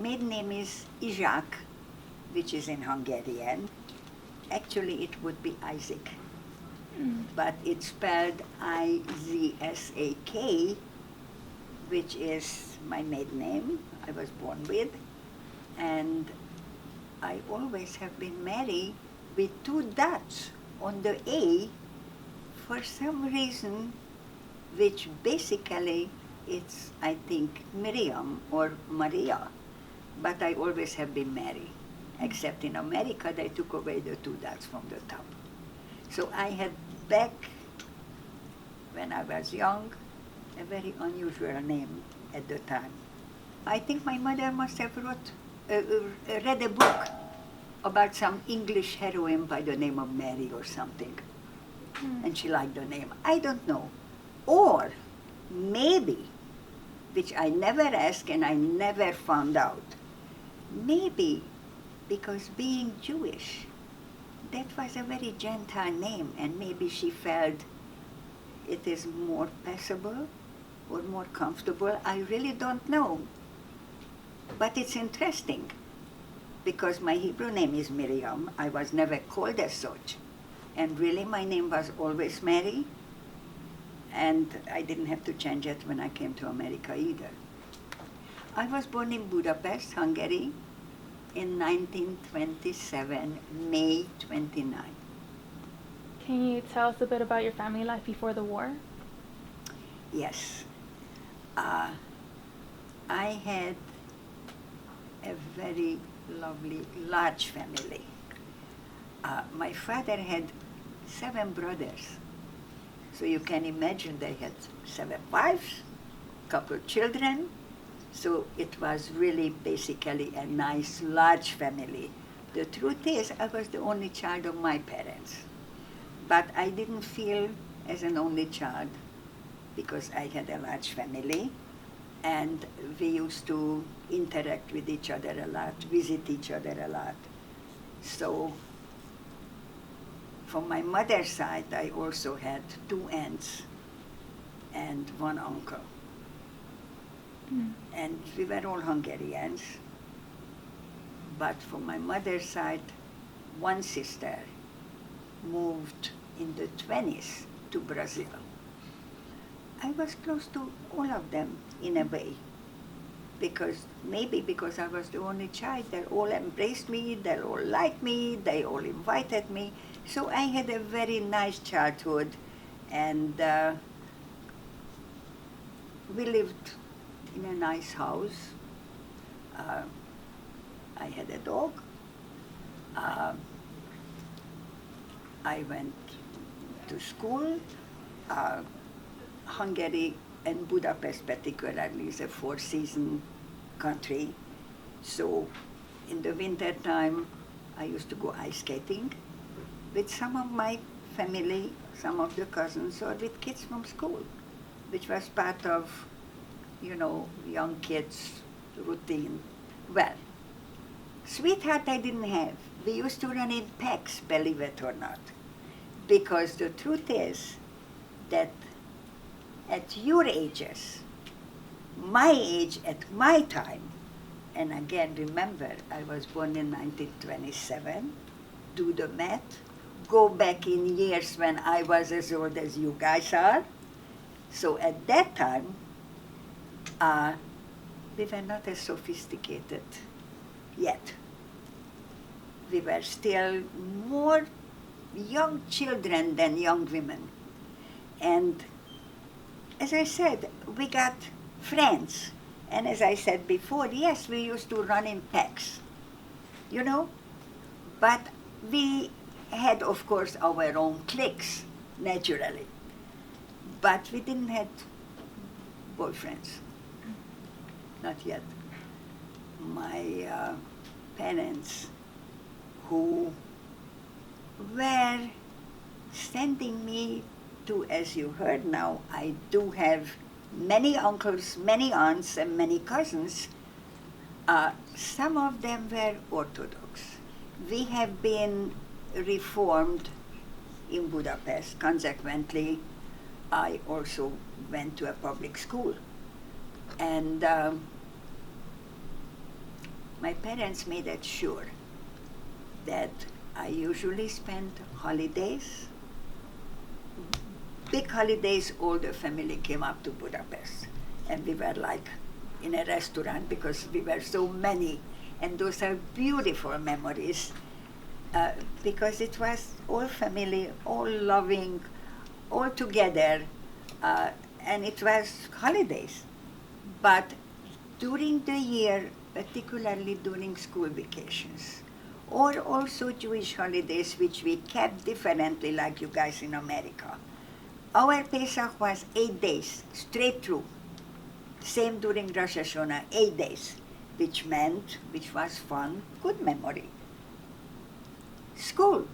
maiden name is Izsák, which is in Hungarian. Actually, it would be Isaac, but it's spelled Izsak, which is my maiden name I was born with. And I always have been married with two dots on the A for some reason, which basically it's, I think, Miriam or Maria, but I always have been married, except in America they took away the two dots from the top. So I had back when I was young a very unusual name at the time. I think my mother must have read a book about some English heroine by the name of Mary or something, and she liked the name. I don't know. Or maybe, which I never asked and I never found out, maybe because being Jewish, that was a very Gentile name, and maybe she felt it is more passable or more comfortable. I really don't know. But it's interesting, because my Hebrew name is Miriam. I was never called as such. And really my name was always Mary. And I didn't have to change it when I came to America either. I was born in Budapest, Hungary, in 1927, May 29. Can you tell us a bit about your family life before the war? Yes. I had a very lovely, large family. My father had 7 brothers. So you can imagine they had 7 wives, couple of children. So it was really basically a nice, large family. The truth is, I was the only child of my parents. But I didn't feel as an only child because I had a large family. And we used to interact with each other a lot, visit each other a lot. So from my mother's side, I also had 2 aunts and 1 uncle. And we were all Hungarians. But from my mother's side, 1 sister moved in the 20s to Brazil. I was close to all of them in a way, maybe because I was the only child. They all embraced me, they all liked me, they all invited me. So I had a very nice childhood, and we lived in a nice house. I had a dog. I went to school. Hungary and Budapest particularly is a 4-season country. So in the winter time, I used to go ice skating with some of my family, some of the cousins, or with kids from school, which was part of, young kids' routine. Well, sweetheart I didn't have. We used to run in packs, believe it or not, because the truth is that at your ages, my age at my time, and again remember, I was born in 1927, do the math, go back in years when I was as old as you guys are. So at that time, we were not as sophisticated yet. We were still more young children than young women. And as I said, we got friends. And as I said before, yes, we used to run in packs, But we had, of course, our own cliques, naturally. But we didn't have boyfriends. Not yet. My parents, who were sending me to, as you heard now, I do have many uncles, many aunts, and many cousins. Some of them were Orthodox. We have been Reformed in Budapest. Consequently, I also went to a public school. And my parents made it sure that I usually spent holidays, big holidays, all the family came up to Budapest. And we were like in a restaurant because we were so many. And those are beautiful memories because it was all family, all loving, all together, and it was holidays. But during the year, particularly during school vacations, or also Jewish holidays, which we kept differently, like you guys in America. Our Pesach was 8 days, straight through. Same during Rosh Hashanah, 8 days, which was fun, good memory. School.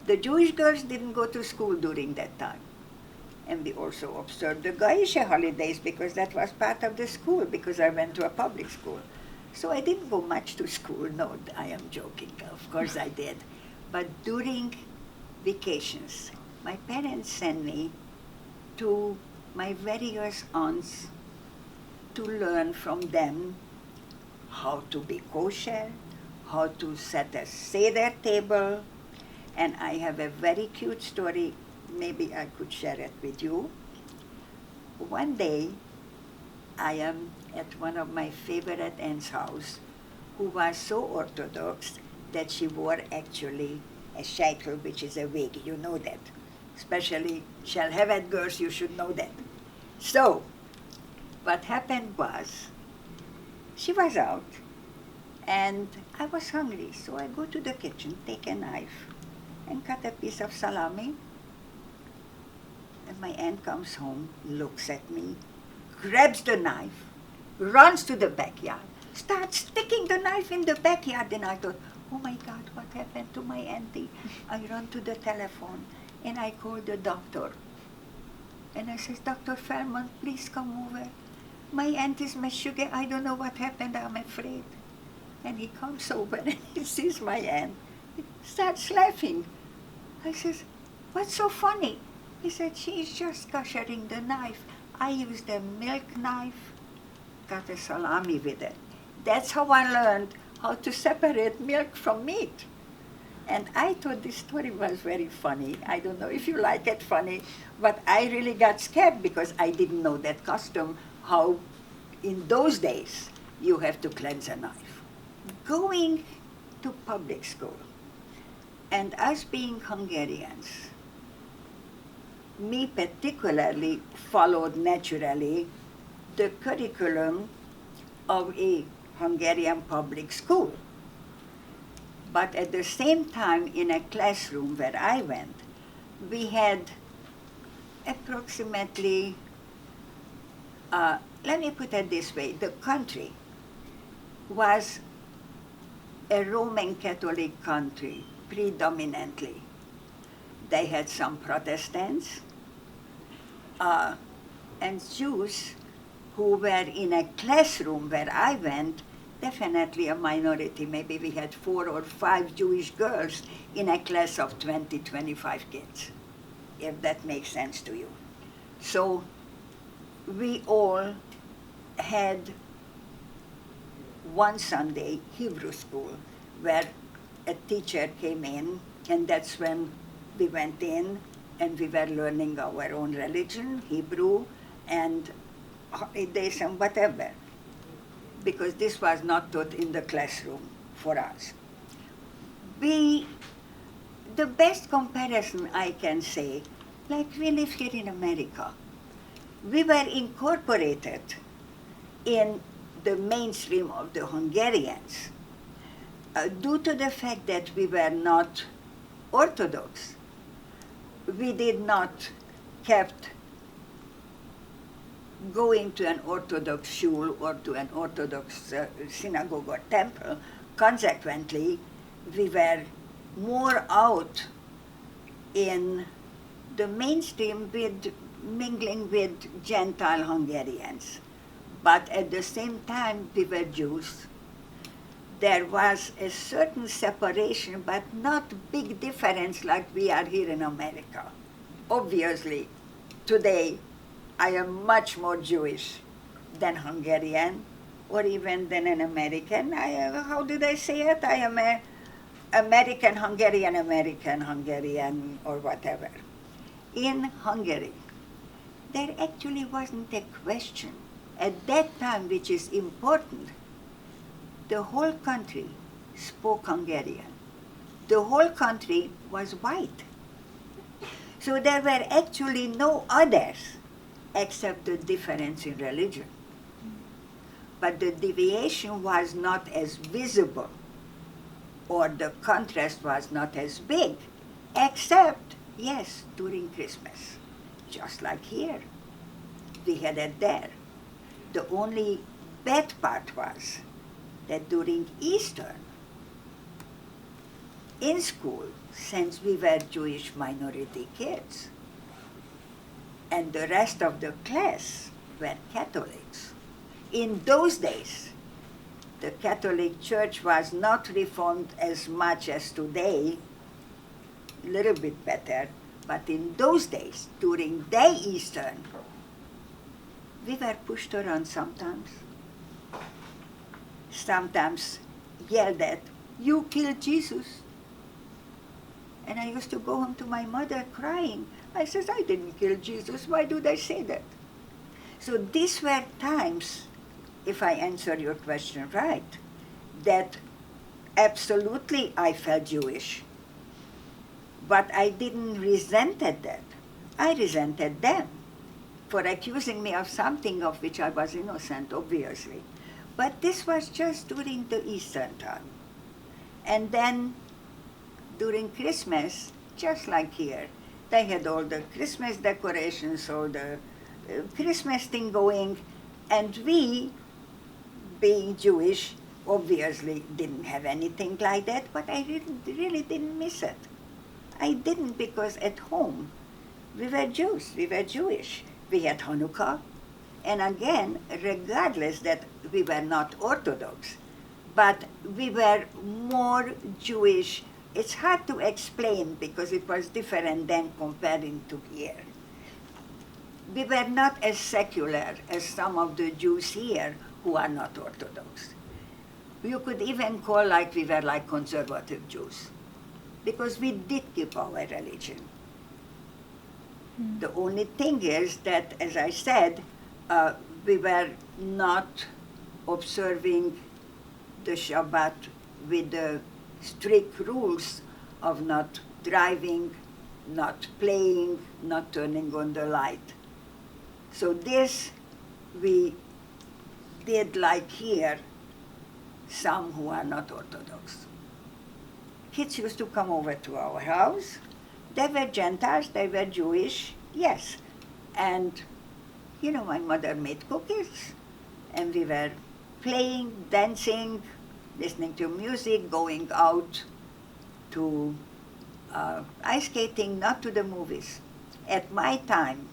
The Jewish girls didn't go to school during that time. And we also observed the Gaisha holidays because that was part of the school, because I went to a public school. So I didn't go much to school. No, I am joking. Of course I did. But during vacations, my parents sent me to my various aunts to learn from them how to be kosher, how to set a Seder table. And I have a very cute story. Maybe I could share it with you. One day, I am at one of my favorite aunt's house, who was so Orthodox that she wore actually a sheitel, which is a wig. You know that. Especially Shalhevet girls, you should know that. So, what happened was, she was out, and I was hungry, so I go to the kitchen, take a knife, and cut a piece of salami. And my aunt comes home, looks at me, grabs the knife, runs to the backyard, starts sticking the knife in the backyard. And I thought, oh my God, what happened to my auntie? I run to the telephone and I call the doctor. And I says, Dr. Feldman, please come over. My aunt is Meshuggah. I don't know what happened. I'm afraid. And he comes over and he sees my aunt. He starts laughing. I says, what's so funny? He said, she's just koshering the knife. I used a milk knife, cut a salami with it. That's how I learned how to separate milk from meat. And I thought this story was very funny. I don't know if you like it funny, but I really got scared because I didn't know that custom, how in those days you have to cleanse a knife. Going to public school, and us being Hungarians, me particularly followed naturally the curriculum of a Hungarian public school. But at the same time, in a classroom where I went, we had approximately, let me put it this way, the country was a Roman Catholic country, predominantly. They had some Protestants and Jews who were in a classroom where I went, definitely a minority. Maybe we had 4 or 5 Jewish girls in a class of 20, 25 kids, if that makes sense to you. So we all had one Sunday Hebrew school where a teacher came in, and that's when we went in and we were learning our own religion, Hebrew, and holidays and whatever, because this was not taught in the classroom for us. The best comparison I can say, like we live here in America, we were incorporated in the mainstream of the Hungarians due to the fact that we were not Orthodox. We did not kept going to an Orthodox shul or to an Orthodox synagogue or temple. Consequently, we were more out in the mainstream with mingling with Gentile Hungarians. But at the same time, we were Jews. There was a certain separation, but not big difference like we are here in America. Obviously, today, I am much more Jewish than Hungarian, or even than an American. How did I say it? I am a American, Hungarian, or whatever. In Hungary, there actually wasn't a question. At that time, which is important, the whole country spoke Hungarian. The whole country was white. So there were actually no others except the difference in religion. But the deviation was not as visible, or the contrast was not as big, except, yes, during Christmas. Just like here. We had it there. The only bad part was that during Easter, in school, since we were Jewish minority kids, and the rest of the class were Catholics, in those days, the Catholic Church was not reformed as much as today, a little bit better, but in those days, during their Easter, we were pushed around sometimes. Sometimes yelled at, "You killed Jesus." And I used to go home to my mother crying. I says, "I didn't kill Jesus. Why do they say that?" So these were times, if I answer your question right, that absolutely I felt Jewish. But I didn't resented that. I resented them for accusing me of something of which I was innocent, obviously. But this was just during the Easter time. And then during Christmas, just like here, they had all the Christmas decorations, all the Christmas thing going, and we, being Jewish, obviously didn't have anything like that, but I really didn't miss it. I didn't, because at home we were Jews, we were Jewish. We had Hanukkah, and again, regardless that we were not Orthodox, but we were more Jewish. It's hard to explain because it was different than comparing to here. We were not as secular as some of the Jews here who are not Orthodox. You could even call like we were like conservative Jews, because we did keep our religion. The only thing is that, as I said, we were not observing the Shabbat with the strict rules of not driving, not playing, not turning on the light. So this we did like here, some who are not Orthodox. Kids used to come over to our house. They were Gentiles, they were Jewish, yes. And, my mother made cookies, and we were playing, dancing, listening to music, going out to ice skating, not to the movies. At my time,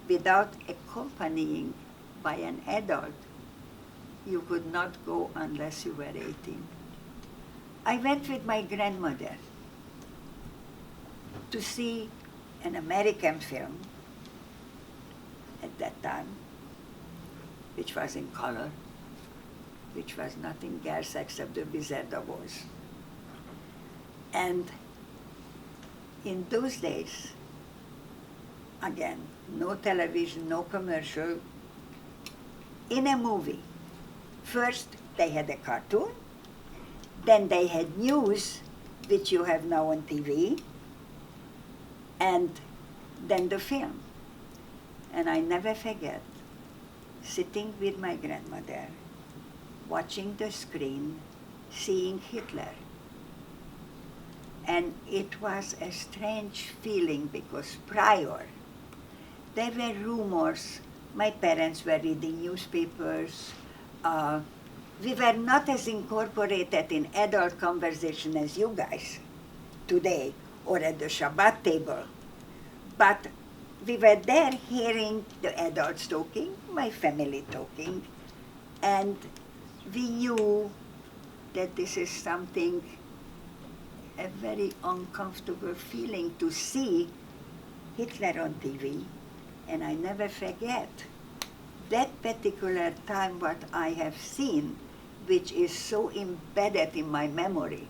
without accompanying by an adult, you could not go unless you were 18. I went with my grandmother to see an American film at that time, which was in color, which was nothing else except the Wizard of Oz. And in those days, again, no television, no commercial, in a movie, first they had a cartoon, then they had news, which you have now on TV, and then the film. And I never forget sitting with my grandmother, watching the screen, seeing Hitler. And it was a strange feeling because prior, there were rumors. My parents were reading newspapers. We were not as incorporated in adult conversation as you guys today or at the Shabbat table. But we were there hearing the adults talking, my family talking, and we knew that this is something, a very uncomfortable feeling to see Hitler on TV. And I never forget, that particular time, what I have seen, which is so embedded in my memory,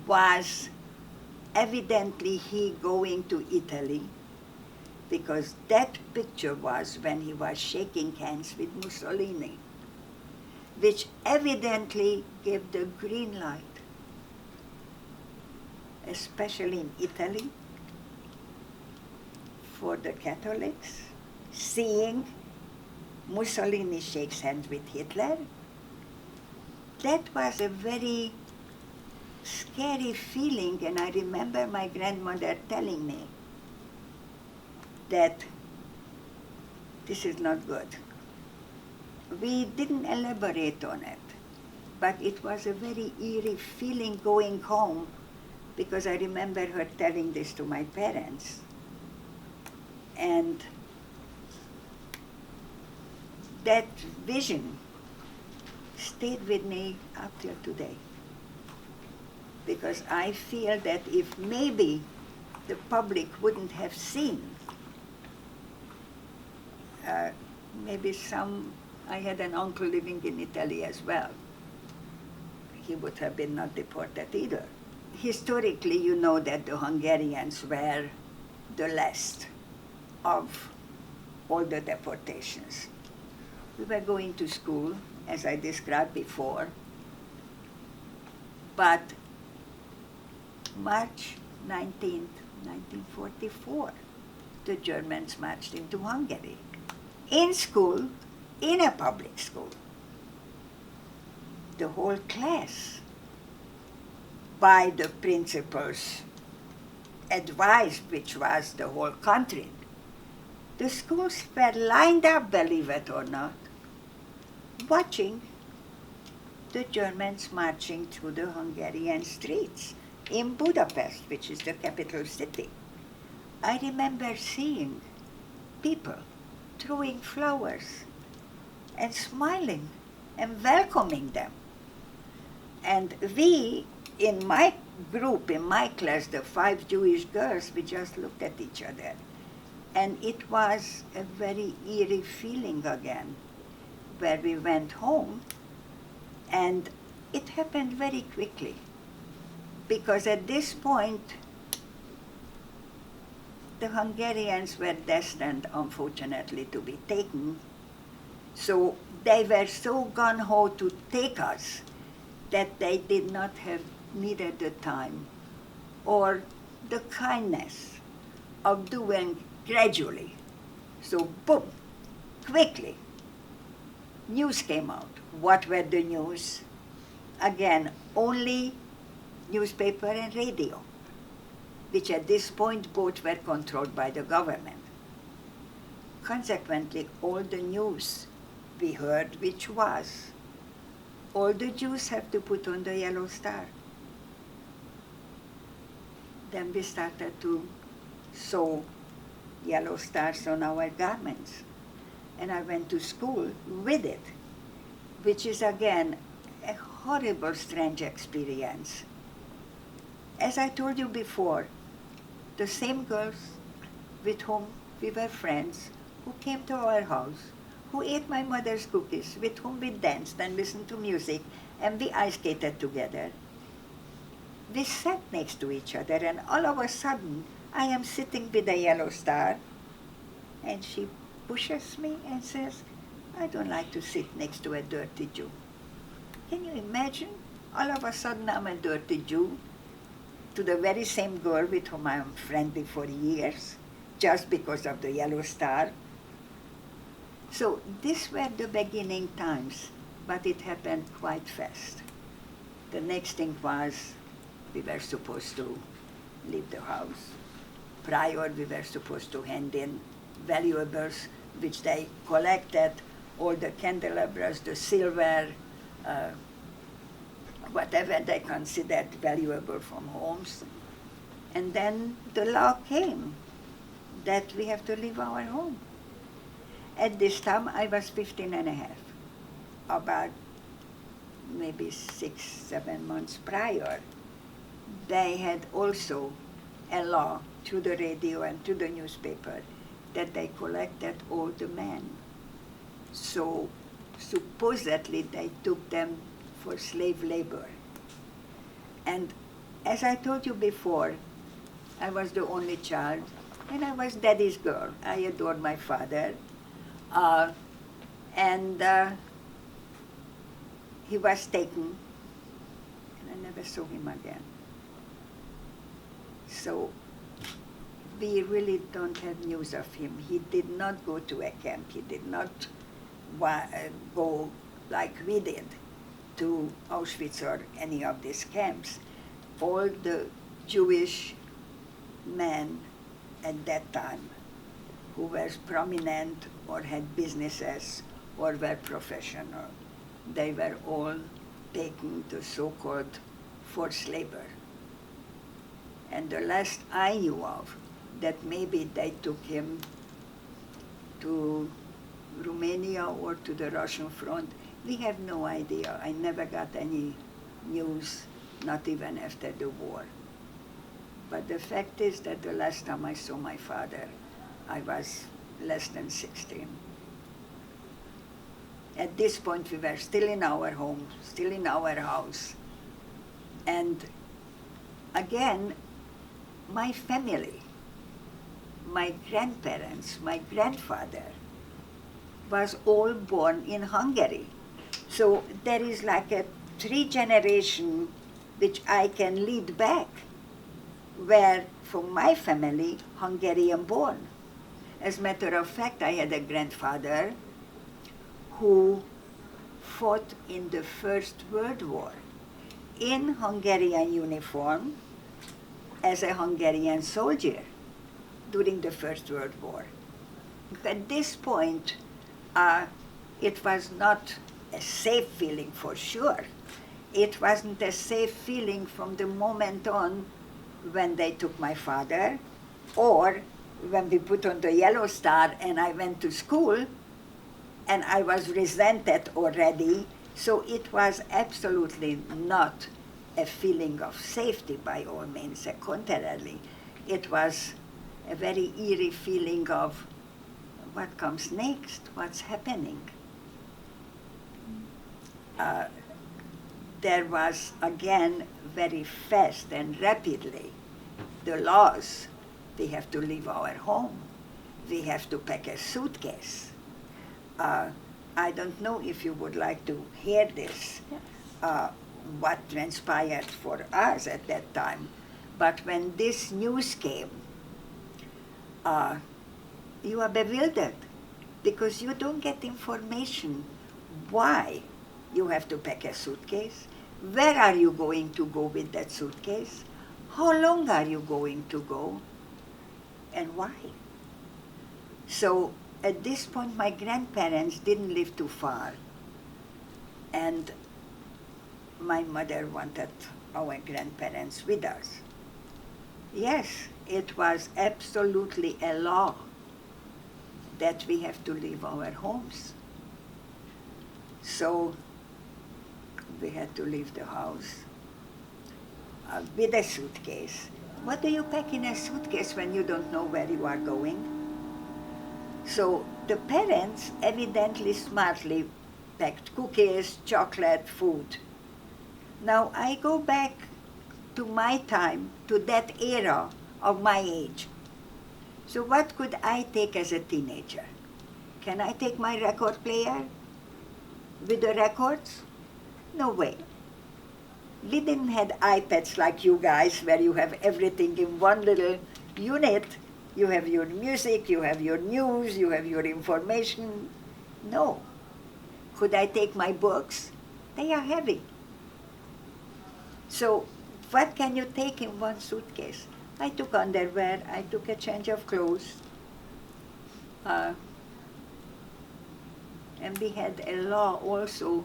was evidently he going to Italy, because that picture was when he was shaking hands with Mussolini, which evidently gave the green light, especially in Italy, for the Catholics, seeing Mussolini shakes hands with Hitler. That was a very scary feeling, and I remember my grandmother telling me that this is not good. We didn't elaborate on it, but it was a very eerie feeling going home, because I remember her telling this to my parents. And that vision stayed with me up till today, because I feel that if maybe the public wouldn't have seen, maybe I had an uncle living in Italy as well. He would have been not deported either. Historically, you know that the Hungarians were the last of all the deportations. We were going to school, as I described before, but March 19th, 1944, the Germans marched into Hungary. In school, in a public school, the whole class, by the principal's advice, which was the whole country, the schools were lined up, believe it or not, watching the Germans marching through the Hungarian streets in Budapest, which is the capital city. I remember seeing people throwing flowers and smiling and welcoming them. And we, in my group, in my class, the 5 Jewish girls, we just looked at each other. And it was a very eerie feeling again, where we went home, and it happened very quickly. Because at this point, the Hungarians were destined, unfortunately, to be taken. So they were so gung-ho to take us that they did not have neither the time or the kindness of doing gradually. So boom, quickly, news came out. What were the news? Again, only newspaper and radio, which at this point both were controlled by the government. Consequently, all the news we heard, which was, all the Jews have to put on the yellow star. Then we started to sew yellow stars on our garments. And I went to school with it, which is again a horrible, strange experience. As I told you before, the same girls with whom we were friends, who came to our house, who ate my mother's cookies, with whom we danced and listened to music, and we ice skated together. We sat next to each other, and all of a sudden, I am sitting with a yellow star, and she pushes me and says, I don't like to sit next to a dirty Jew. Can you imagine? All of a sudden, I'm a dirty Jew to the very same girl with whom I'm friendly for years, just because of the yellow star. So these were the beginning times, but it happened quite fast. The next thing was we were supposed to leave the house. Prior, we were supposed to hand in valuables, which they collected, all the candelabras, the silver, whatever they considered valuable from homes. And then the law came that we have to leave our home. At this time, I was 15 and a half. About maybe 6, 7 months prior, they had also a law through the radio and through the newspaper that they collected all the men So supposedly they took them for slave labor. And as I told you before, I was the only child, and I was daddy's girl. I adored my father. Uh, and he was taken, and I never saw him again. So we really don't have news of him. He did not go to a camp. He did not go like we did to Auschwitz or any of these camps. All the Jewish men at that time who were prominent or had businesses or were professional, they were all taken to so-called forced labor. And the last I knew of, that maybe they took him to Romania or to the Russian front, we have no idea. I never got any news, not even after the war. But the fact is that the last time I saw my father, I was less than 16. At this point, we were still in our home, still in our house. And again, my family, my grandparents, my grandfather, was all born in Hungary. So there is like a 3 generation which I can lead back, where from my family, Hungarian born. As a matter of fact, I had a grandfather who fought in the First World War in Hungarian uniform as a Hungarian soldier during the First World War. At this point, it was not a safe feeling for sure. It wasn't a safe feeling from the moment on when they took my father, or when we put on the yellow star and I went to school, and I was resented already, so it was absolutely not a feeling of safety by all means. Contrarily, it was a very eerie feeling of what comes next, what's happening. There was, again, very fast and rapidly, the laws. We have to leave our home. We have to pack a suitcase. I don't know if you would like to hear this, Yes. what transpired for us at that time. But when this news came, you are bewildered because you don't get information why you have to pack a suitcase, where are you going to go with that suitcase, how long are you going to go, and why. So at this point, my grandparents didn't live too far, and my mother wanted our grandparents with us. Yes, it was absolutely a law that we have to leave our homes. So we had to leave the house with a suitcase. What do you pack in a suitcase when you don't know where you are going? So the parents evidently smartly packed cookies, chocolate, food. Now I go back to my time, to that era of my age. So what could I take as a teenager? Can I take my record player with the records? No way. We didn't have iPads like you guys, where you have everything in one little unit. You have your music, you have your news, you have your information. No. Could I take my books? They are heavy. So what can you take in one suitcase? I took underwear, I took a change of clothes. And we had a law also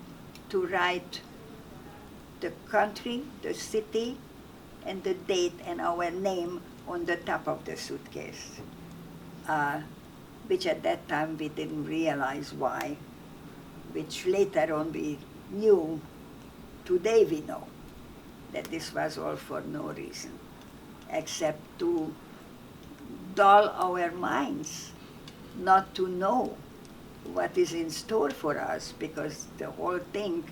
to write the country, the city, and the date and our name on the top of the suitcase, which at that time we didn't realize why, which later on we knew. Today we know that this was all for no reason, except to dull our minds, not to know what is in store for us, because the whole thing,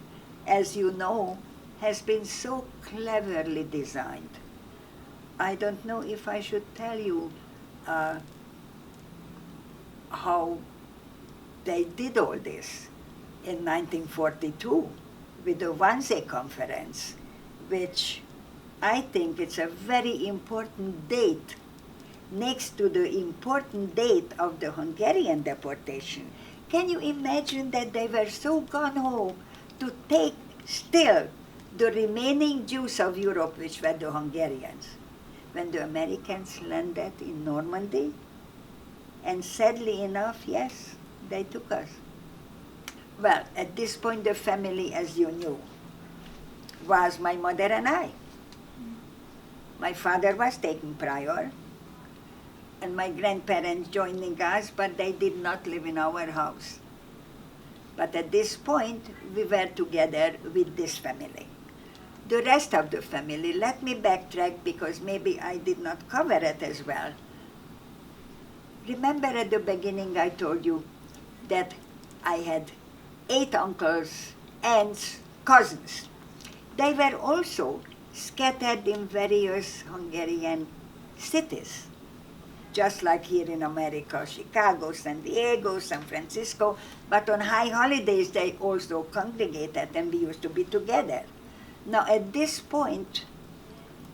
as you know, has been so cleverly designed. I don't know if I should tell you how they did all this in 1942 with the Wannsee Conference, which I think it's a very important date next to the important date of the Hungarian deportation. Can you imagine that they were so gung-ho to take still the remaining Jews of Europe, which were the Hungarians, when the Americans landed in Normandy? And sadly enough, yes, they took us. Well, at this point, the family, as you knew, was my mother and I. My father was taken prior, and my grandparents joining us, but they did not live in our house. But at this point, we were together with this family. The rest of the family, let me backtrack because maybe I did not cover it as well. Remember at the beginning I told you that I had 8 uncles, aunts, cousins. They were also scattered in various Hungarian cities, just like here in America, Chicago, San Diego, San Francisco, but on high holidays they also congregated and we used to be together. Now at this point,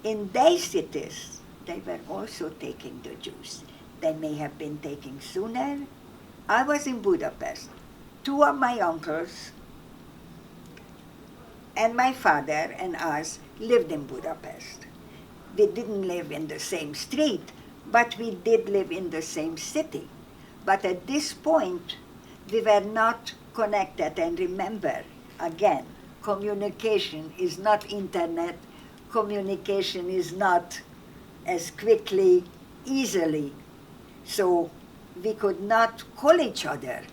in their cities, they were also taking the Jews. They may have been taking sooner. I was in Budapest. 2 of my uncles and my father and us lived in Budapest. We didn't live in the same street, but we did live in the same city. But at this point, we were not connected. And remember, again, communication is not internet. Communication is not as quickly, easily. So we could not call each other.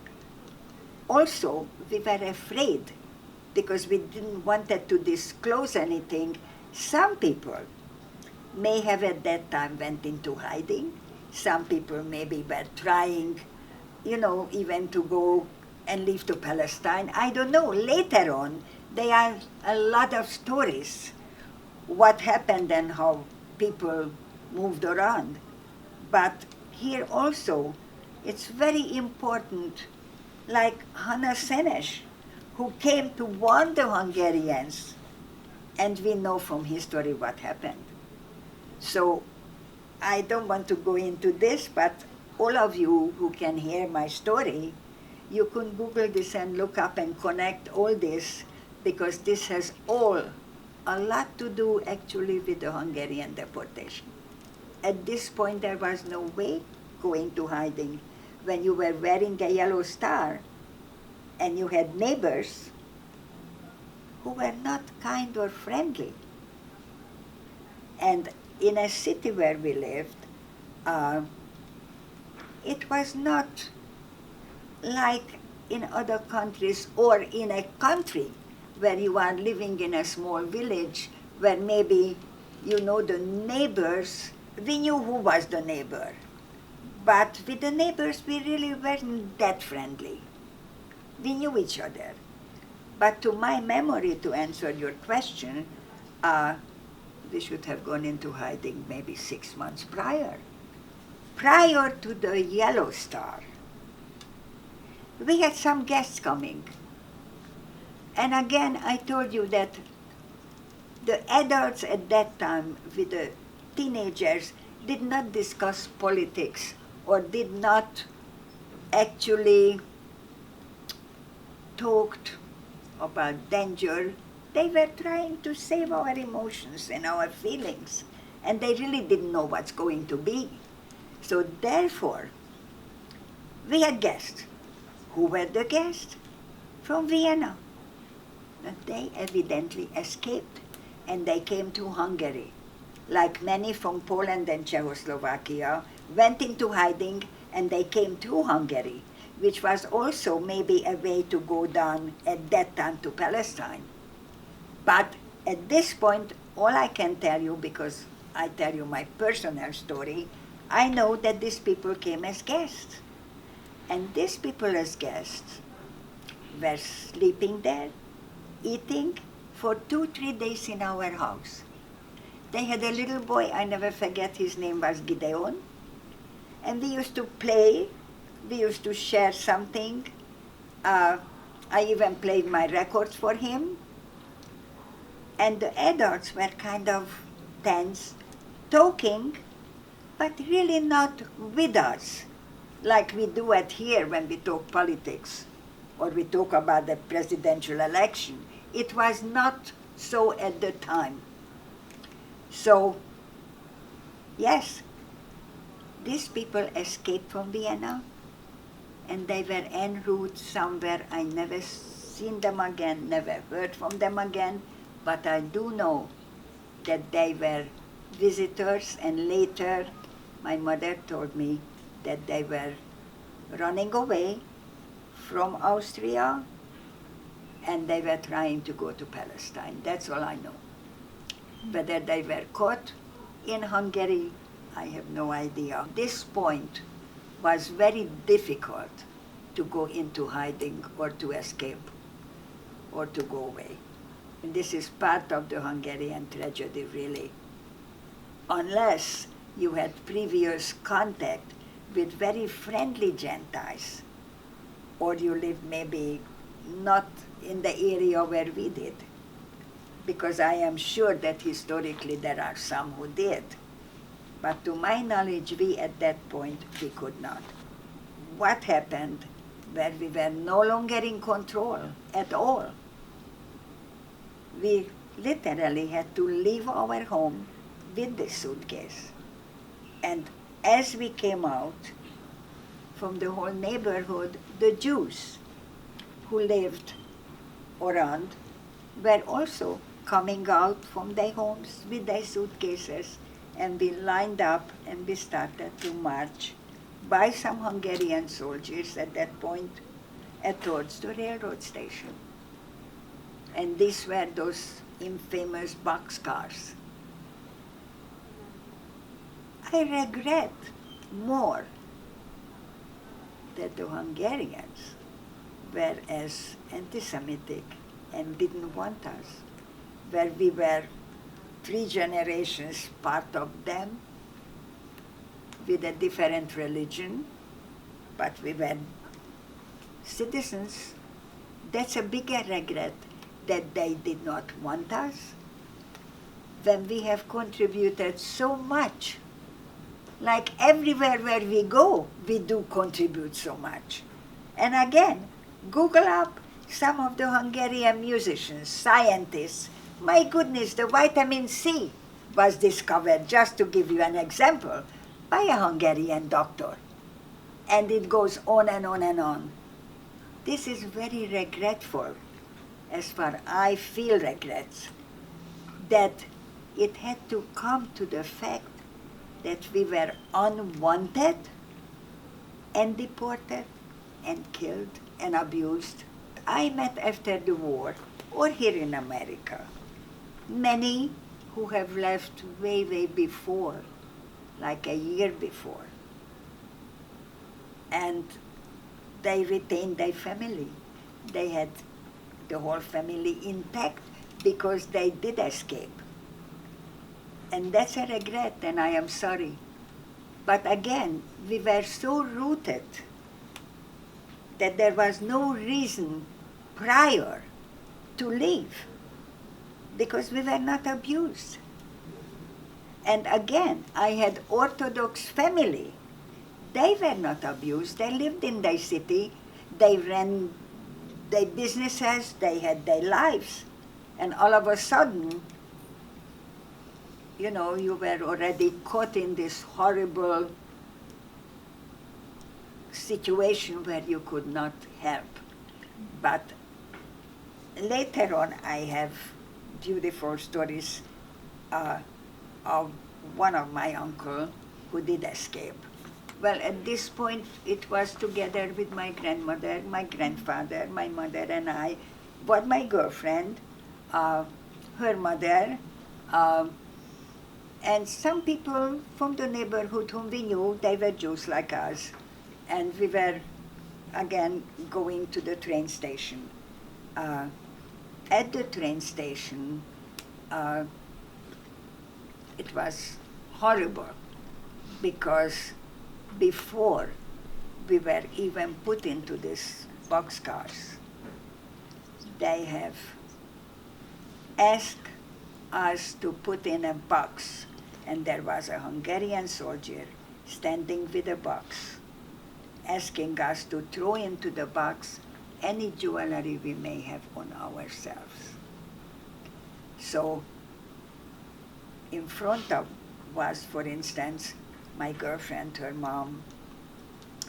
Also, we were afraid because we didn't want to disclose anything. Some people may have at that time went into hiding. Some people maybe were trying, even to go and leave to Palestine. I don't know. Later on, there are a lot of stories what happened and how people moved around. But here also, it's very important, like Hannah Senes, who came to warn the Hungarians, and we know from history what happened. So I don't want to go into this, but all of you who can hear my story, you can Google this and look up and connect all this, because this has all a lot to do actually with the Hungarian deportation. At this point, there was no way going to hiding. When you were wearing a yellow star and you had neighbors who were not kind or friendly. And in a city where we lived, it was not like in other countries or in a country where you are living in a small village where maybe the neighbors, we knew who was the neighbor. But with the neighbors, we really weren't that friendly. We knew each other. But to my memory, to answer your question, we should have gone into hiding maybe 6 months prior to the Yellow Star. We had some guests coming. And again, I told you that the adults at that time with the teenagers did not discuss politics or did not actually talked about danger. They were trying to save our emotions and our feelings, and they really didn't know what's going to be. So therefore, we had guests. Who were the guests? From Vienna. But they evidently escaped, and they came to Hungary. Like many from Poland and Czechoslovakia, went into hiding, and they came to Hungary, which was also maybe a way to go down at that time to Palestine. But at this point, all I can tell you, because I tell you my personal story, I know that these people came as guests. And these people as guests were sleeping there, eating for 2-3 days in our house. They had a little boy, I never forget, his name was Gideon. And we used to play, we used to share something. I even played my records for him. And the adults were kind of tense, talking, but really not with us, like we do at here when we talk politics or we talk about the presidential election. It was not so at the time. So, yes, these people escaped from Vienna and they were en route somewhere. I never seen them again, never heard from them again, but I do know that they were visitors, and later my mother told me that they were running away from Austria and they were trying to go to Palestine. That's all I know. Whether they were caught in Hungary, I have no idea. This point was very difficult to go into hiding or to escape or to go away. And this is part of the Hungarian tragedy, really. Unless you had previous contact with very friendly Gentiles, or you lived maybe not in the area where we did, because I am sure that historically there are some who did. But to my knowledge, we at that point, we could not. What happened where we were no longer in control at all? We literally had to leave our home with the suitcase. And as we came out from the whole neighborhood, the Jews who lived around were also coming out from their homes with their suitcases, and we lined up and we started to march by some Hungarian soldiers at that point towards the railroad station. And these were those infamous boxcars. I regret more that the Hungarians were as anti-Semitic and didn't want us, where we were 3 generations part of them with a different religion, but we were citizens. That's a bigger regret, that they did not want us when we have contributed so much. Like everywhere where we go, we do contribute so much. And again, Google up some of the Hungarian musicians, scientists. My goodness, the vitamin C was discovered, just to give you an example, by a Hungarian doctor. And it goes on and on and on. This is very regretful, as far I feel regrets, that it had to come to the fact that we were unwanted and deported and killed and abused. I met after the war, or here in America, many who have left way, way before, like a year before. And they retained their family. They had the whole family intact because they did escape. And that's a regret, and I am sorry. But again, we were so rooted that there was no reason prior to leave, because we were not abused. And again, I had Orthodox family. They were not abused. They lived in their city. They ran their businesses. They had their lives. And all of a sudden, you know, you were already caught in this horrible situation where you could not help. But later on, I have beautiful stories of one of my uncle who did escape. Well, at this point, it was together with my grandmother, my grandfather, my mother, and I, but my girlfriend, her mother, and some people from the neighborhood whom we knew. They were Jews like us, and we were again, going to the train station. At the train station, it was horrible because before we were even put into these boxcars, they have asked us to put in a box, and there was a Hungarian soldier standing with a box, asking us to throw into the box any jewelry we may have on ourselves. So in front of was, for instance, my girlfriend, her mom,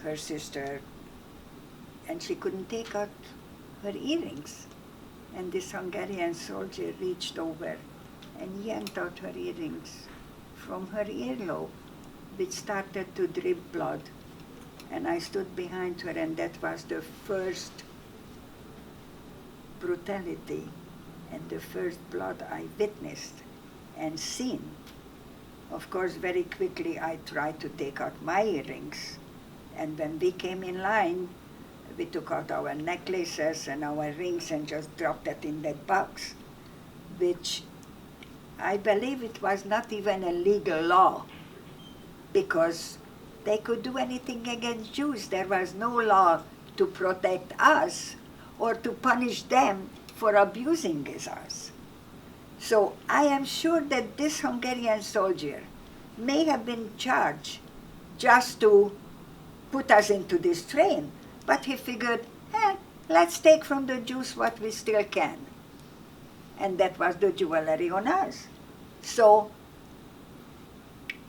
her sister, and she couldn't take out her earrings. And this Hungarian soldier reached over and yanked out her earrings from her earlobe, which started to drip blood. And I stood behind her, and that was the first brutality and the first blood I witnessed and seen. Of course, very quickly I tried to take out my earrings. And when we came in line, we took out our necklaces and our rings and just dropped it in that box, which I believe it was not even a legal law, because they could do anything against Jews. There was no law to protect us or to punish them for abusing us. So I am sure that this Hungarian soldier may have been charged just to put us into this train, but he figured, let's take from the Jews what we still can. And that was the jewelry on us. So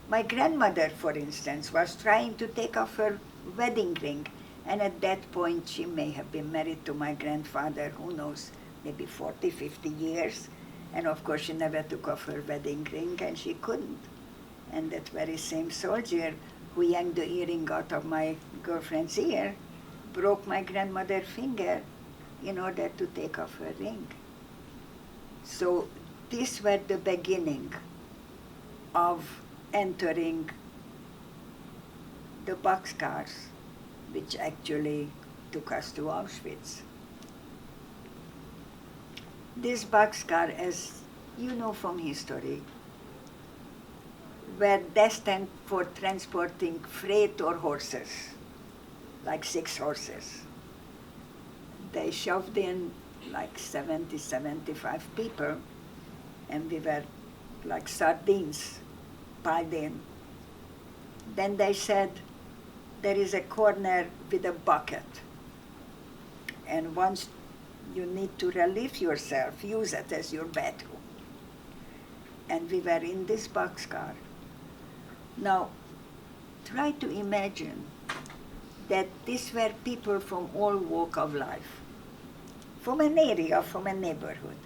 my grandmother, for instance, was trying to take off her wedding ring, and at that point she may have been married to my grandfather, who knows, maybe 40, 50 years. And of course she never took off her wedding ring, and she couldn't. And that very same soldier who yanked the earring out of my girlfriend's ear broke my grandmother's finger in order to take off her ring. So these were the beginning of entering the boxcars, which actually took us to Auschwitz. This boxcar, as you know from history, were destined for transporting freight or horses, like 6 horses. They shoved in like 70, 75 people, and we were like sardines piled in. Then they said, there is a corner with a bucket, and once you need to relieve yourself, use it as your bathroom. And we were in this boxcar. Now, try to imagine that these were people from all walks of life, from an area, from a neighborhood.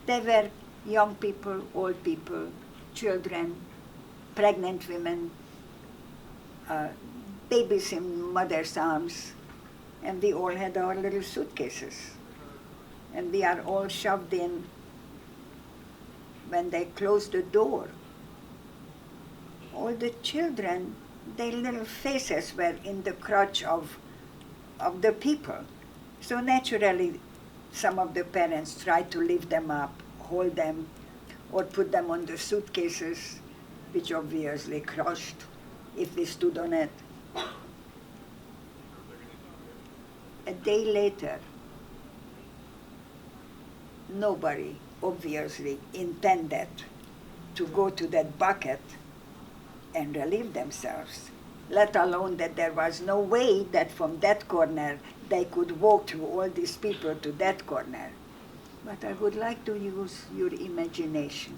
They were young people, old people, children, pregnant women, babies in mother's arms, and we all had our little suitcases. And we are all shoved in. When they closed the door, all the children, their little faces were in the crotch of the people. So naturally, some of the parents tried to lift them up, hold them, or put them on the suitcases, which obviously crushed if we stood on it. A day later, nobody obviously intended to go to that bucket and relieve themselves, let alone that there was no way that from that corner they could walk through all these people to that corner. But I would like to use your imagination,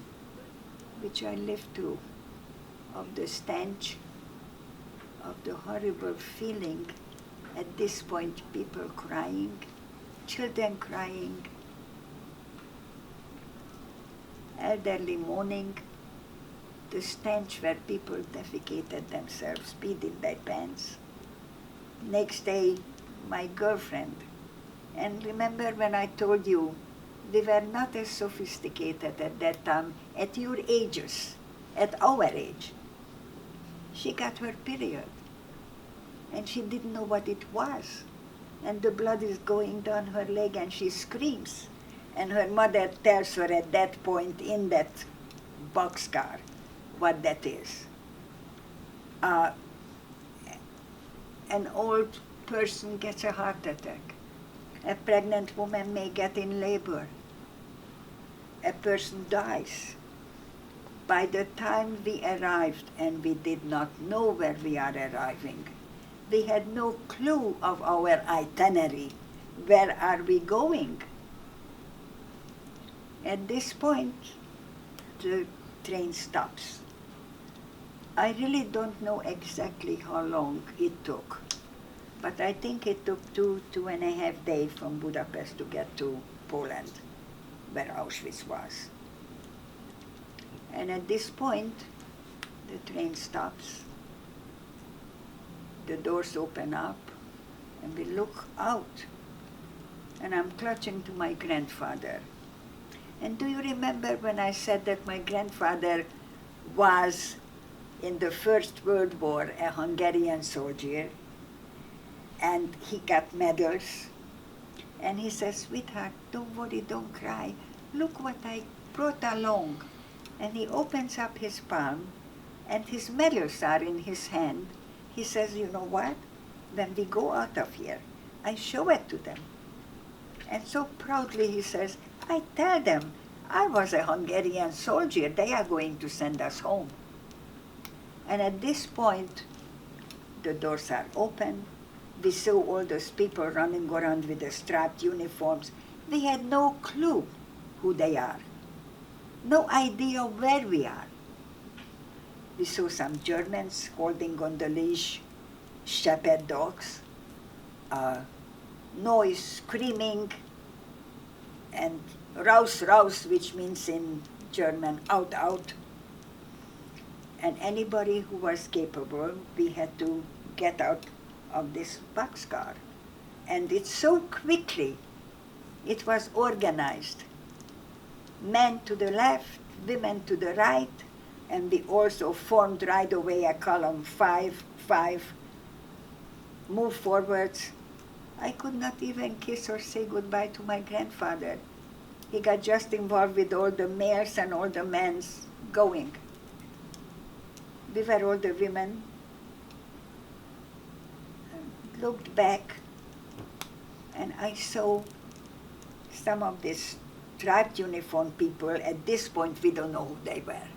which I lived through, of the stench, of the horrible feeling. At this point, people crying, children crying, elderly moaning, the stench where people defecated themselves, peed in their pants. Next day, my girlfriend, and remember when I told you, we were not as sophisticated at that time, at your ages, at our age. She got her period. and she didn't know what it was. And the blood is going down her leg, and she screams. And her mother tells her at that point in that boxcar what that is. An old person gets a heart attack. A pregnant woman may get in labor. A person dies. By the time we arrived, and we did not know where we are arriving, we had no clue of our itinerary. Where are we going? At this point, the train stops. I really don't know exactly how long it took, but I think it took 2.5 days from Budapest to get to Poland, where Auschwitz was. And at this point, the train stops, the doors open up, and we look out, and I'm clutching to my grandfather. And do you remember when I said that my grandfather was, in the First World War, a Hungarian soldier, and he got medals? And he says, "Sweetheart, don't worry, don't cry. Look what I brought along." And he opens up his palm, and his medals are in his hand. He says, "You know what? When we go out of here, I show it to them." And so proudly he says, "I tell them I was a Hungarian soldier. They are going to send us home." And at this point, the doors are open. We saw all those people running around with the striped uniforms. We had no clue who they are. No idea where we are. We saw some Germans holding on the leash shepherd dogs, noise, screaming, and raus, raus, which means in German, out, out. And anybody who was capable, we had to get out of this boxcar. And it's so quickly, it was organized. Men to the left, women to the right, and we also formed right away a column 5, 5, move forwards. I could not even kiss or say goodbye to my grandfather. He got just involved with all the males and all the men's going. We were all the women. Looked back, and I saw some of these striped uniform people. At this point, we don't know who they were.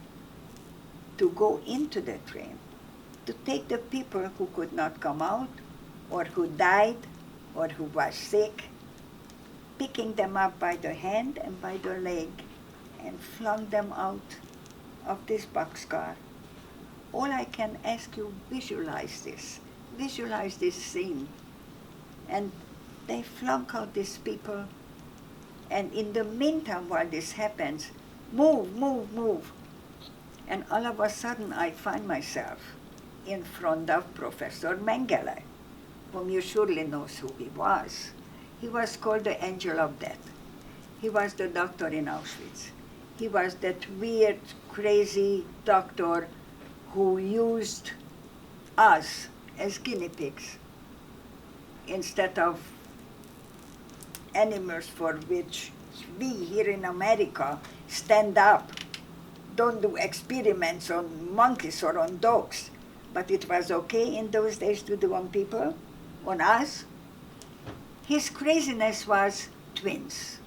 To go into the train, to take the people who could not come out, or who died, or who was sick, picking them up by the hand and by the leg, and flung them out of this boxcar. All I can ask you, visualize this scene. And they flung out these people, and in the meantime, while this happens, move, move, move. And all of a sudden, I find myself in front of Professor Mengele, whom you surely knows who he was. He was called the Angel of Death. He was the doctor in Auschwitz. He was that weird, crazy doctor who used us as guinea pigs instead of animals for which we here in America stand up, don't do experiments on monkeys or on dogs. But it was okay in those days to do on people, on us. His craziness was twins.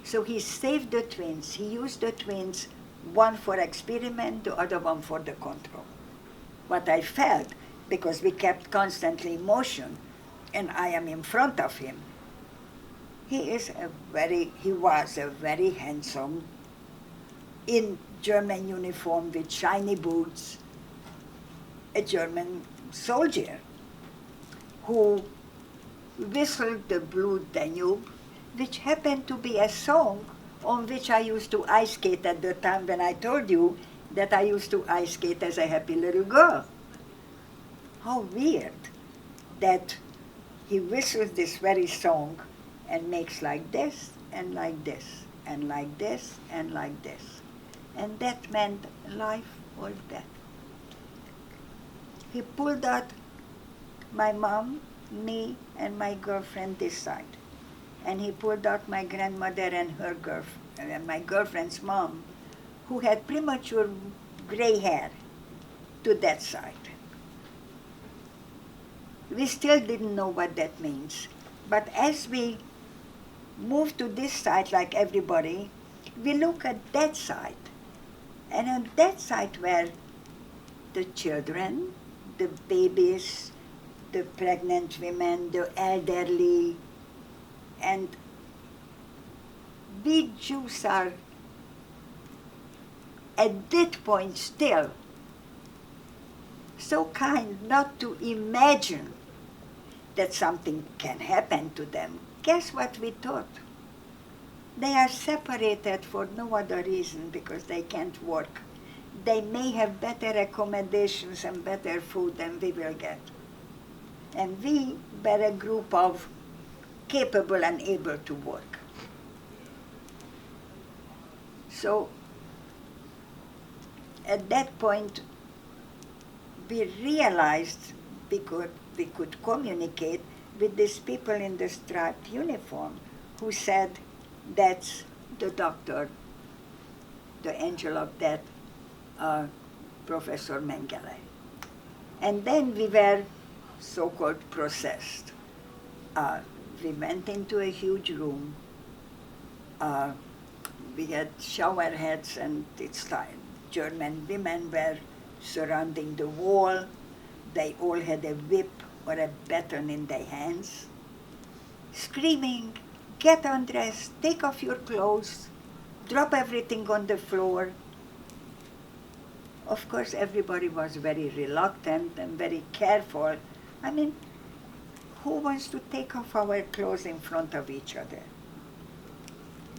So he saved the twins. He used the twins, one for experiment, the other one for the control. What I felt, because we kept constantly in motion, and I am in front of him, he was a very handsome, in German uniform with shiny boots, a German soldier who whistled the Blue Danube, which happened to be a song on which I used to ice skate at the time when I told you that I used to ice skate as a happy little girl. How weird that he whistles this very song and makes like this, and like this, and like this, and like this. And that meant life or death. He pulled out my mom, me, and my girlfriend this side. And he pulled out my grandmother and her girlfriend, my girlfriend's mom, who had premature gray hair, to that side. We still didn't know what that means. But as we moved to this side, like everybody, we look at that side. And on that side were the children, the babies, the pregnant women, the elderly, and we Jews are at that point still so kind not to imagine that something can happen to them. Guess what we thought? They are separated for no other reason because they can't work. They may have better accommodations and better food than we will get. And we were a group of capable and able to work. So at that point, we realized we could communicate with these people in the striped uniform who said, that's the doctor, the angel of death, Professor Mengele. And then we were so-called processed. We went into a huge room. We had shower heads and it's time. German women were surrounding the wall. They all had a whip or a baton in their hands, screaming, get undressed, take off your clothes, drop everything on the floor. Of course, everybody was very reluctant and very careful. I mean, who wants to take off our clothes in front of each other?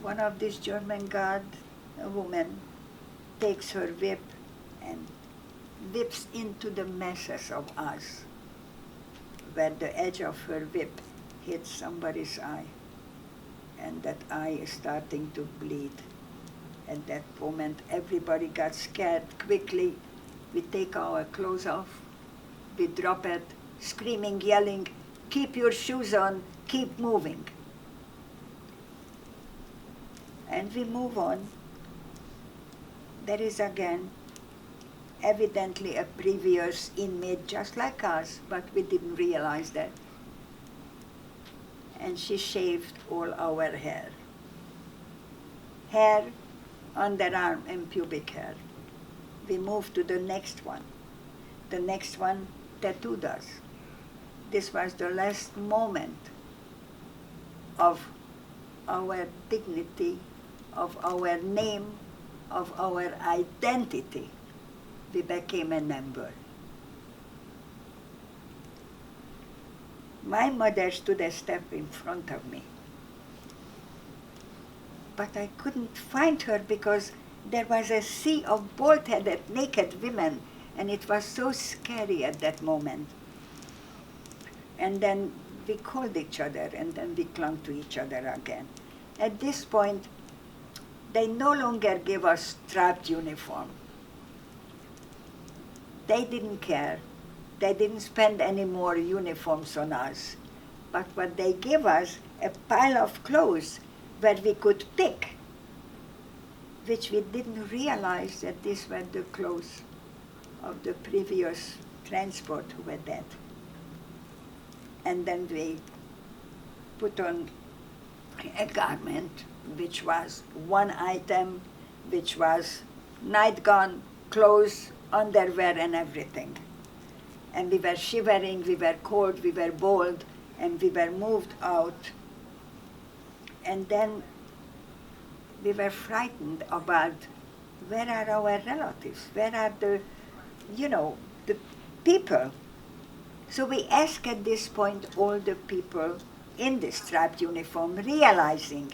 One of these German guards, a woman, takes her whip and whips into the masses of us, where the edge of her whip hits somebody's eye, and that eye is starting to bleed. At that moment, everybody got scared. Quickly, we take our clothes off, we drop it, screaming, yelling, keep your shoes on, keep moving. And we move on. There is again evidently a previous inmate just like us, but we didn't realize that. And she shaved all our hair. Hair, underarm, and pubic hair. We moved to the next one. The next one tattooed us. This was the last moment of our dignity, of our name, of our identity. We became a member. My mother stood a step in front of me, but I couldn't find her because there was a sea of bald-headed, naked women, and it was so scary at that moment. And then we called each other, and then we clung to each other again. At this point, they no longer gave us striped uniform. They didn't care. They didn't spend any more uniforms on us. But what they gave us, a pile of clothes where we could pick, which we didn't realize that these were the clothes of the previous transport who were dead. And then we put on a garment which was one item, which was nightgown, clothes, underwear, and everything. And we were shivering, we were cold, we were bold, and we were moved out. And then we were frightened about where are our relatives, where are the people. So we asked at this point all the people in the striped uniform, realizing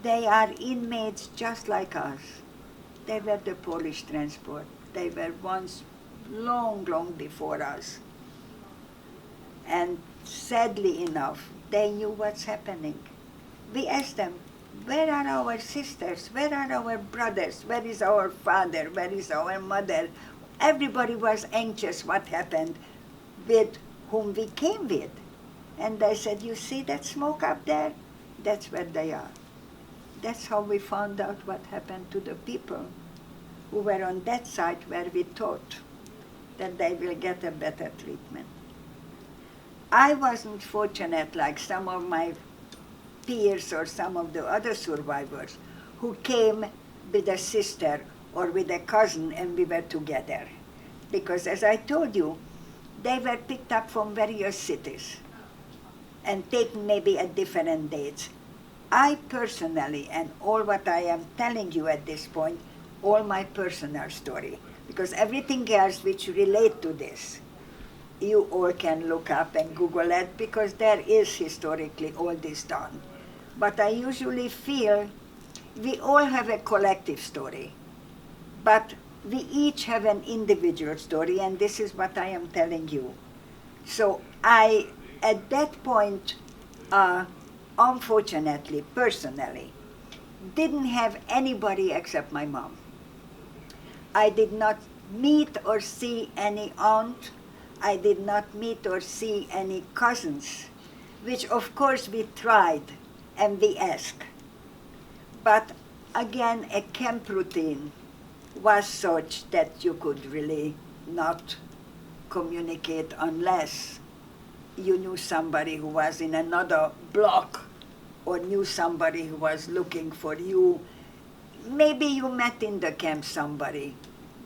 they are inmates just like us. They were the Polish transport. They were once long, long before us. And sadly enough, they knew what's happening. We asked them, where are our sisters? Where are our brothers? Where is our father? Where is our mother? Everybody was anxious what happened with whom we came with. And I said, you see that smoke up there? That's where they are. That's how we found out what happened to the people who were on that side where we thought that they will get a better treatment. I wasn't fortunate like some of my peers or some of the other survivors who came with a sister or with a cousin and we were together. Because as I told you, they were picked up from various cities and taken maybe at different dates. I personally, and all what I am telling you at this point, all my personal story, because everything else which relate to this, you all can look up and Google it, because there is historically all this done. But I usually feel we all have a collective story, but we each have an individual story, and this is what I am telling you. So I, at that point, unfortunately, personally, didn't have anybody except my mom. I did not meet or see any aunt. I did not meet or see any cousins, which of course we tried and we asked. But again, a camp routine was such that you could really not communicate unless you knew somebody who was in another block or knew somebody who was looking for you. Maybe you met in the camp somebody,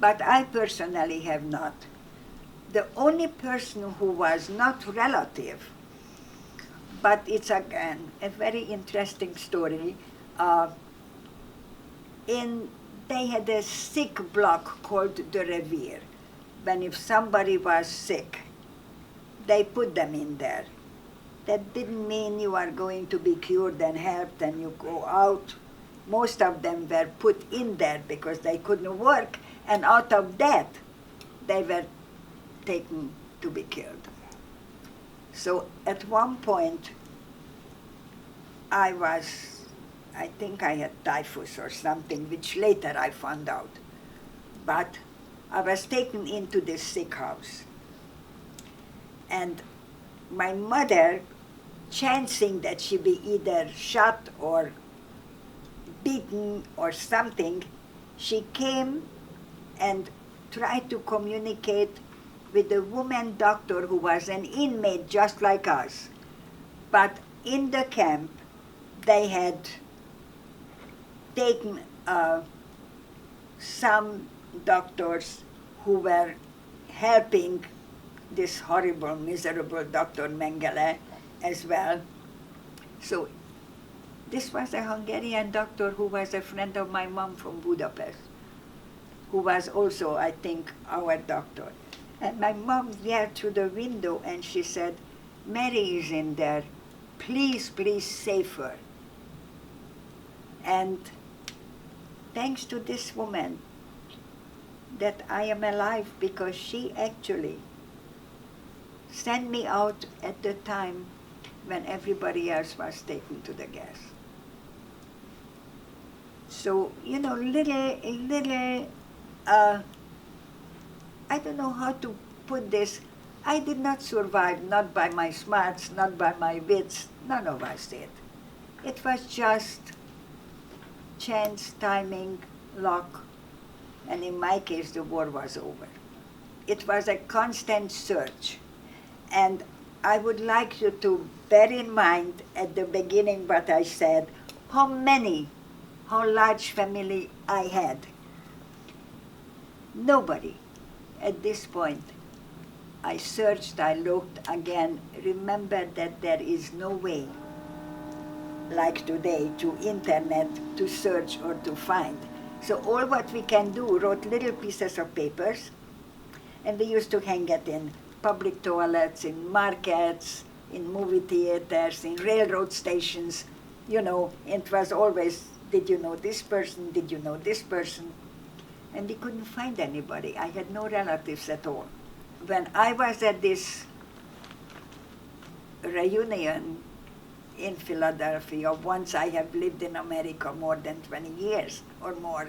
but I personally have not. The only person who was not relative, but it's again a very interesting story. They had a sick block called the Revere. When if somebody was sick, they put them in there. That didn't mean you are going to be cured and helped and you go out. Most of them were put in there because they couldn't work, and out of that, they were taken to be killed. So at one point, I think I had typhus or something, which later I found out. But I was taken into this sick house. And my mother, chancing that she be either shot or beaten or something, she came and tried to communicate with a woman doctor who was an inmate just like us. But in the camp, they had taken some doctors who were helping this horrible, miserable Dr. Mengele as well. So this was a Hungarian doctor who was a friend of my mom from Budapest, who was also, I think, our doctor. And my mom yelled through the window and she said, Mary is in there. Please, please save her. And thanks to this woman that I am alive, because she actually sent me out at the time when everybody else was taken to the gas. So, you know, I don't know how to put this. I did not survive, not by my smarts, not by my wits. None of us did. It was just chance, timing, luck, and in my case, the war was over. It was a constant search. And I would like you to bear in mind at the beginning what I said, how large family I had. Nobody at this point. I searched, I looked again, remember that there is no way, like today, to internet, to search or to find. So all what we can do, wrote little pieces of papers, and we used to hang it in public toilets, in markets, in movie theaters, in railroad stations. You know, it was always, did you know this person, did you know this person? And we couldn't find anybody. I had no relatives at all. When I was at this reunion in Philadelphia, once I have lived in America more than 20 years, or more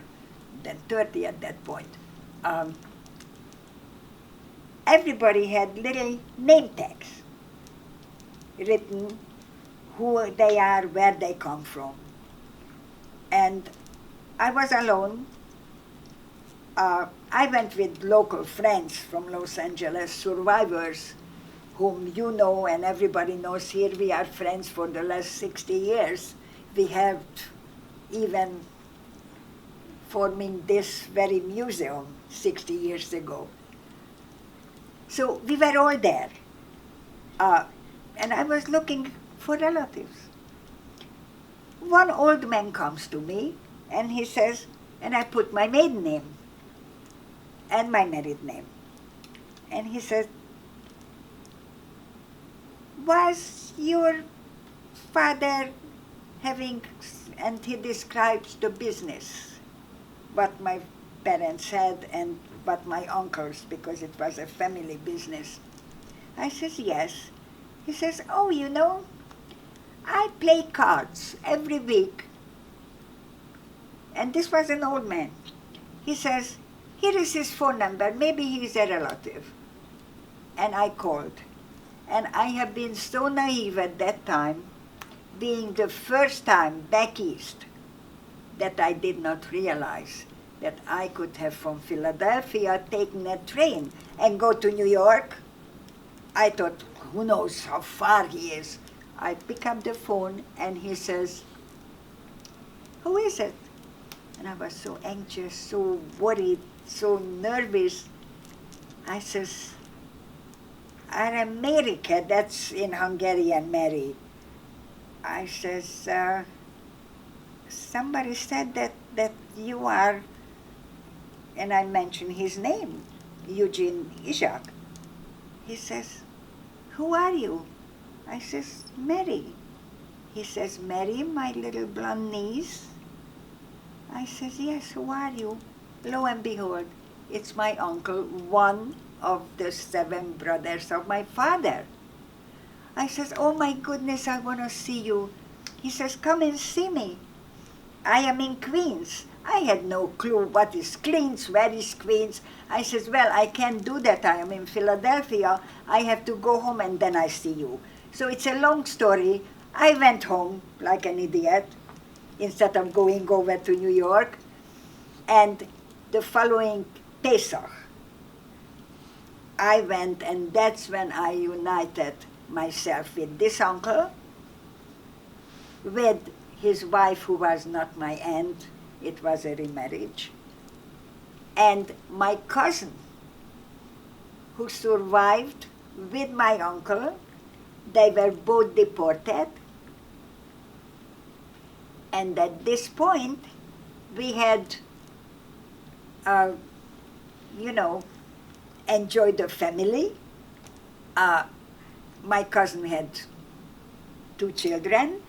than 30 at that point, everybody had little name tags written who they are, where they come from. And I was alone. I went with local friends from Los Angeles, survivors, whom you know and everybody knows here. We are friends for the last 60 years. We have even forming this very museum 60 years ago. So we were all there. And I was looking for relatives. One old man comes to me and he says, and I put my maiden name and my married name. And he says, was your father having, and he describes the business, what my parents had and what my uncles, because it was a family business. I says, yes. He says, oh, you know, I play cards every week. And this was an old man. He says, here is his phone number, maybe he's a relative. And I called. And I have been so naive at that time, being the first time back east, that I did not realize that I could have from Philadelphia taken a train and go to New York. I thought, who knows how far he is. I pick up the phone and he says, who is it? And I was so anxious, so worried, so nervous. I says, America, that's in Hungarian, Mary. I says, somebody said that you are, and I mentioned his name, Eugene Ishak. He says, who are you? I says, Mary. He says, Mary, my little blonde niece? I says, yes, who are you? Lo and behold, it's my uncle, one of the 7 brothers of my father. I says, oh my goodness, I want to see you. He says, come and see me. I am in Queens. I had no clue what is Queens, where is Queens. I says, well, I can't do that. I am in Philadelphia. I have to go home and then I see you. So it's a long story. I went home like an idiot instead of going over to New York. And the following Pesach, I went, and that's when I united myself with this uncle, with his wife, who was not my aunt. It was a remarriage. And my cousin, who survived with my uncle. They were both deported. And at this point, we had, enjoyed the family. My cousin had 2 children.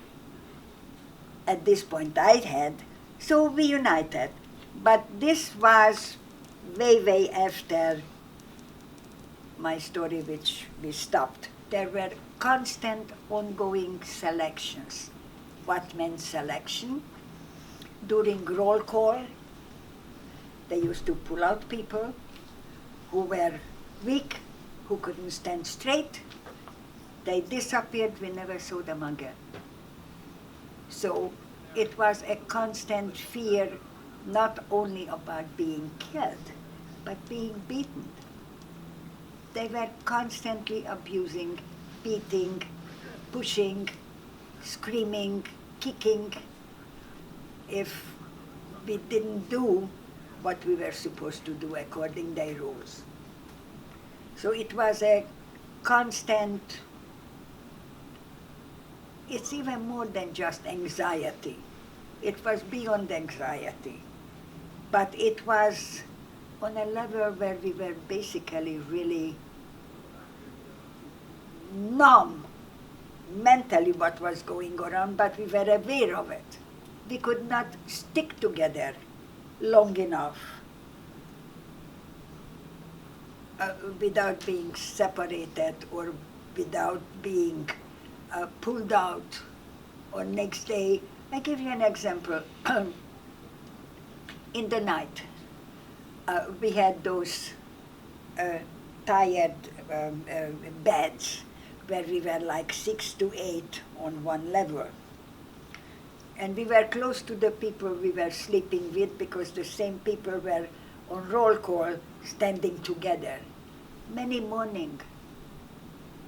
At this point, I had. So we united. But this was way, way after my story, which we stopped. There were constant, ongoing selections. What meant selection? During roll call, they used to pull out people who were weak, who couldn't stand straight. They disappeared, we never saw them again. So it was a constant fear, not only about being killed, but being beaten. They were constantly abusing, beating, pushing, screaming, kicking, if we didn't do what we were supposed to do according to their rules. So it was a constant, it's even more than just anxiety. It was beyond anxiety. But it was on a level where we were basically really numb mentally what was going on, but we were aware of it. We could not stick together long enough without being separated or without being pulled out or next day. I give you an example. In the night, we had those tired beds where we were like 6 to 8 on one level. And we were close to the people we were sleeping with because the same people were on roll call standing together. Many morning,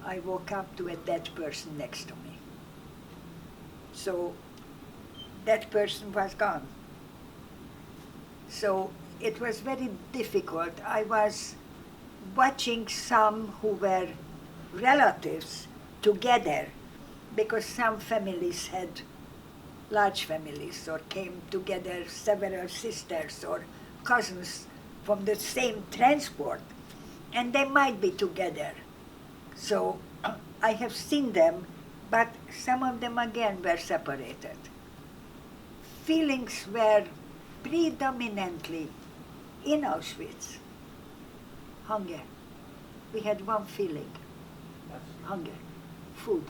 I woke up to a dead person next to me. So that person was gone. So it was very difficult. I was watching some who were relatives together because some families had large families or came together several sisters or cousins from the same transport, and they might be together. So I have seen them, but some of them again were separated. Feelings were predominantly in Auschwitz hunger. We had one feeling: hunger, food.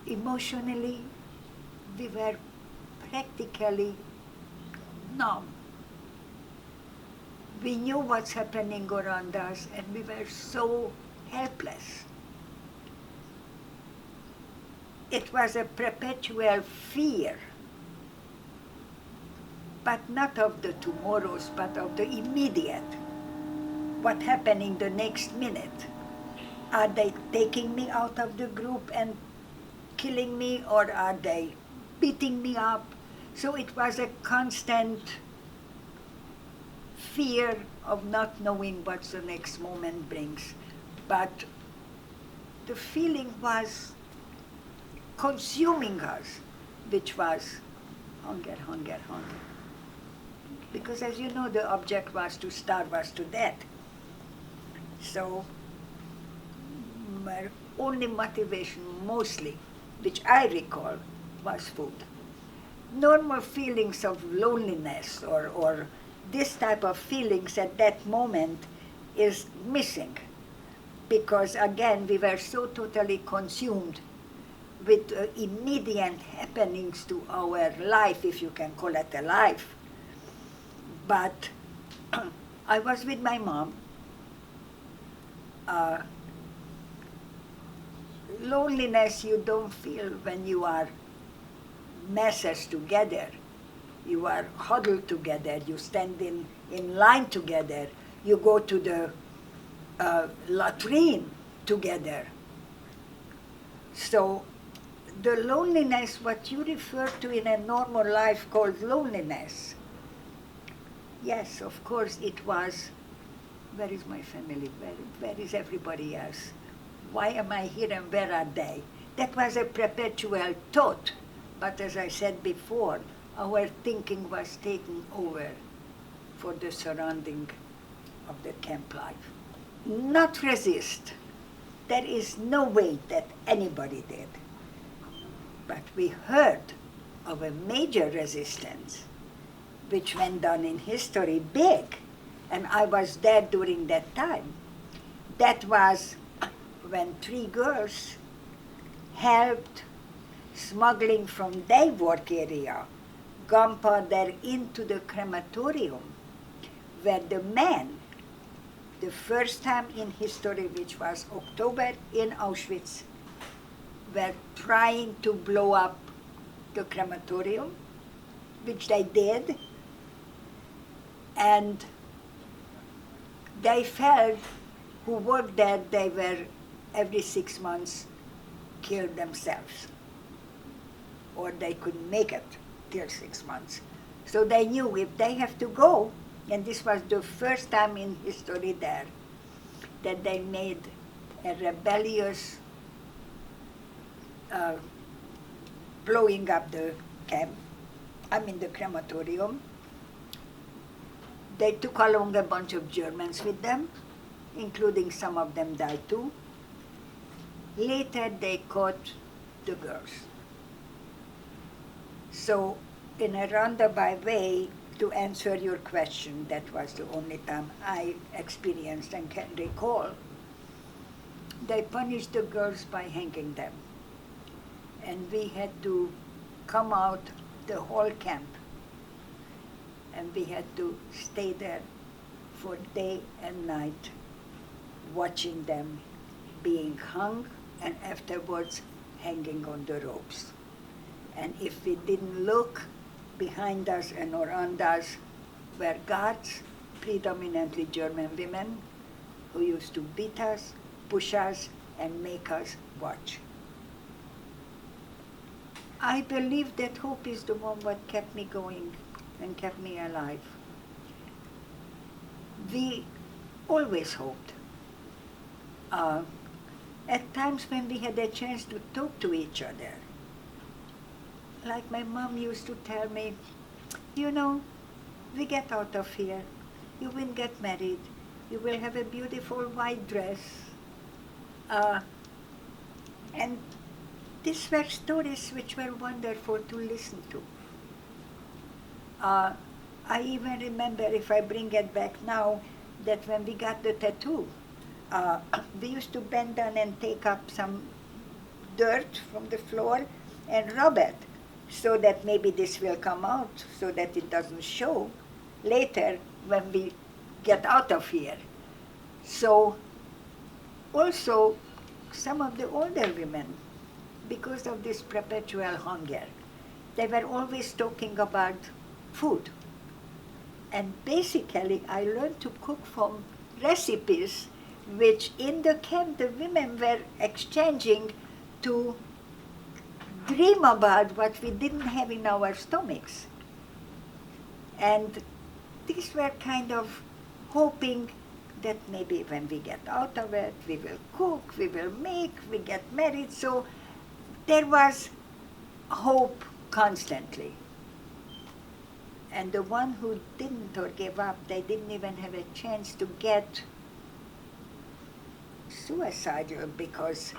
Emotionally, we were practically numb. We knew what's happening around us, and we were so helpless. It was a perpetual fear, but not of the tomorrows, but of the immediate. What happening the next minute? Are they taking me out of the group and killing me, or are they beating me up? So it was a constant fear of not knowing what the next moment brings. But the feeling was consuming us, which was hunger, hunger, hunger. Because as you know, the object was to starve us to death. So my only motivation, mostly, which I recall, was food. Normal feelings of loneliness or this type of feelings at that moment is missing, because again we were so totally consumed with immediate happenings to our life, if you can call it a life. But I was with my mom. Loneliness you don't feel when you are masses together. You are huddled together, you stand in line together, you go to the latrine together. So the loneliness, what you refer to in a normal life called loneliness, yes, of course it was, where is my family, where is everybody else? Why am I here and where are they? That was a perpetual thought. But as I said before, our thinking was taken over for the surrounding of the camp life. Not resist. There is no way that anybody did. But we heard of a major resistance, which went on in history big, and I was there during that time. That was when 3 girls helped smuggling from their work area gunpowder into the crematorium, where the men, the first time in history, which was October in Auschwitz, were trying to blow up the crematorium, which they did, and they felt, who worked there, they were every 6 months killed themselves, or they couldn't make it till 6 months. So they knew if they have to go, and this was the first time in history there, that they made a rebellious blowing up the camp, the crematorium. They took along a bunch of Germans with them, including some of them died too. Later they caught the girls. So in a roundabout way, to answer your question, that was the only time I experienced and can recall, they punished the girls by hanging them. And we had to come out the whole camp, and we had to stay there for day and night watching them being hung and afterwards hanging on the ropes. And if we didn't look, behind us and around us were guards, predominantly German women, who used to beat us, push us, and make us watch. I believe that hope is the one what kept me going and kept me alive. We always hoped. At times when we had a chance to talk to each other, like my mom used to tell me, you know, we get out of here, you will get married, you will have a beautiful white dress. And these were stories which were wonderful to listen to. I even remember, if I bring it back now, that when we got the tattoo, we used to bend down and take up some dirt from the floor and rub it so that maybe this will come out, so that it doesn't show later when we get out of here. So also some of the older women, because of this perpetual hunger, they were always talking about food. And basically I learned to cook from recipes which in the camp the women were exchanging to dream about what we didn't have in our stomachs. And these were kind of hoping that maybe when we get out of it, we will cook, we will make, we get married. So there was hope constantly. And the one who didn't or gave up, they didn't even have a chance to get suicidal because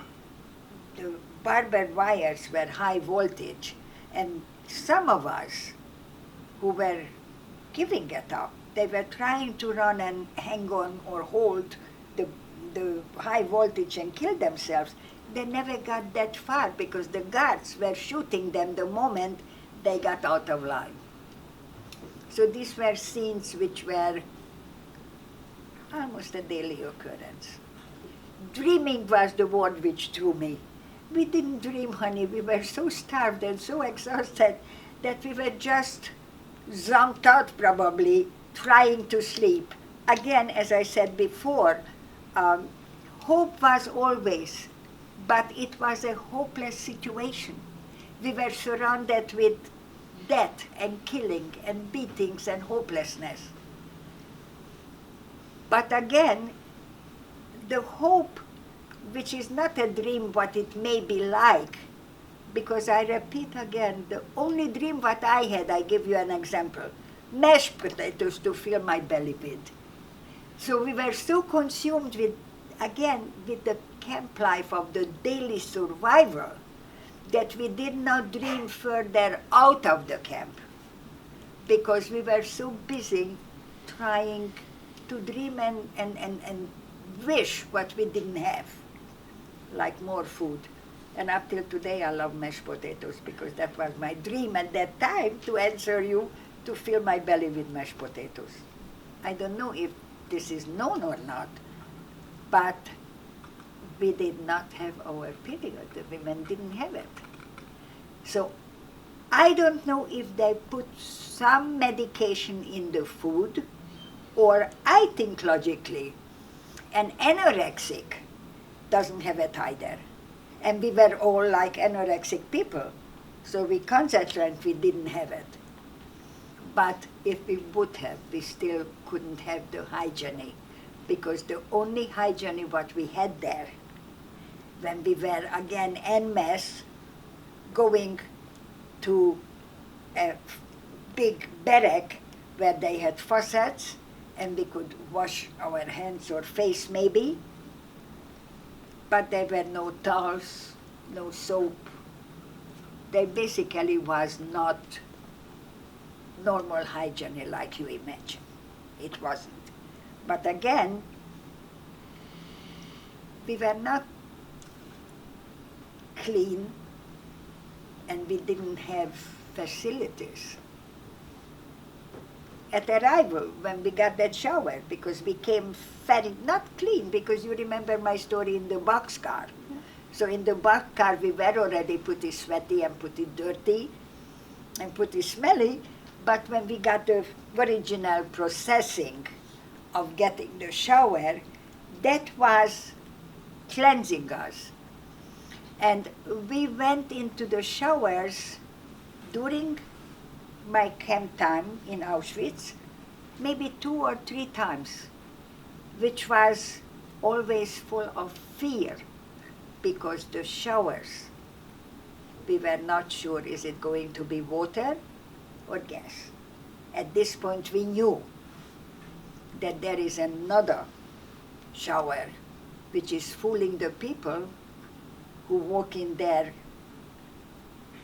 the barbed wires were high voltage. And some of us who were giving it up, they were trying to run and hang on or hold the high voltage and kill themselves. They never got that far because the guards were shooting them the moment they got out of line. So these were scenes which were almost a daily occurrence. Dreaming was the word which drew me. We didn't dream, honey. We were so starved and so exhausted that we were just zonked out probably, trying to sleep. Again, as I said before, hope was always, but it was a hopeless situation. We were surrounded with death and killing and beatings and hopelessness. But again, the hope, which is not a dream what it may be like, because I repeat again, the only dream what I had, I give you an example, mashed potatoes to fill my belly with. So we were so consumed with, again, with the camp life of the daily survival that we did not dream further out of the camp because we were so busy trying to dream and wish what we didn't have, like more food. And up till today I love mashed potatoes because that was my dream at that time, to answer you, to fill my belly with mashed potatoes. I don't know if this is known or not, but we did not have our period. The women didn't have it. So I don't know if they put some medication in the food, or I think logically an anorexic doesn't have it either. And we were all like anorexic people. So we concentrated, we didn't have it. But if we would have, we still couldn't have the hygiene, because the only hygiene what we had there, when we were again en masse going to a big barrack where they had faucets and we could wash our hands or face maybe, but there were no towels, no soap. There basically was not normal hygiene like you imagine. It wasn't. But again, we were not clean and we didn't have facilities. at arrival when we got that shower, because we came very, not clean, because you remember my story in the boxcar. So in the boxcar we were already pretty sweaty and pretty dirty and pretty smelly, but when we got the original processing of getting the shower, that was cleansing us. And we went into the showers during my camp time in Auschwitz, maybe 2 or 3 times, which was always full of fear, because the showers, we were not sure, is it going to be water or gas? At this point we knew that there is another shower which is fooling the people who walk in there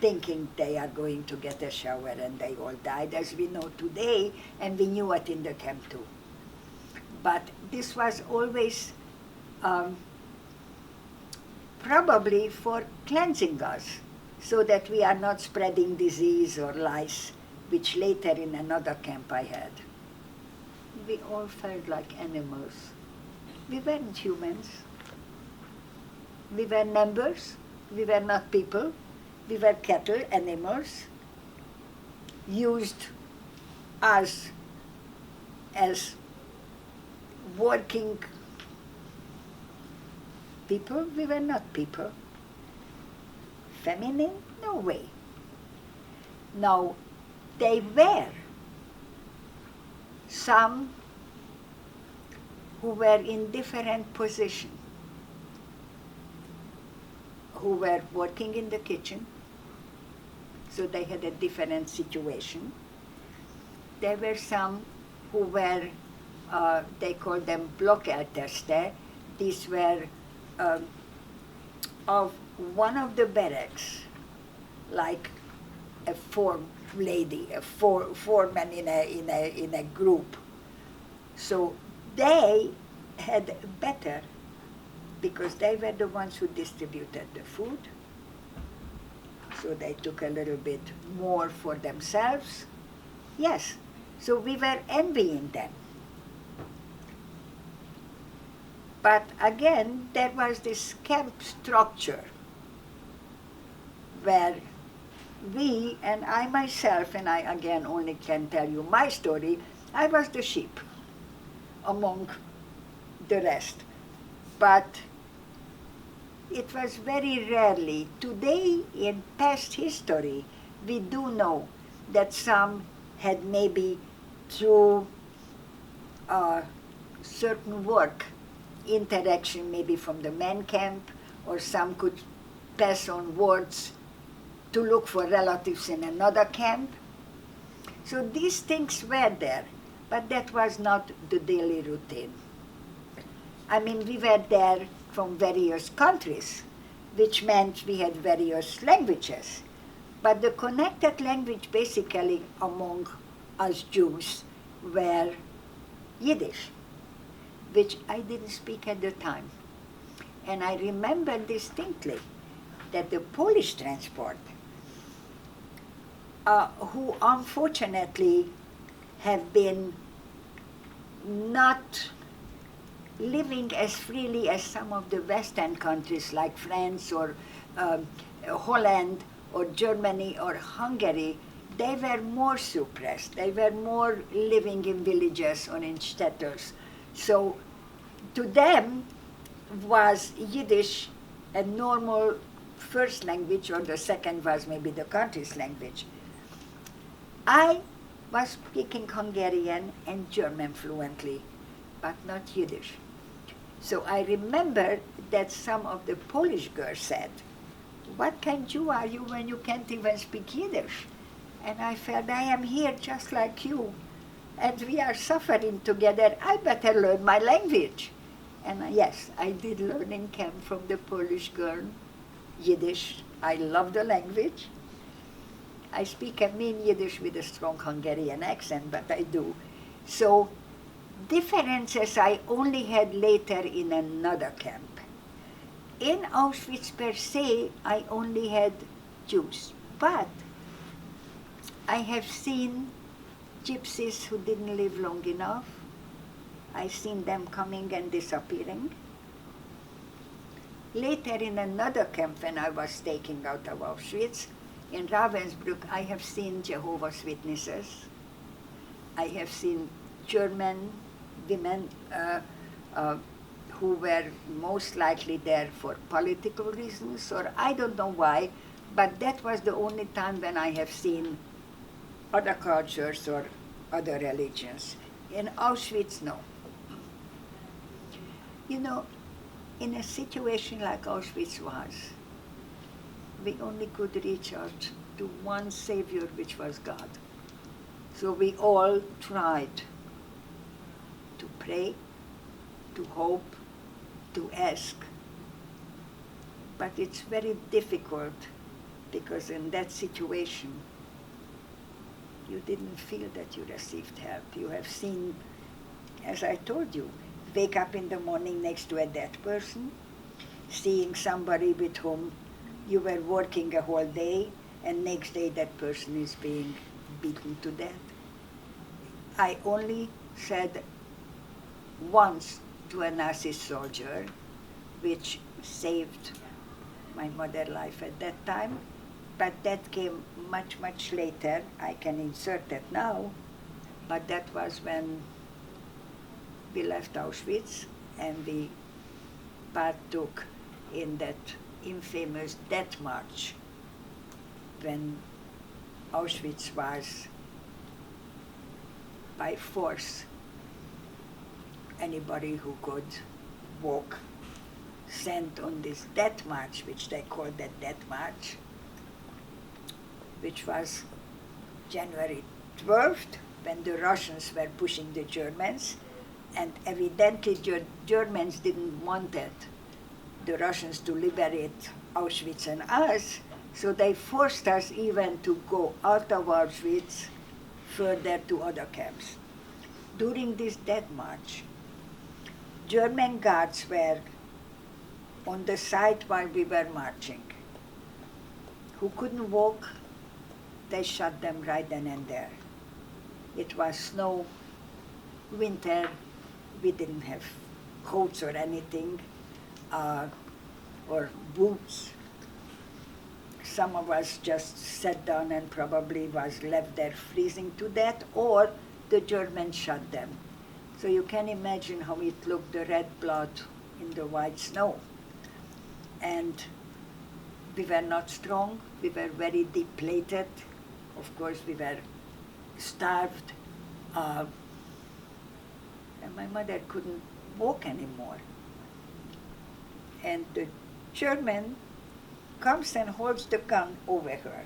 thinking they are going to get a shower, and they all died, as we know today, and we knew it in the camp too. But this was always probably for cleansing us, so that we are not spreading disease or lice, which later in another camp I had. We all felt like animals. We weren't humans. We were numbers. We were not people. We were cattle, animals, used as working people. We were not people. Feminine? No way. Now, they were some who were in different positions, who were working in the kitchen, so they had a different situation. There were some who were, they called them Blockälteste. These were of one of the barracks, like a form lady, a foreman in a group. So they had better, because they were the ones who distributed the food. So they took a little bit more for themselves. Yes, so we were envying them. But again, there was this camp structure where we, and I myself, and I again only can tell you my story, I was the sheep among the rest. But it was very rarely. Today, in past history, we do know that some had maybe through certain work, interaction maybe from the man camp, or some could pass on words to look for relatives in another camp. So these things were there, but that was not the daily routine. I mean, we were there from various countries, which meant we had various languages. But the connected language basically among us Jews were Yiddish, which I didn't speak at the time. And I remember distinctly that the Polish transport, who unfortunately have been not living as freely as some of the Western countries like France or Holland or Germany or Hungary, they were more suppressed. They were more living in villages or in shtetls. So to them was Yiddish a normal first language, or the second was maybe the country's language. I was speaking Hungarian and German fluently, but not Yiddish. So I remember that some of the Polish girls said, "What kind Jew are you when you can't even speak Yiddish?" And I felt, I am here just like you, and we are suffering together. I better learn my language. And yes, I did learn in camp from the Polish girl Yiddish. I love the language. I speak a mean Yiddish with a strong Hungarian accent, but I do. So differences I only had later in another camp. In Auschwitz per se, I only had Jews, but I have seen gypsies who didn't live long enough. I seen them coming and disappearing. Later in another camp when I was taken out of Auschwitz, in Ravensbrück, I have seen Jehovah's Witnesses. I have seen German women who were most likely there for political reasons, or I don't know why, but that was the only time when I have seen other cultures or other religions. In Auschwitz, no. You know, in a situation like Auschwitz was, we only could reach out to one Savior, which was God. So we all tried to pray, to hope, to ask. But it's very difficult because in that situation, you didn't feel that you received help. You have seen, as I told you, wake up in the morning next to a dead person, seeing somebody with whom you were working a whole day, and next day that person is being beaten to death. I only said once to a Nazi soldier, which saved my mother's life at that time, but that came much, much later. I can insert that now, but that was when we left Auschwitz and we partook in that infamous death march when Auschwitz was by force, anybody who could walk sent on this death march, which they called the death march, which was January 12th, when the Russians were pushing the Germans, and evidently Germans didn't want the Russians to liberate Auschwitz and us, so they forced us even to go out of Auschwitz further to other camps. During this death march, German guards were on the side while we were marching. Who couldn't walk, they shot them right then and there. It was snow, winter, we didn't have coats or anything, or boots. Some of us just sat down and probably was left there freezing to death, or the Germans shot them. So you can imagine how it looked, the red blood in the white snow. And we were not strong, we were very depleted. Of course, we were starved. And my mother couldn't walk anymore. And the German comes and holds the gun over her.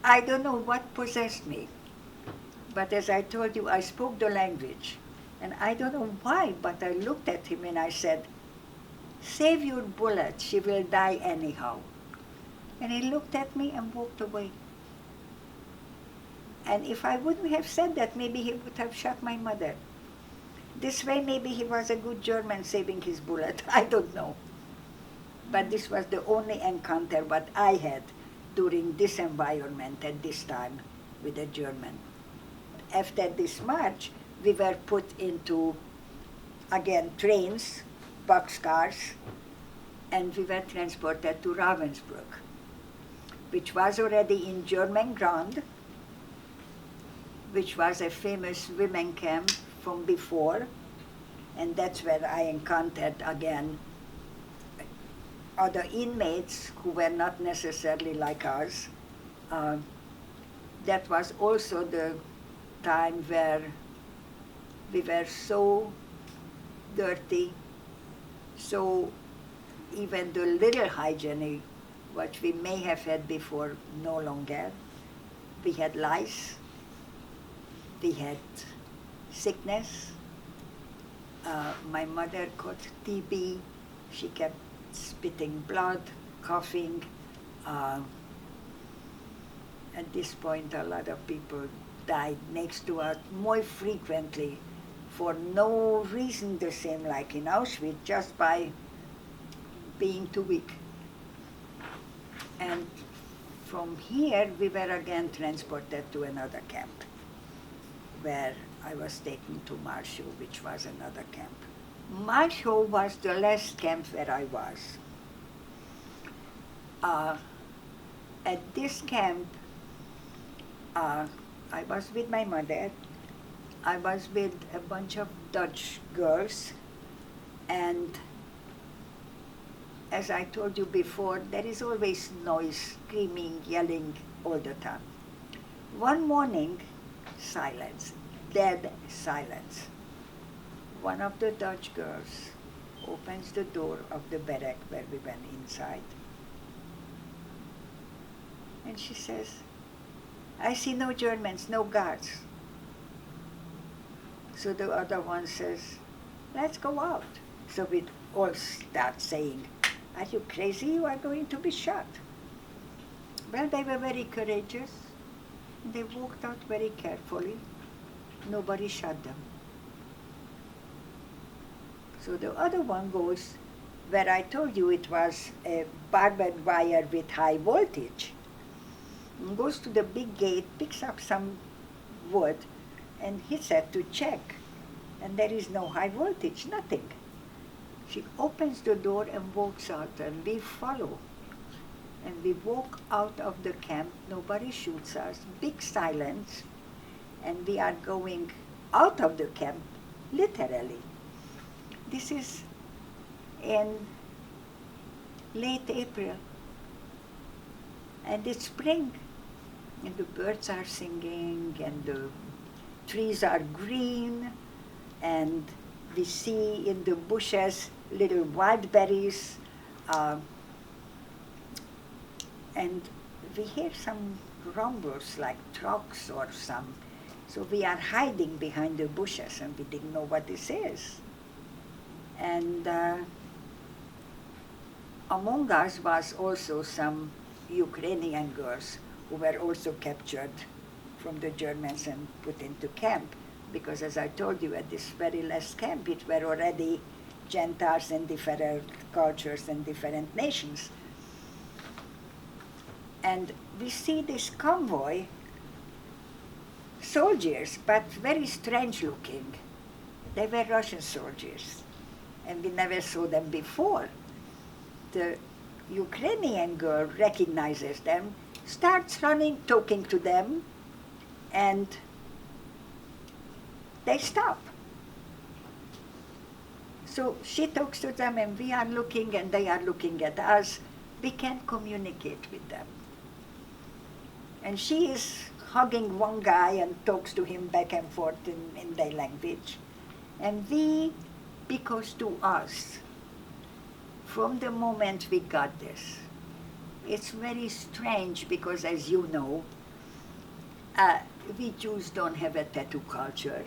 I don't know what possessed me, but as I told you, I spoke the language. And I don't know why, but I looked at him and I said, "Save your bullet, she will die anyhow." And he looked at me and walked away. And if I wouldn't have said that, maybe he would have shot my mother. This way, maybe he was a good German saving his bullet. I don't know. But this was the only encounter what I had during this environment at this time with a German. After this march, we were put into, again, trains, boxcars, and we were transported to Ravensbrück, which was already in German ground, which was a famous women camp from before, and that's where I encountered again other inmates who were not necessarily like us. That was also the time where we were so dirty, so even the little hygiene, what we may have had before, no longer. We had lice, we had sickness. My mother caught TB, she kept spitting blood, coughing. At this point, a lot of people died next to us more frequently for no reason the same like in Auschwitz, just by being too weak. And from here, we were again transported to another camp, where I was taken to Marshall, which was another camp. Marshall was the last camp where I was. At this camp, I was with my mother. I was with a bunch of Dutch girls, and as I told you before, there is always noise, screaming, yelling all the time. One morning, silence, dead silence. One of the Dutch girls opens the door of the barrack where we went inside, and she says, "I see no Germans, no guards." So the other one says, "Let's go out." So we all start saying, "Are you crazy? You are going to be shot." Well, they were very courageous. They walked out very carefully. Nobody shot them. So the other one goes where I told you it was a barbed wire with high voltage. And goes to the big gate, picks up some wood, and he said to check. And there is no high voltage, nothing. She opens the door and walks out, and we follow. And we walk out of the camp, nobody shoots us, big silence, and we are going out of the camp, literally. This is in late April, and it's spring, and the birds are singing, and the trees are green, and we see in the bushes little wild berries, and we hear some rumbles like trucks or some. So we are hiding behind the bushes, and we didn't know what this is. And among us was also some Ukrainian girls who were also captured from the Germans and put into camp. Because as I told you, at this very last camp, it were already Gentiles and different cultures and different nations. And we see this convoy, soldiers, but very strange looking. They were Russian soldiers, and we never saw them before. The Ukrainian girl recognizes them, starts running, talking to them, and they stop. So she talks to them, and we are looking, and they are looking at us. We can't communicate with them. And she is hugging one guy and talks to him back and forth in their language. And we, because to us, from the moment we got this, it's very strange because, as you know, we Jews don't have a tattoo culture.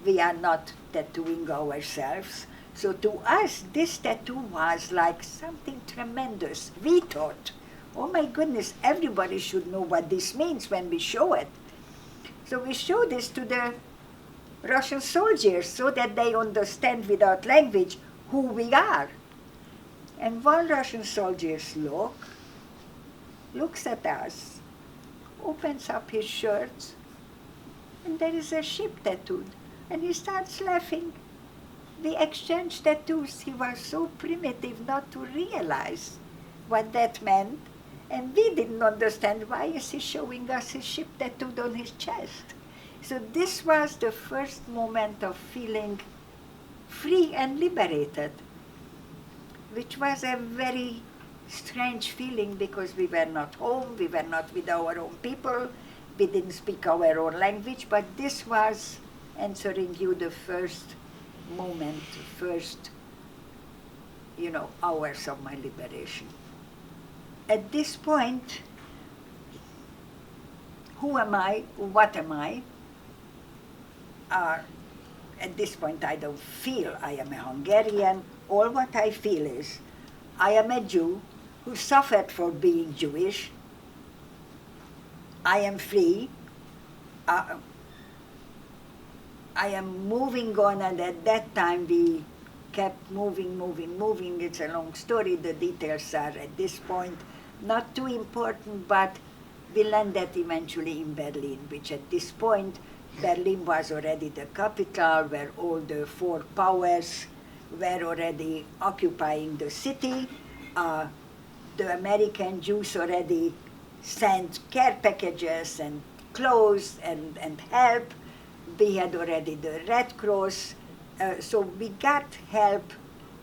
We are not tattooing ourselves. So to us, this tattoo was like something tremendous. We thought, oh my goodness, everybody should know what this means when we show it. So we show this to the Russian soldiers so that they understand without language who we are. And one Russian soldier looks at us, opens up his shirt, and there is a ship tattooed. And he starts laughing. We exchanged tattoos. He was so primitive not to realize what that meant. And we didn't understand why is he showing us his ship tattooed on his chest. So this was the first moment of feeling free and liberated, which was a very strange feeling because we were not home, we were not with our own people, we didn't speak our own language, but this was answering you the first moment, first, hours of my liberation. At this point, who am I? What am I? At this point, I don't feel I am a Hungarian. All what I feel is I am a Jew who suffered for being Jewish. I am free. I am moving on, and at that time we kept moving. It's a long story. The details are at this point not too important, but we landed eventually in Berlin, which at this point, Berlin was already the capital where all the four powers were already occupying the city. The American Jews already sent care packages and clothes and help. We had already the Red Cross. So we got help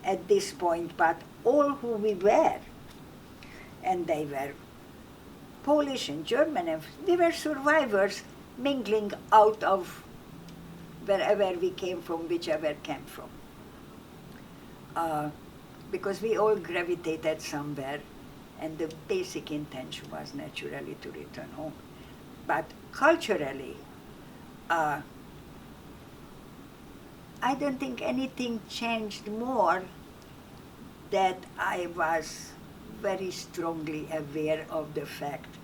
at this point, but all who we were, and they were Polish and German, and we were survivors mingling out of wherever we came from, whichever came from. Because we all gravitated somewhere, and the basic intention was naturally to return home. But culturally, I don't think anything changed more that I was very strongly aware of the fact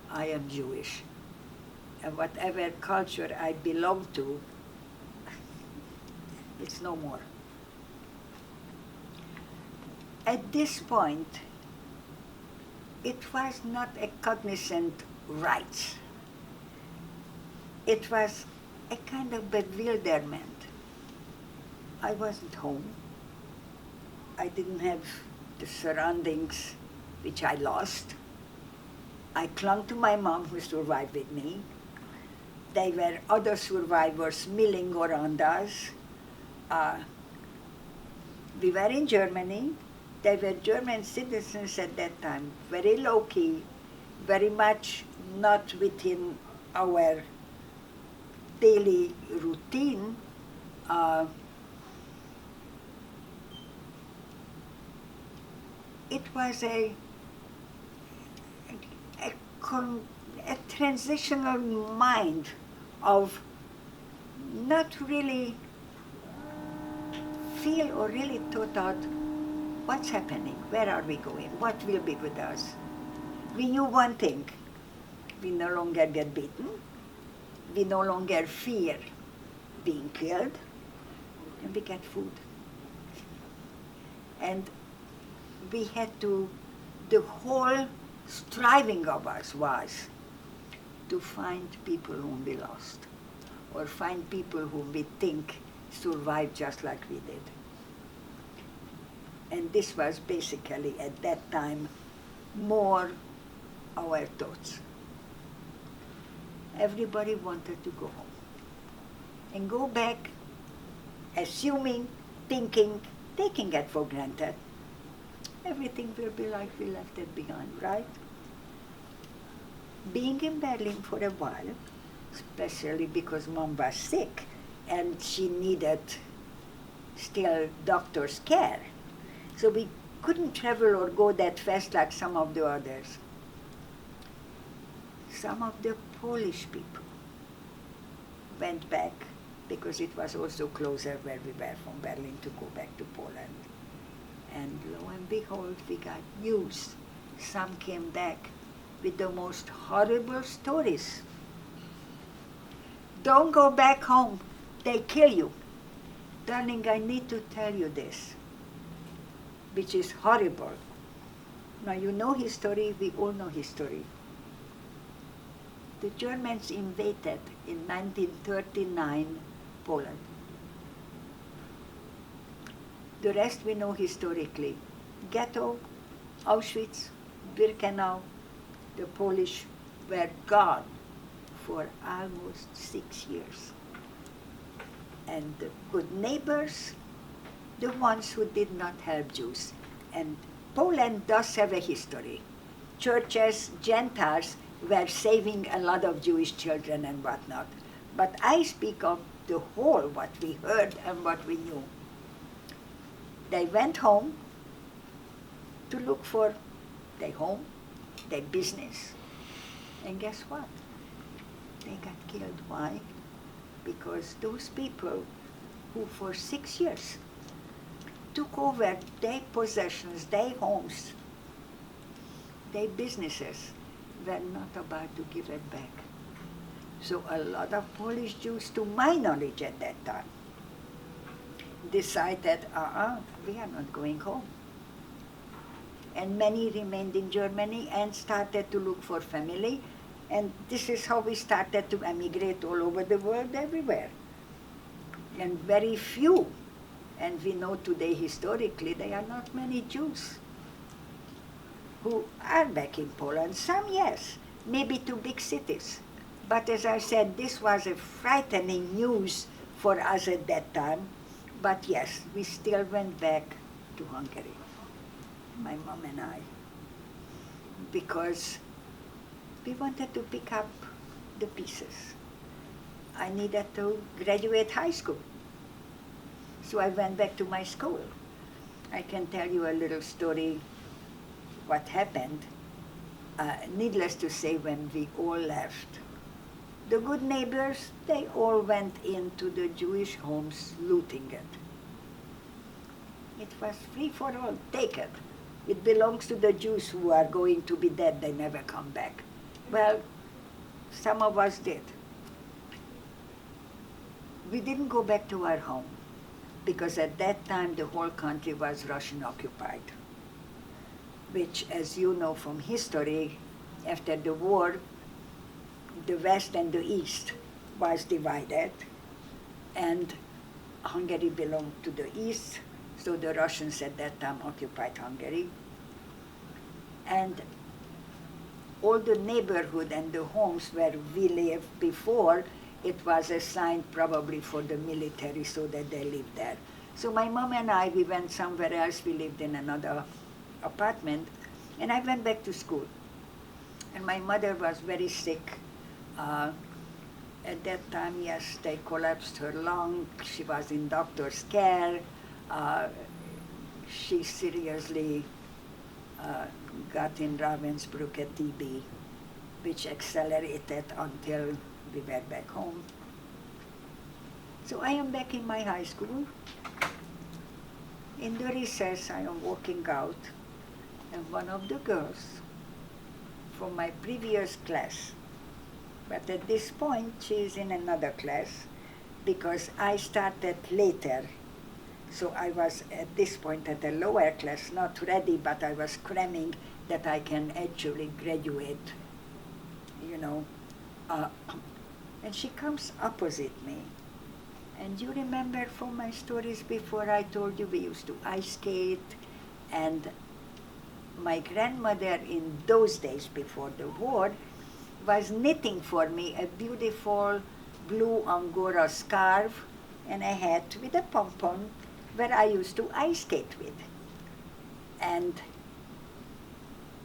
I am Jewish. And whatever culture I belong to, it's no more. At this point, it was not a cognizant right. It was a kind of bewilderment. I wasn't home. I didn't have the surroundings which I lost. I clung to my mom who survived with me. There were other survivors milling around us. We were in Germany. They were German citizens at that time, very low-key, very much not within our daily routine. It was a transitional mind of not really feel or really thought out what's happening, where are we going, what will be with us. We knew one thing, we no longer get beaten, we no longer fear being killed, and we get food. And we had to, the whole striving of us was to find people whom we lost, or find people whom we think survived just like we did. And this was basically, at that time, more our thoughts. Everybody wanted to go home. And go back, assuming, thinking, taking it for granted, everything will be like we left it behind, right? Being in Berlin for a while, especially because Mom was sick and she needed still doctor's care. So we couldn't travel or go that fast like some of the others. Some of the Polish people went back because it was also closer where we were from Berlin to go back to Poland. And lo and behold, we got news. Some came back with the most horrible stories. Don't go back home, they kill you. Darling, I need to tell you this, which is horrible. Now you know history, we all know history. The Germans invaded in 1939 Poland. The rest we know historically. Ghetto, Auschwitz, Birkenau, the Polish were gone for almost 6 years. And the good neighbors, the ones who did not help Jews. And Poland does have a history. Churches, Gentiles were saving a lot of Jewish children and whatnot. But I speak of the whole, what we heard and what we knew. They went home to look for their home, their business. And guess what? They got killed. Why? Because those people who for 6 years took over their possessions, their homes, their businesses, were not about to give it back. So a lot of Polish Jews, to my knowledge at that time, decided, we are not going home. And many remained in Germany and started to look for family. And this is how we started to emigrate all over the world, everywhere. And very few, and we know today historically there are not many Jews who are back in Poland. Some, yes, maybe to big cities. But as I said, this was a frightening news for us at that time. But yes, we still went back to Hungary, my mom and I, because we wanted to pick up the pieces. I needed to graduate high school. So I went back to my school. I can tell you a little story what happened. Needless to say, when we all left, the good neighbors, they all went into the Jewish homes looting it. It was free for all, take it. It belongs to the Jews who are going to be dead, they never come back. Well, some of us did. We didn't go back to our home because at that time the whole country was Russian occupied, which, as you know from history, after the war, the West and the East was divided, and Hungary belonged to the East, so the Russians at that time occupied Hungary. And all the neighborhood and the homes where we lived before, it was assigned probably for the military so that they lived there. So my mom and I, we went somewhere else, we lived in another apartment, and I went back to school. And my mother was very sick. At that time, yes, they collapsed her lung. She was in doctor's care. She seriously got in Ravensbrück a TB, which accelerated until we were back home. So I am back in my high school. In the recess, I am walking out, and one of the girls from my previous class, but at this point she is in another class because I started later. So I was at this point at a lower class, not ready, but I was cramming that I can actually graduate, you know. And she comes opposite me. And you remember from my stories before I told you we used to ice skate, and my grandmother in those days before the war was knitting for me a beautiful blue Angora scarf and a hat with a pompon where I used to ice skate with. And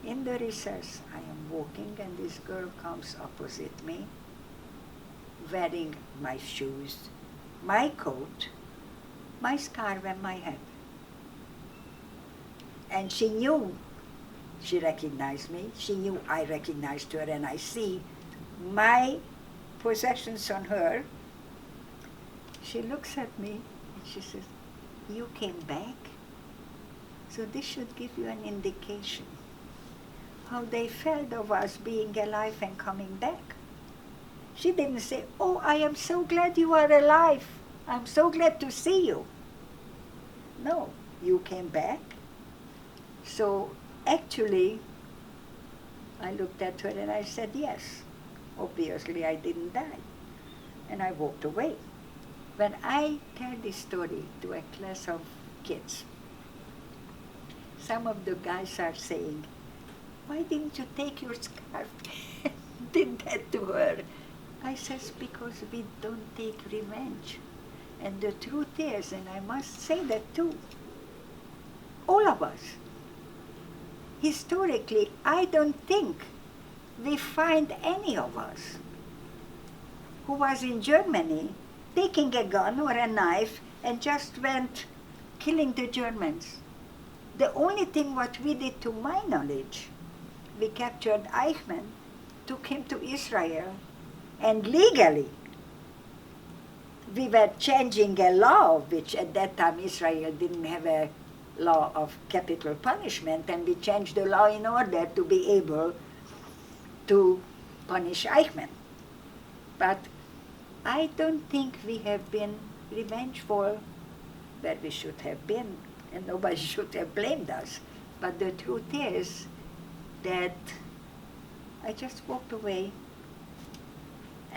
in the recess, I am walking and this girl comes opposite me, wearing my shoes, my coat, my scarf and my hat. And she knew, she recognized me, she knew I recognized her, and I see my possessions on her. She looks at me and she says, "You came back?" So this should give you an indication how they felt of us being alive and coming back. She didn't say, "Oh, I am so glad you are alive. I'm so glad to see you." No, "You came back." So actually, I looked at her and I said, "Yes, obviously I didn't die." And I walked away. When I tell this story to a class of kids, some of the guys are saying, "Why didn't you take your scarf?" Did that to her. I says, "Because we don't take revenge." And the truth is, and I must say that too, all of us, historically, I don't think we find any of us who was in Germany taking a gun or a knife and just went killing the Germans. The only thing what we did, to my knowledge, we captured Eichmann, took him to Israel, and legally we were changing a law, which at that time Israel didn't have a law of capital punishment, and we changed the law in order to be able to punish Eichmann. But I don't think we have been revengeful where we should have been, and nobody should have blamed us. But the truth is that I just walked away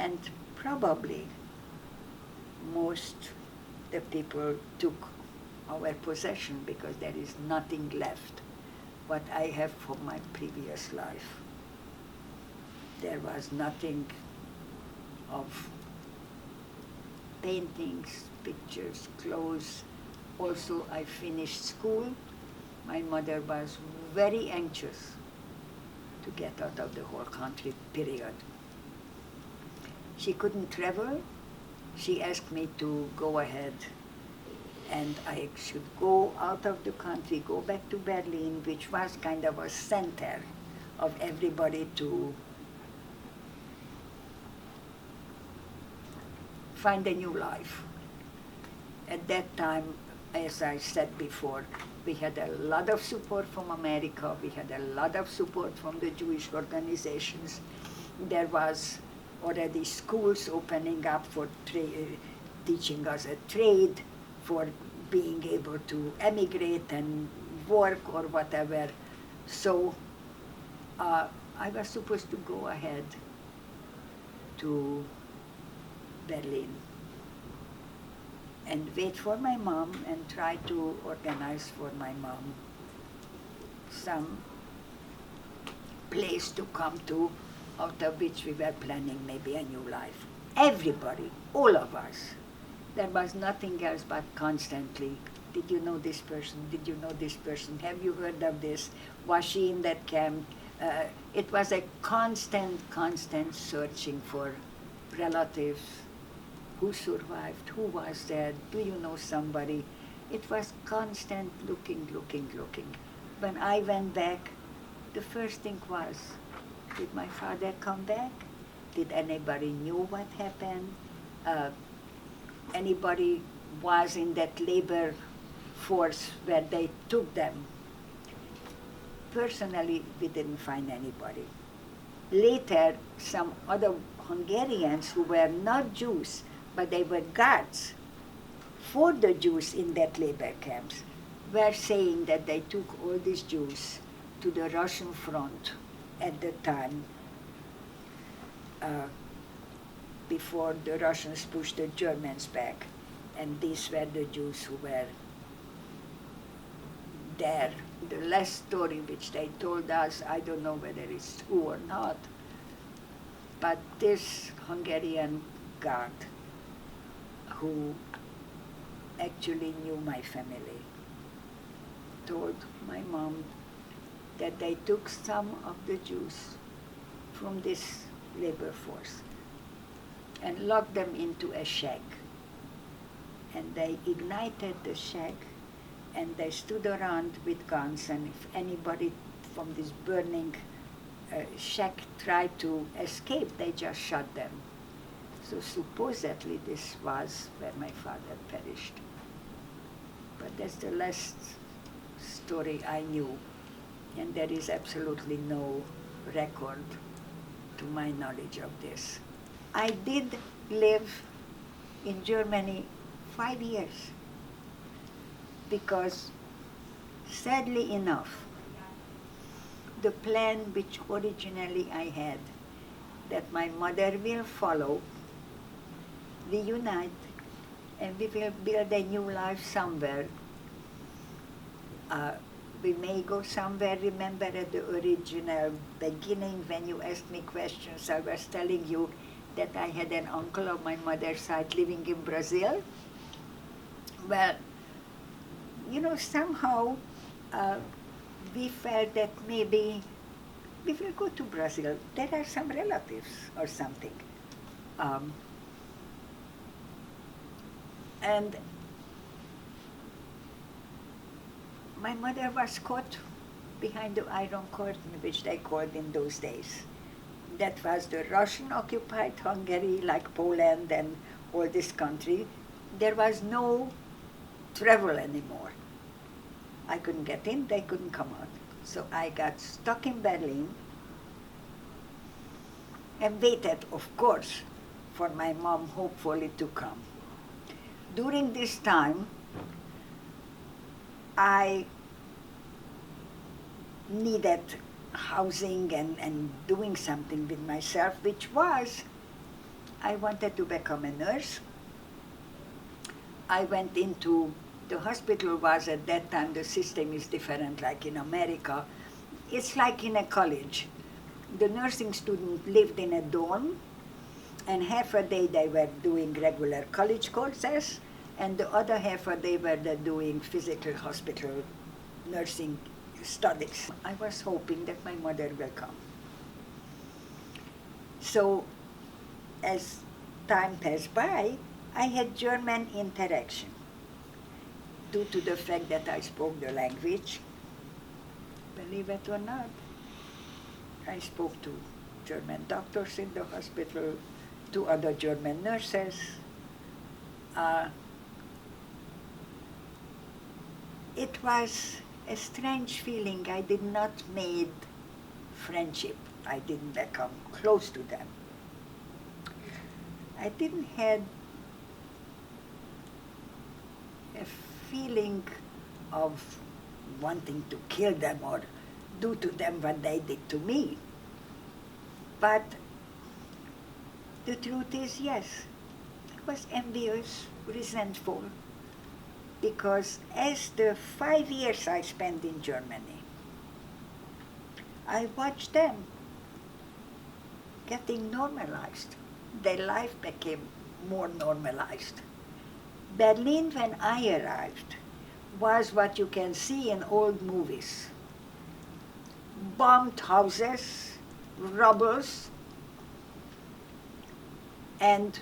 And probably most the people took our possession because there is nothing left what I have from my previous life. There was nothing of paintings, pictures, clothes. Also, I finished school. My mother was very anxious to get out of the whole country, period. She couldn't travel. She asked me to go ahead and I should go out of the country, go back to Berlin, which was kind of a center of everybody to find a new life. At that time, as I said before, we had a lot of support from America, we had a lot of support from the Jewish organizations. There was already schools opening up for teaching us a trade, for being able to emigrate and work or whatever. So I was supposed to go ahead to Berlin and wait for my mom and try to organize for my mom some place to come to, out of which we were planning maybe a new life. Everybody, all of us. There was nothing else but constantly, did you know this person? Did you know this person? Have you heard of this? Was she in that camp? It was a constant searching for relatives. Who survived? Who was dead? Do you know somebody? It was constant looking. When I went back, the first thing was, did my father come back? Did anybody knew what happened? Anybody was in that labor force where they took them? Personally, we didn't find anybody. Later, some other Hungarians who were not Jews, but they were guards for the Jews in that labor camps, were saying that they took all these Jews to the Russian front at the time, before the Russians pushed the Germans back. And these were the Jews who were there. The last story which they told us, I don't know whether it's true or not, but this Hungarian guard who actually knew my family told my mom that they took some of the Jews from this labor force and locked them into a shack. And they ignited the shack and they stood around with guns, and if anybody from this burning shack tried to escape, they just shot them. So supposedly this was where my father perished. But that's the last story I knew, and there is absolutely no record to my knowledge of this. I did live in Germany 5 years because, sadly enough, the plan which originally I had, that my mother will follow, reunite, and we will build a new life somewhere. We may go somewhere. Remember at the original beginning when you asked me questions, I was telling you that I had an uncle of my mother's side living in Brazil. Well, you know, somehow we felt that maybe we will go to Brazil. There are some relatives or something. And my mother was caught behind the Iron Curtain, which they called in those days. That was the Russian-occupied Hungary, like Poland and all this country. There was no travel anymore. I couldn't get in, they couldn't come out. So I got stuck in Berlin and waited, of course, for my mom hopefully to come. During this time, I needed housing and doing something with myself, which was I wanted to become a nurse. I went into the hospital was at that time, the system is different like in America. It's like in a college. The nursing student lived in a dorm, and half a day they were doing regular college courses, and the other half a day were they doing physical hospital nursing studies. I was hoping that my mother will come. So as time passed by, I had German interaction due to the fact that I spoke the language. Believe it or not, I spoke to German doctors in the hospital, to other German nurses. It was a strange feeling. I did not made friendship. I didn't become close to them. I didn't had a feeling of wanting to kill them or do to them what they did to me. But the truth is, yes, I was envious, resentful, because as the 5 years I spent in Germany, I watched them getting normalized. Their life became more normalized. Berlin, when I arrived, was what you can see in old movies. Bombed houses, rubbles, and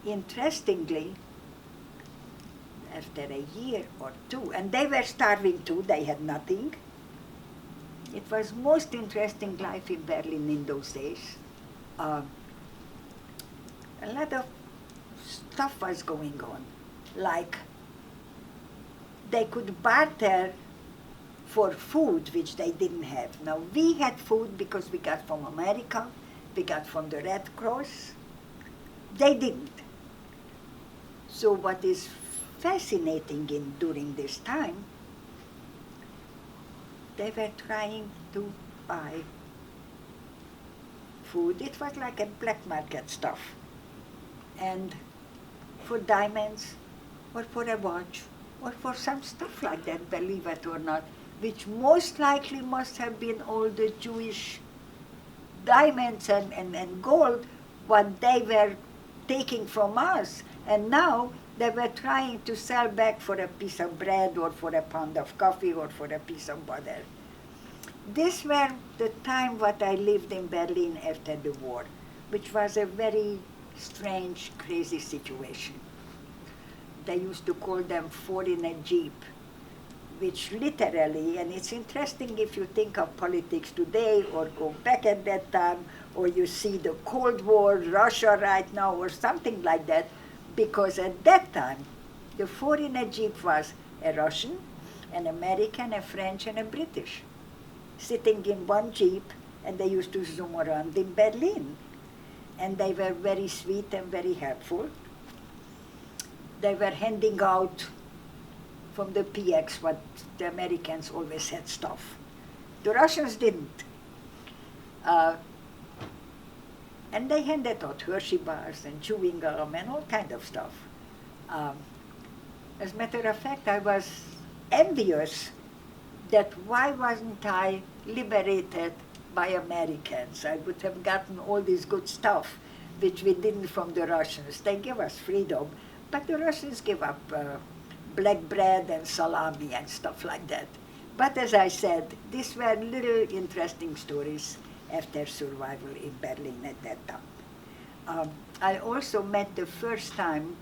interestingly, after a year or two, and they were starving too, they had nothing. It was most interesting life in Berlin in those days. A lot of stuff was going on, like they could barter for food which they didn't have. Now we had food because we got from America, we got from the Red Cross. They didn't. So what is fascinating during this time, they were trying to buy food. It was like a black market stuff. And for diamonds, or for a watch, or for some stuff like that, believe it or not, which most likely must have been all the Jewish diamonds and gold, what they were taking from us. And now they were trying to sell back for a piece of bread or for a pound of coffee or for a piece of butter. This were the time what I lived in Berlin after the war, which was a very strange, crazy situation. They used to call them foreigner jeep, which literally, and it's interesting if you think of politics today or go back at that time, or you see the Cold War, Russia right now, or something like that, because at that time, the foreigner jeep was a Russian, an American, a French, and a British, sitting in one jeep, and they used to zoom around in Berlin. And they were very sweet and very helpful. They were handing out from the PX what the Americans always had stuff. The Russians didn't. And they handed out Hershey bars and chewing gum and all kind of stuff. As a matter of fact, I was envious that why wasn't I liberated by Americans? I would have gotten all this good stuff, which we didn't from the Russians. They gave us freedom, but the Russians gave up black bread and salami and stuff like that. But as I said, these were little interesting stories after survival in Berlin at that time. I also met the first time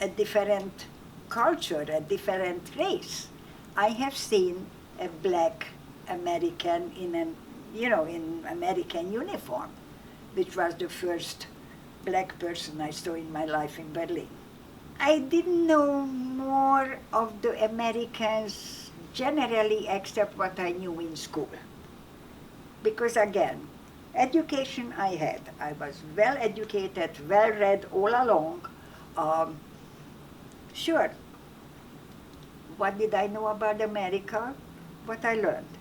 a different culture, a different race. I have seen a black American in American uniform, which was the first black person I saw in my life in Berlin. I didn't know more of the Americans generally except what I knew in school. Because again, education I had. I was well educated, well read all along. Sure, what did I know about America? What I learned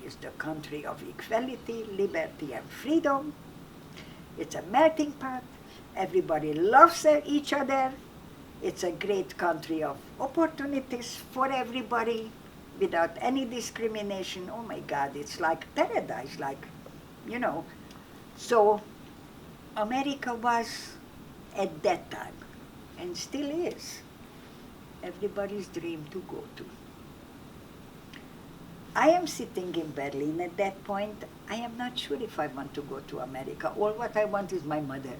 is the country of equality, liberty, and freedom. It's a melting pot. Everybody loves each other. It's a great country of opportunities for everybody without any discrimination. Oh my God, it's like paradise, like, you know. So America was at that time, and still is, everybody's dream to go to. I am sitting in Berlin at that point. I am not sure if I want to go to America. All what I want is my mother.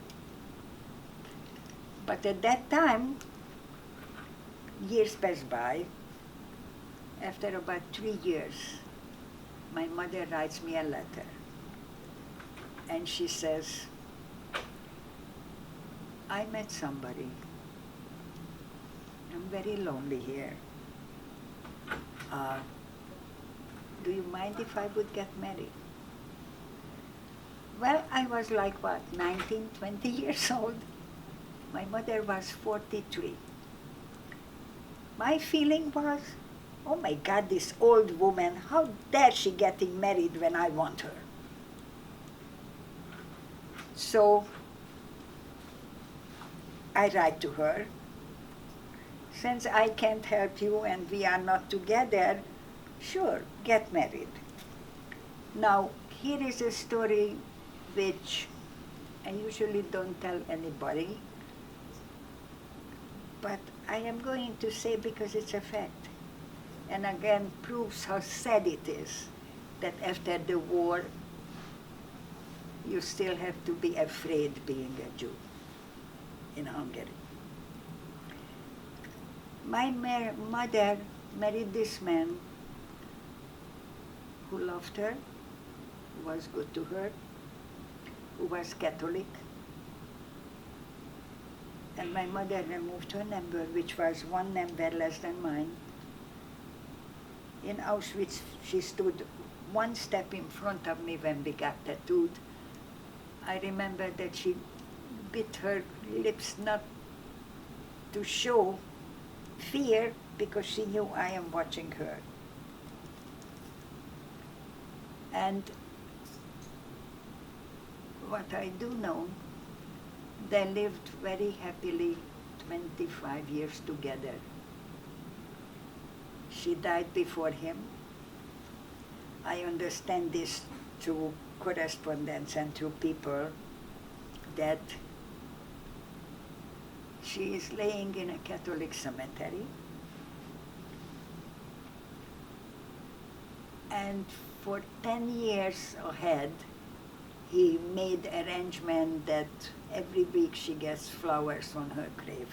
But at that time, years passed by. After about 3 years, my mother writes me a letter. And she says, I met somebody. I'm very lonely here. Do you mind if I would get married? Well, I was like, what, 19, 20 years old? My mother was 43. My feeling was, oh my God, this old woman, how dare she getting married when I want her? So I write to her, since I can't help you and we are not together, sure, get married. Now, here is a story which I usually don't tell anybody, but I am going to say because it's a fact. And again, proves how sad it is that after the war, you still have to be afraid being a Jew in Hungary. My mother married this man who loved her, who was good to her, who was Catholic. And my mother removed her number, which was one number less than mine. In Auschwitz, she stood one step in front of me when we got tattooed. I remember that she bit her lips not to show fear because she knew I am watching her. And what I do know, they lived very happily 25 years together. She died before him. I understand this through correspondence and through people that she is laying in a Catholic cemetery. And for 10 years ahead, he made arrangement that every week she gets flowers on her grave.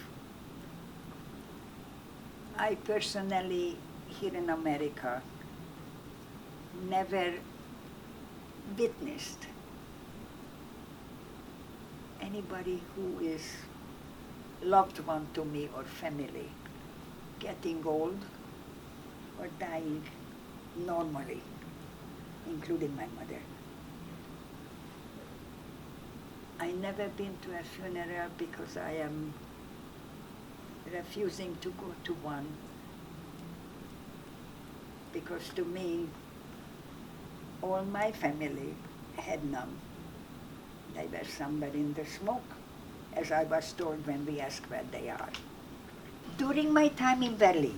I personally, here in America, never witnessed anybody who is loved one to me or family getting old or dying normally, including my mother. I never been to a funeral because I am refusing to go to one, because to me, all my family had none. They were somewhere in the smoke, as I was told when we asked where they are. During my time in Berlin,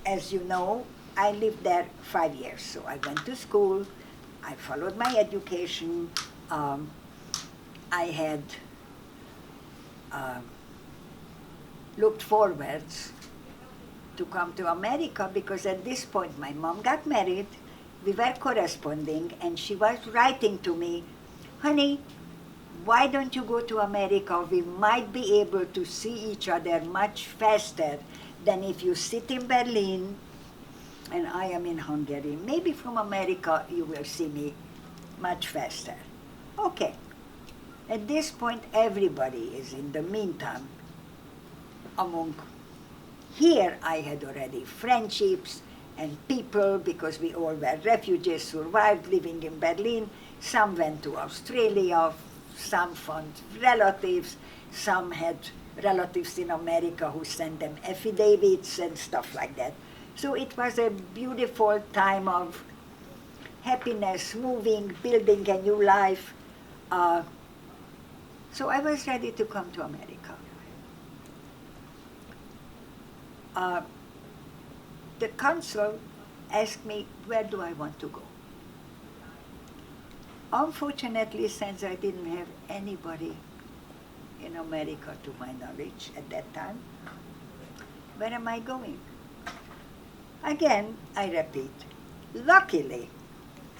as you know, I lived there 5 years. So I went to school, I followed my education, I had looked forwards to come to America because at this point my mom got married, we were corresponding, and she was writing to me, honey, why don't you go to America? We might be able to see each other much faster than if you sit in Berlin and I am in Hungary. Maybe from America you will see me much faster. Okay. At this point, everybody is in the meantime among. Here I had already friendships and people, because we all were refugees, survived living in Berlin. Some went to Australia, some found relatives, some had relatives in America who sent them affidavits and stuff like that. So it was a beautiful time of happiness, moving, building a new life. So I was ready to come to America. The consul asked me, where do I want to go? Unfortunately, since I didn't have anybody in America to my knowledge at that time, where am I going? Again, I repeat, luckily,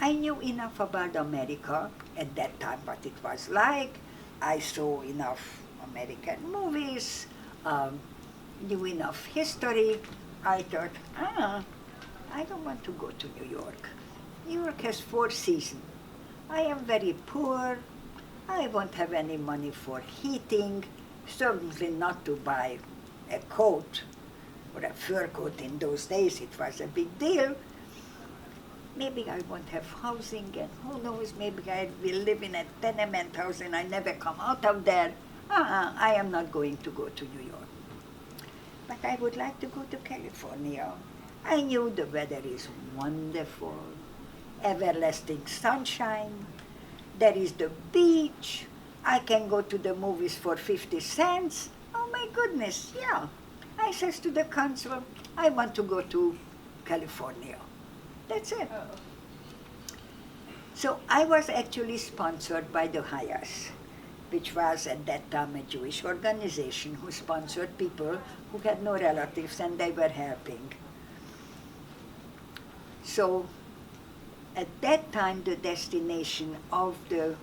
I knew enough about America at that time, what it was like. I saw enough American movies, knew enough history. I thought, I don't want to go to New York. New York has 4 seasons. I am very poor. I won't have any money for heating, certainly not to buy a coat or a fur coat in those days. It was a big deal. Maybe I won't have housing, and who knows, maybe I will live in a tenement house and I never come out of there. I am not going to go to New York. But I would like to go to California. I knew the weather is wonderful, everlasting sunshine. There is the beach. I can go to the movies for 50 cents. Oh my goodness, yeah. I says to the consul, I want to go to California. That's it. Oh. So I was actually sponsored by the Hayas, which was at that time a Jewish organization who sponsored people who had no relatives and they were helping. So at that time, the destination of the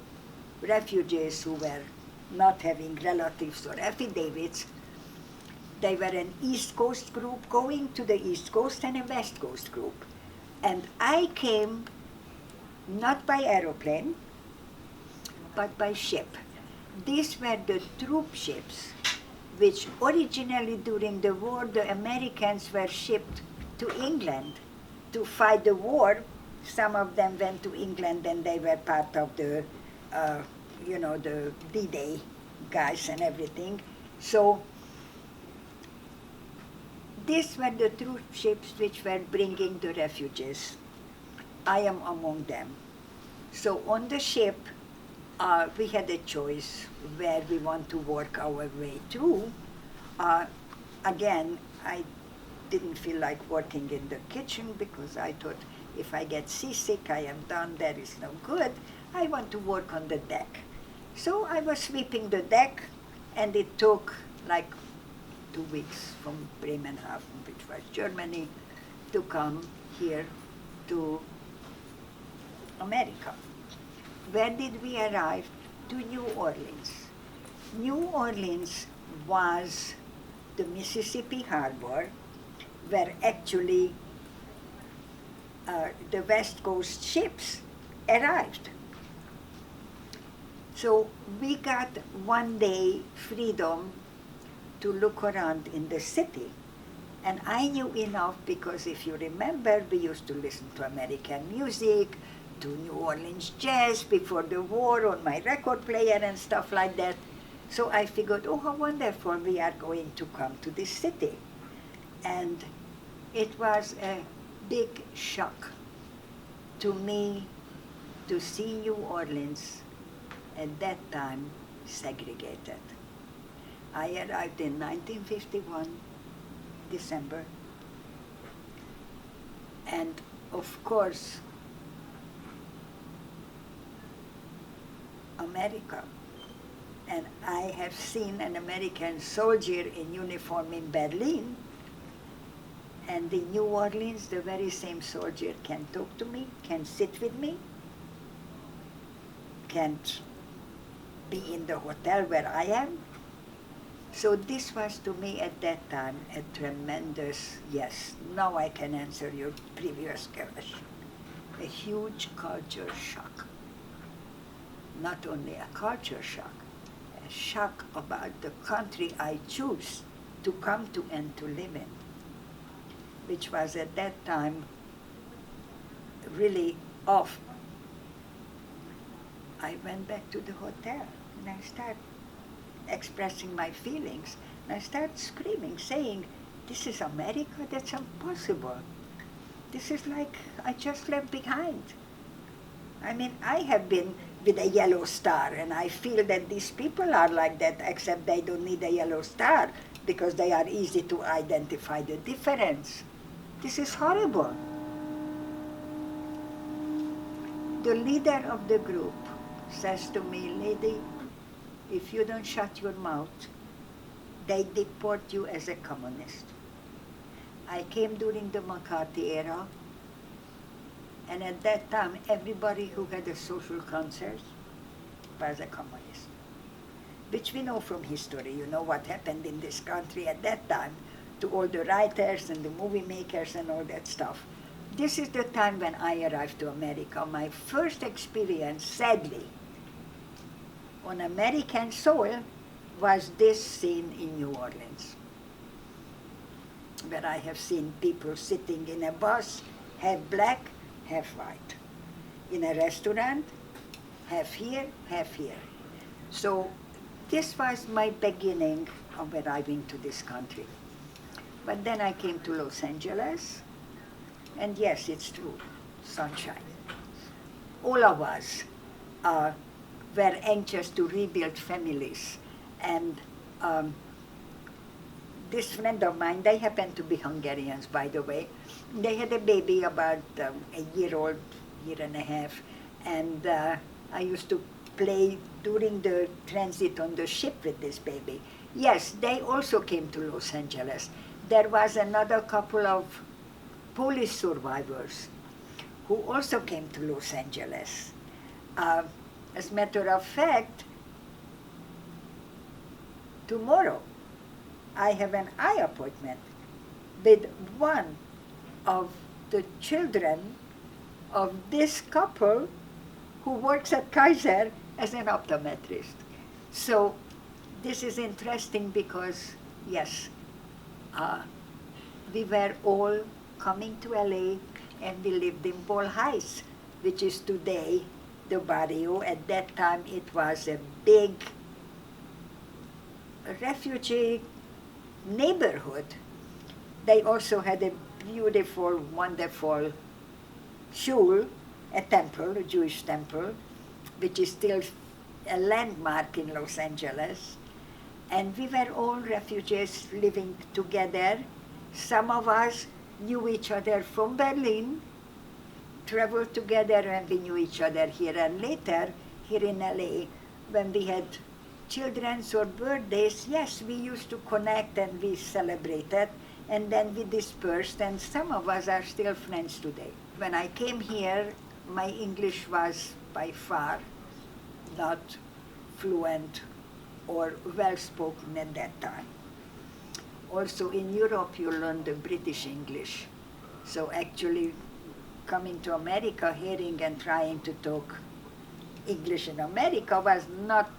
refugees who were not having relatives or affidavits, they were an East Coast group going to the East Coast and a West Coast group. And I came not by aeroplane, but by ship. These were the troop ships, which originally during the war, the Americans were shipped to England to fight the war. Some of them went to England and they were part of the, the D-Day guys and everything. So these were the troop ships which were bringing the refugees. I am among them. So on the ship, we had a choice where we want to work our way to. Again, I didn't feel like working in the kitchen because I thought if I get seasick, I am done, there is no good. I want to work on the deck. So I was sweeping the deck, and it took like 2 weeks from Bremerhaven, which was Germany, to come here to America. Where did we arrive? To New Orleans. New Orleans was the Mississippi Harbor, where actually the West Coast ships arrived. So we got 1 day freedom to look around in the city. And I knew enough because if you remember, we used to listen to American music, to New Orleans jazz before the war on my record player and stuff like that. So I figured, oh, how wonderful, we are going to come to this city. And it was a big shock to me to see New Orleans at that time segregated. I arrived in 1951, December, and of course, America. And I have seen an American soldier in uniform in Berlin, and in New Orleans, the very same soldier can talk to me, can sit with me, can't be in the hotel where I am. So this was to me at that time a tremendous, yes, now I can answer your previous question, a huge culture shock. Not only a culture shock, a shock about the country I choose to come to and to live in, which was at that time really off. I went back to the hotel and I started expressing my feelings. And I started screaming, saying, this is America? That's impossible. This is like I just left behind. I mean, I have been with a yellow star, and I feel that these people are like that, except they don't need a yellow star because they are easy to identify the difference. This is horrible. The leader of the group says to me, lady, if you don't shut your mouth, they deport you as a communist. I came during the McCarthy era, and at that time, everybody who had a social conscience was a communist, which we know from history. You know what happened in this country at that time to all the writers and the movie makers and all that stuff. This is the time when I arrived to America. My first experience, sadly, on American soil was this scene in New Orleans, where I have seen people sitting in a bus, half black, half white. In a restaurant, half here, half here. So this was my beginning of arriving to this country. But then I came to Los Angeles, and yes, it's true, sunshine. All of us were anxious to rebuild families. And this friend of mine, they happen to be Hungarians, by the way. They had a baby about a year old, year and a half, and I used to play during the transit on the ship with this baby. Yes, they also came to Los Angeles. There was another couple of Polish survivors who also came to Los Angeles. As a matter of fact, tomorrow I have an eye appointment with one of the children of this couple who works at Kaiser as an optometrist. So this is interesting because, yes, we were all coming to LA, and we lived in Ball Heights, which is today the barrio. At that time it was a big refugee neighborhood. They also had a beautiful, wonderful shul, a temple, a Jewish temple, which is still a landmark in Los Angeles. And we were all refugees living together. Some of us knew each other from Berlin, traveled together, and we knew each other here. And later, here in LA, when we had children's or birthdays, yes, we used to connect and we celebrated, and then we dispersed, and some of us are still friends today. When I came here, my English was by far not fluent or well-spoken at that time. Also in Europe, you learn the British English. So actually coming to America, hearing and trying to talk English in America was not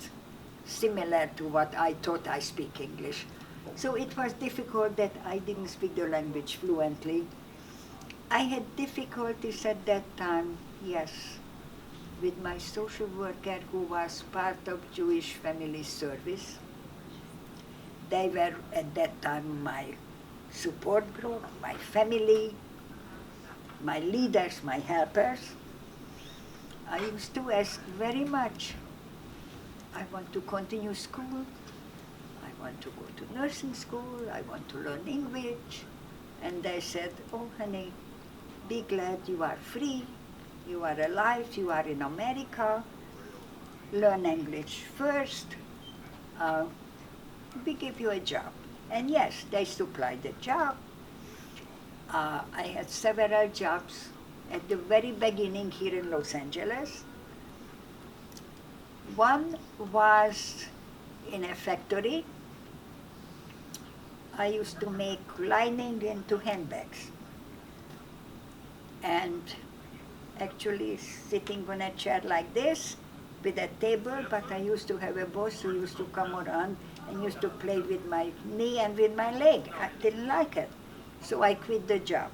similar to what I thought I speak English. So it was difficult that I didn't speak the language fluently. I had difficulties at that time, yes, with my social worker who was part of Jewish Family Service. They were at that time my support group, my family, my leaders, my helpers. I used to ask very much, I want to continue school, I want to go to nursing school, I want to learn English. And they said, oh honey, be glad you are free, you are alive, you are in America, learn English first, we give you a job. And yes, they supplied the job. I had several jobs at the very beginning here in Los Angeles. One was in a factory. I used to make lining into handbags. And actually sitting on a chair like this with a table, but I used to have a boss who used to come around and used to play with my knee and with my leg. I didn't like it. So I quit the job.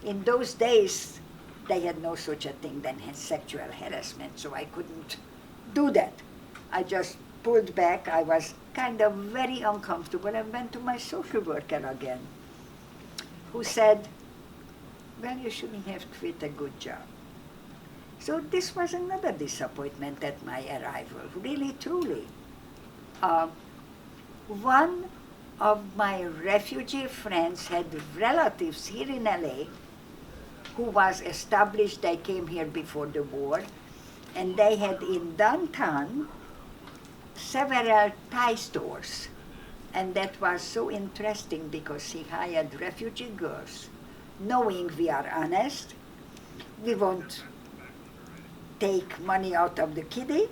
In those days, they had no such a thing than sexual harassment, so I couldn't do that. I just pulled back. I was kind of very uncomfortable and went to my social worker again, who said, well, you shouldn't have quit a good job. So this was another disappointment at my arrival, really, truly. Uh, One of my refugee friends had relatives here in LA who was established. They came here before the war, and they had in downtown several Thai stores. And that was so interesting because he hired refugee girls, knowing we are honest, we won't take money out of the kiddie,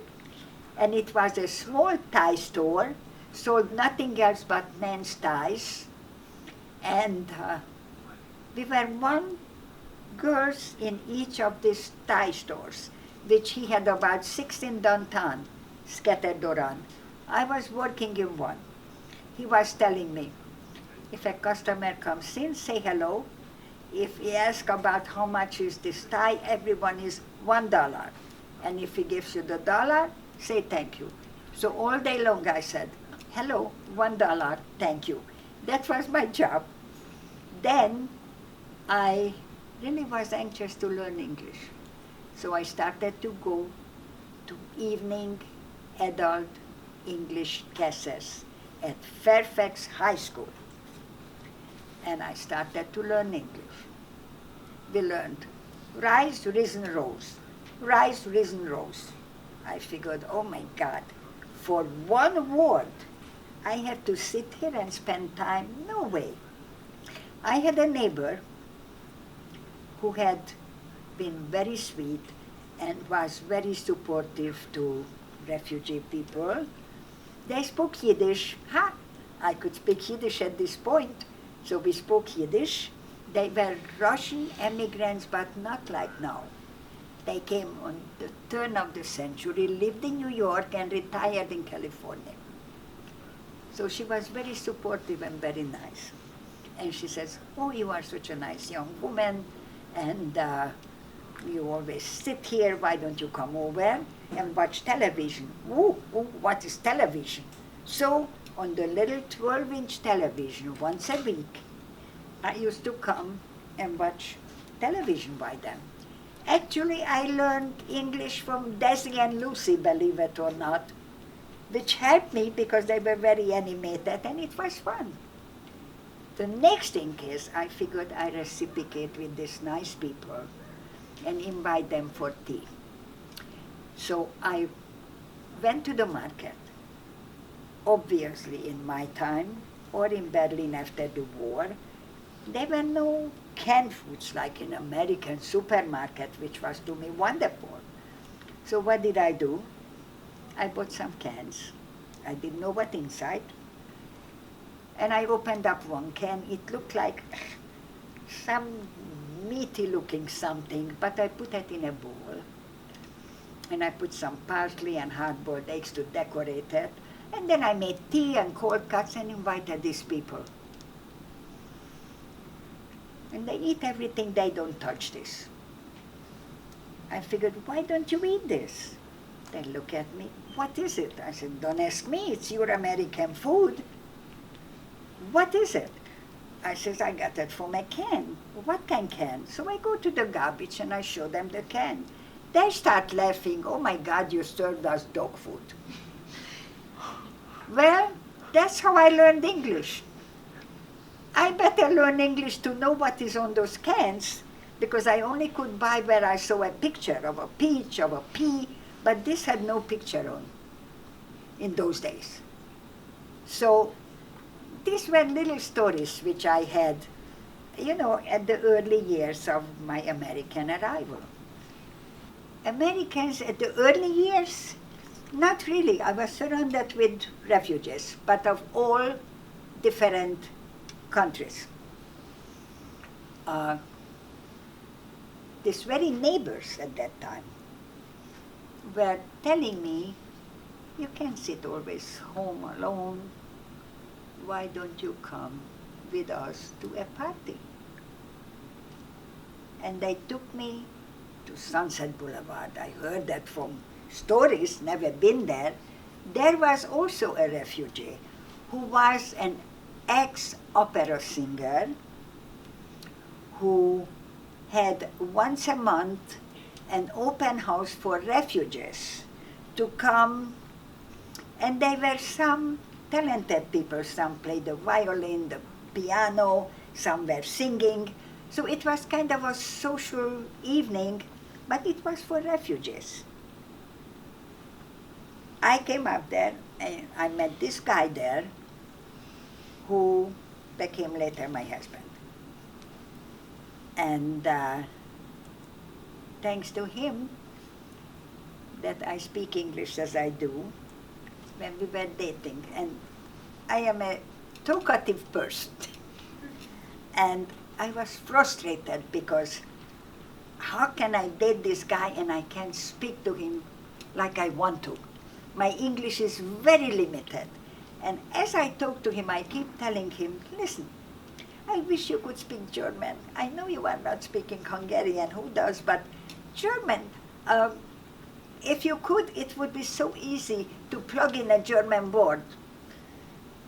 and it was a small Thai store, sold nothing else but men's ties, and we were one girls in each of these Thai stores, which he had about 6 in downtown, scattered around. I was working in one. He was telling me, if a customer comes in, say hello. If he asks about how much is this tie, everyone is $1. And if he gives you the dollar, say thank you. So all day long I said, hello, $1, thank you. That was my job. Then I really was anxious to learn English. So I started to go to evening adult English classes at Fairfax High School. And I started to learn English. We learned rise, risen, rose. Rise, risen, rose. I figured, oh my God, for one word, I have to sit here and spend time? No way. I had a neighbor who had been very sweet and was very supportive to refugee people. They spoke Yiddish. I could speak Yiddish at this point, so we spoke Yiddish. They were Russian immigrants, but not like now. They came on the turn of the century, lived in New York, and retired in California. So she was very supportive and very nice. And she says, oh, you are such a nice young woman, and you always sit here, why don't you come over and watch television? Ooh, what is television? So on the little 12-inch television, once a week, I used to come and watch television by them. Actually, I learned English from Desi and Lucy, believe it or not, which helped me because they were very animated and it was fun. The next thing is I figured I reciprocate with these nice people and invite them for tea. So I went to the market, obviously in my time, or in Berlin after the war. There were no canned foods like in American supermarket, which was to me wonderful. So what did I do? I bought some cans. I didn't know what inside. And I opened up one can. It looked like some meaty looking something, but I put it in a bowl. And I put some parsley and hard-boiled eggs to decorate it. And then I made tea and cold cuts and invited these people. And they eat everything, they don't touch this. I figured, why don't you eat this? They look at me, what is it? I said, don't ask me, it's your American food. What is it? I says, I got it from a can. What kind can? So I go to the garbage and I show them the can. They start laughing, oh my God, you served us dog food. Well, that's how I learned English. I better learn English to know what is on those cans, because I only could buy where I saw a picture of a peach, of a pea, but this had no picture on in those days. So these were little stories which I had, at the early years of my American arrival. Americans at the early years, not really. I was surrounded with refugees, but of all different countries. These very neighbors at that time were telling me, you can't sit always home alone. Why don't you come with us to a party? And they took me to Sunset Boulevard. I heard that from stories, never been there. There was also a refugee who was an ex-opera singer who had once a month an open house for refugees to come, and they were some talented people. Some played the violin, the piano, some were singing. So it was kind of a social evening, but it was for refugees. I came up there and I met this guy there who became later my husband. And thanks to him that I speak English as I do when we were dating. And I am a talkative person. And I was frustrated because how can I date this guy and I can't speak to him like I want to? My English is very limited. And as I talk to him, I keep telling him, listen, I wish you could speak German. I know you are not speaking Hungarian, who does, but German, if you could, it would be so easy to plug in a German word.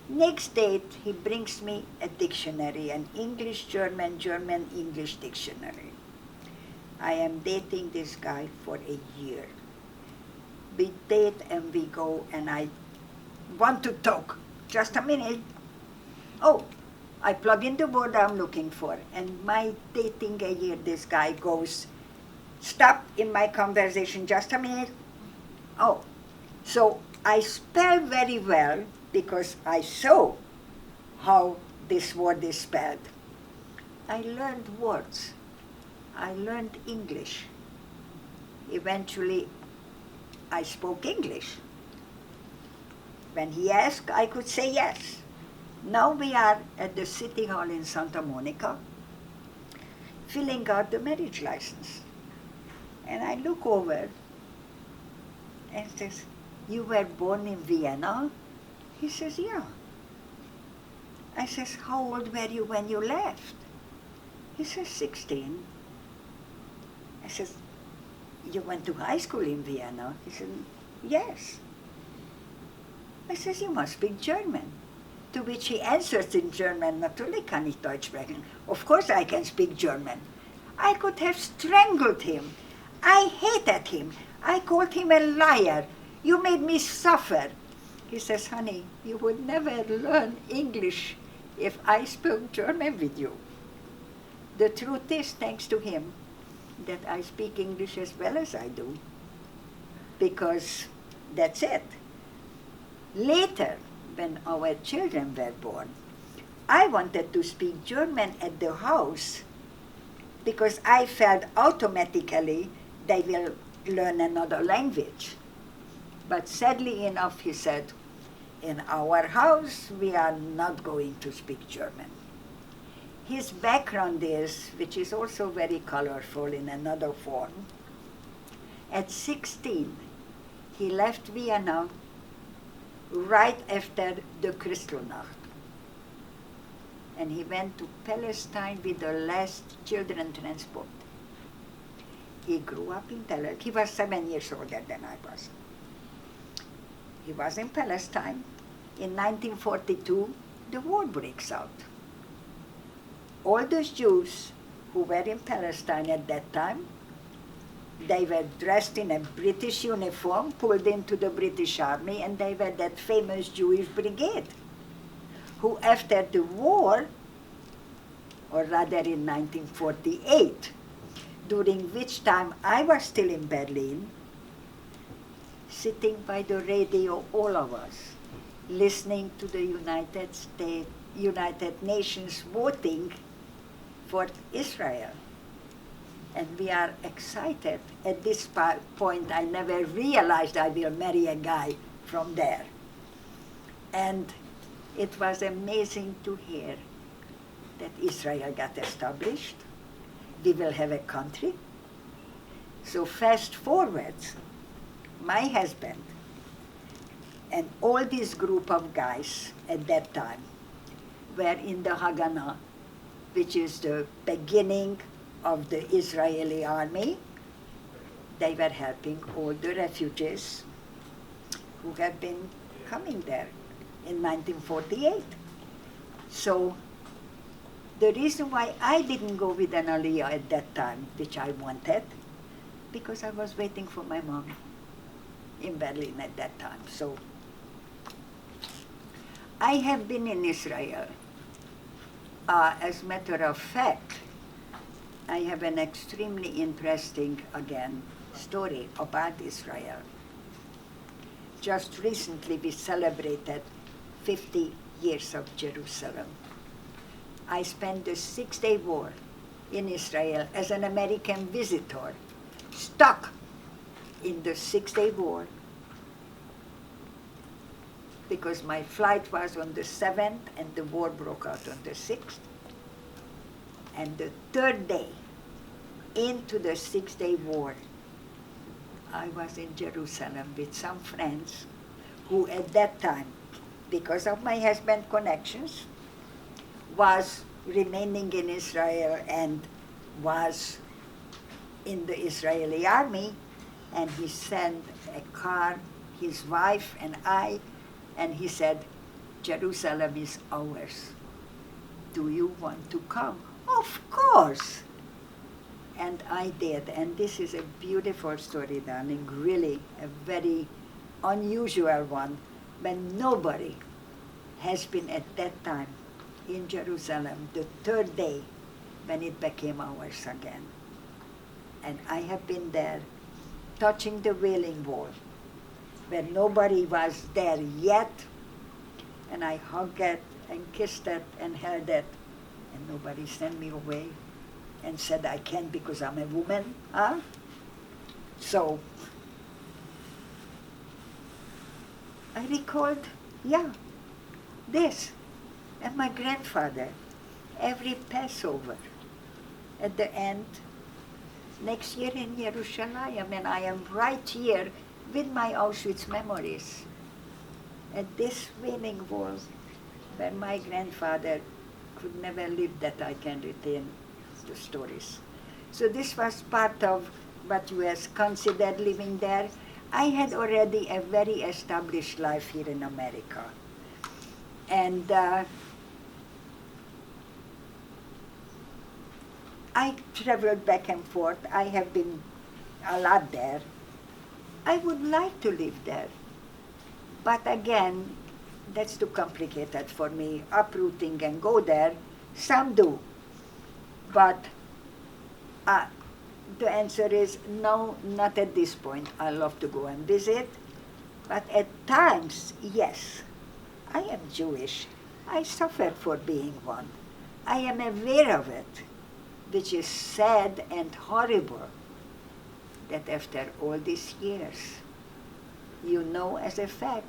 Next date, he brings me a dictionary, an English-German, German-English dictionary. I am dating this guy for a year. We date and we go, and I want to talk. Just a minute. Oh, I plug in the word I'm looking for, and my dating a year, this guy goes, stop in my conversation, just a minute. Oh, so I spell very well because I saw how this word is spelled. I learned words. I learned English. Eventually, I spoke English. When he asked, I could say yes. Now we are at the City Hall in Santa Monica, filling out the marriage license. And I look over and says, you were born in Vienna? He says, yeah. I says, how old were you when you left? He says, 16. I says, you went to high school in Vienna? He said, yes. I says, you must speak German. To which he answers in German, natürlich kann ich Deutsch sprechen. Of course I can speak German. I could have strangled him. I hated him. I called him a liar. You made me suffer. He says, honey, you would never learn English if I spoke German with you. The truth is, thanks to him, that I speak English as well as I do. Because that's it. Later, when our children were born, I wanted to speak German at the house because I felt automatically they will learn another language. But sadly enough, he said, in our house, we are not going to speak German. His background is, which is also very colorful in another form, at 16, he left Vienna right after the Kristallnacht. And he went to Palestine with the last children transport. He grew up in Tel Aviv. He was 7 years older than I was. He was in Palestine. In 1942, the war breaks out. All those Jews who were in Palestine at that time, they were dressed in a British uniform, pulled into the British Army, and they were that famous Jewish brigade, who after the war, or rather in 1948, during which time I was still in Berlin, sitting by the radio, all of us, listening to the United Nations voting for Israel. And we are excited. At this point, I never realized I will marry a guy from there. And it was amazing to hear that Israel got established. We will have a country. So fast forward, my husband and all this group of guys at that time were in the Haganah, which is the beginning of the Israeli army. They were helping all the refugees who have been coming there in 1948. So the reason why I didn't go with an aliyah at that time, which I wanted, because I was waiting for my mom in Berlin at that time. So I have been in Israel. As a matter of fact, I have an extremely interesting, again, story about Israel. Just recently we celebrated 50 years of Jerusalem. I spent the 6-day war in Israel as an American visitor, stuck in the 6-day war, because my flight was on the 7th and the war broke out on the 6th. And the 3rd day into the 6-day war, I was in Jerusalem with some friends who at that time, because of my husband connections, was remaining in Israel and was in the Israeli army, and he sent a car, his wife and I, and he said, Jerusalem is ours. Do you want to come? Of course. And I did. And this is a beautiful story, darling, really a very unusual one, but nobody has been at that time in Jerusalem, the 3rd day when it became ours again. And I have been there touching the Wailing Wall, where nobody was there yet, and I hugged it and kissed it and held it, and nobody sent me away and said I can't because I'm a woman, huh? So I recalled, this, and my grandfather, every Passover at the end, next year in Yerushalayim, and I am right here with my Auschwitz memories at this Wailing Wall where my grandfather could never live, that I can retain the stories. So this was part of what you has considered living there. I had already a very established life here in America. And I traveled back and forth. I have been a lot there. I would like to live there. But again, that's too complicated for me, uprooting and go there. Some do. But the answer is no, not at this point. I love to go and visit. But at times, yes. I am Jewish. I suffer for being one. I am aware of it, which is sad and horrible that after all these years, you know as a fact,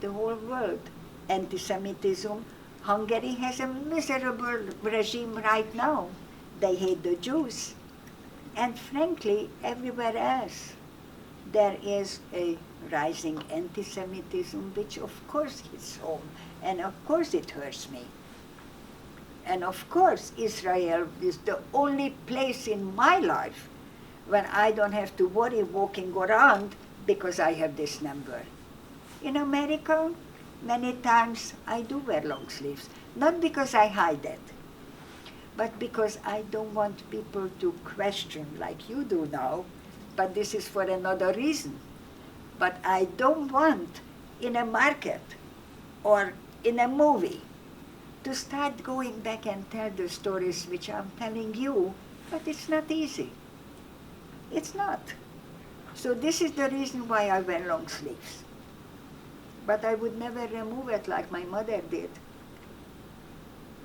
the whole world, anti-Semitism, Hungary has a miserable regime right now. They hate the Jews. And frankly, everywhere else, there is a rising anti-Semitism, which of course hits home, and of course it hurts me. And of course, Israel is the only place in my life when I don't have to worry walking around because I have this number. In America, many times I do wear long sleeves, not because I hide it, but because I don't want people to question like you do now, but this is for another reason. But I don't want in a market or in a movie to start going back and tell the stories which I'm telling you, but it's not easy. It's not. So this is the reason why I wear long sleeves. But I would never remove it like my mother did.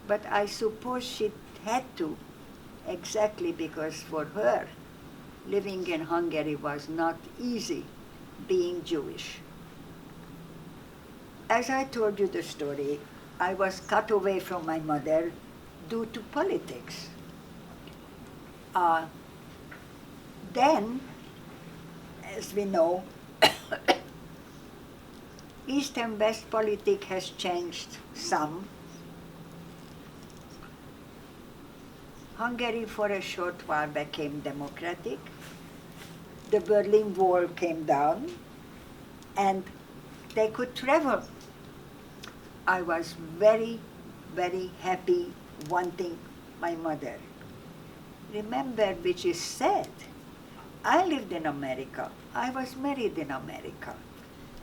But I suppose she had to, exactly because for her, living in Hungary was not easy, being Jewish. As I told you the story, I was cut away from my mother due to politics. Then, as we know, East and West politics has changed some. Hungary for a short while became democratic. The Berlin Wall came down and they could travel. I was very, very happy wanting my mother. Remember, which is sad, I lived in America. I was married in America.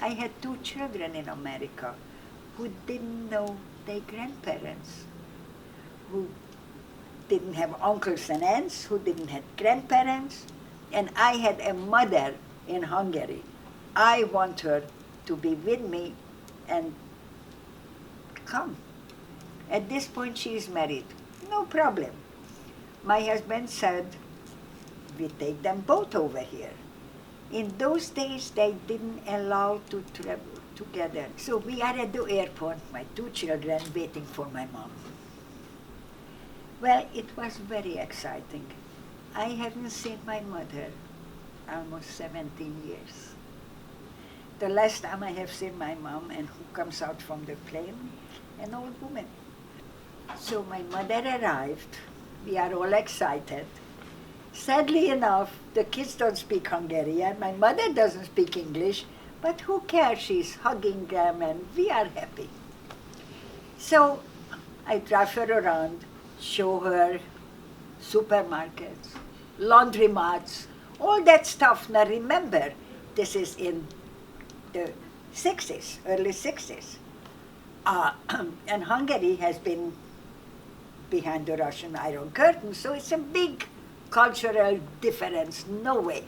I had 2 children in America who didn't know their grandparents, who didn't have uncles and aunts, who didn't have grandparents, and I had a mother in Hungary. I want her to be with me and come. At this point, she is married. No problem. My husband said, we take them both over here. In those days, they didn't allow to travel together. So we are at the airport, my 2 children waiting for my mom. Well, it was very exciting. I haven't seen my mother almost 17 years. The last time I have seen my mom, and who comes out from the plane, an old woman. So my mother arrived. We are all excited. Sadly enough, the kids don't speak Hungarian. My mother doesn't speak English, but who cares? She's hugging them, and we are happy. So I drive her around, show her supermarkets, laundromats, all that stuff. Now remember, this is in the 60s, early 60s. And Hungary has been behind the Russian Iron Curtain, so it's a big cultural difference, no way.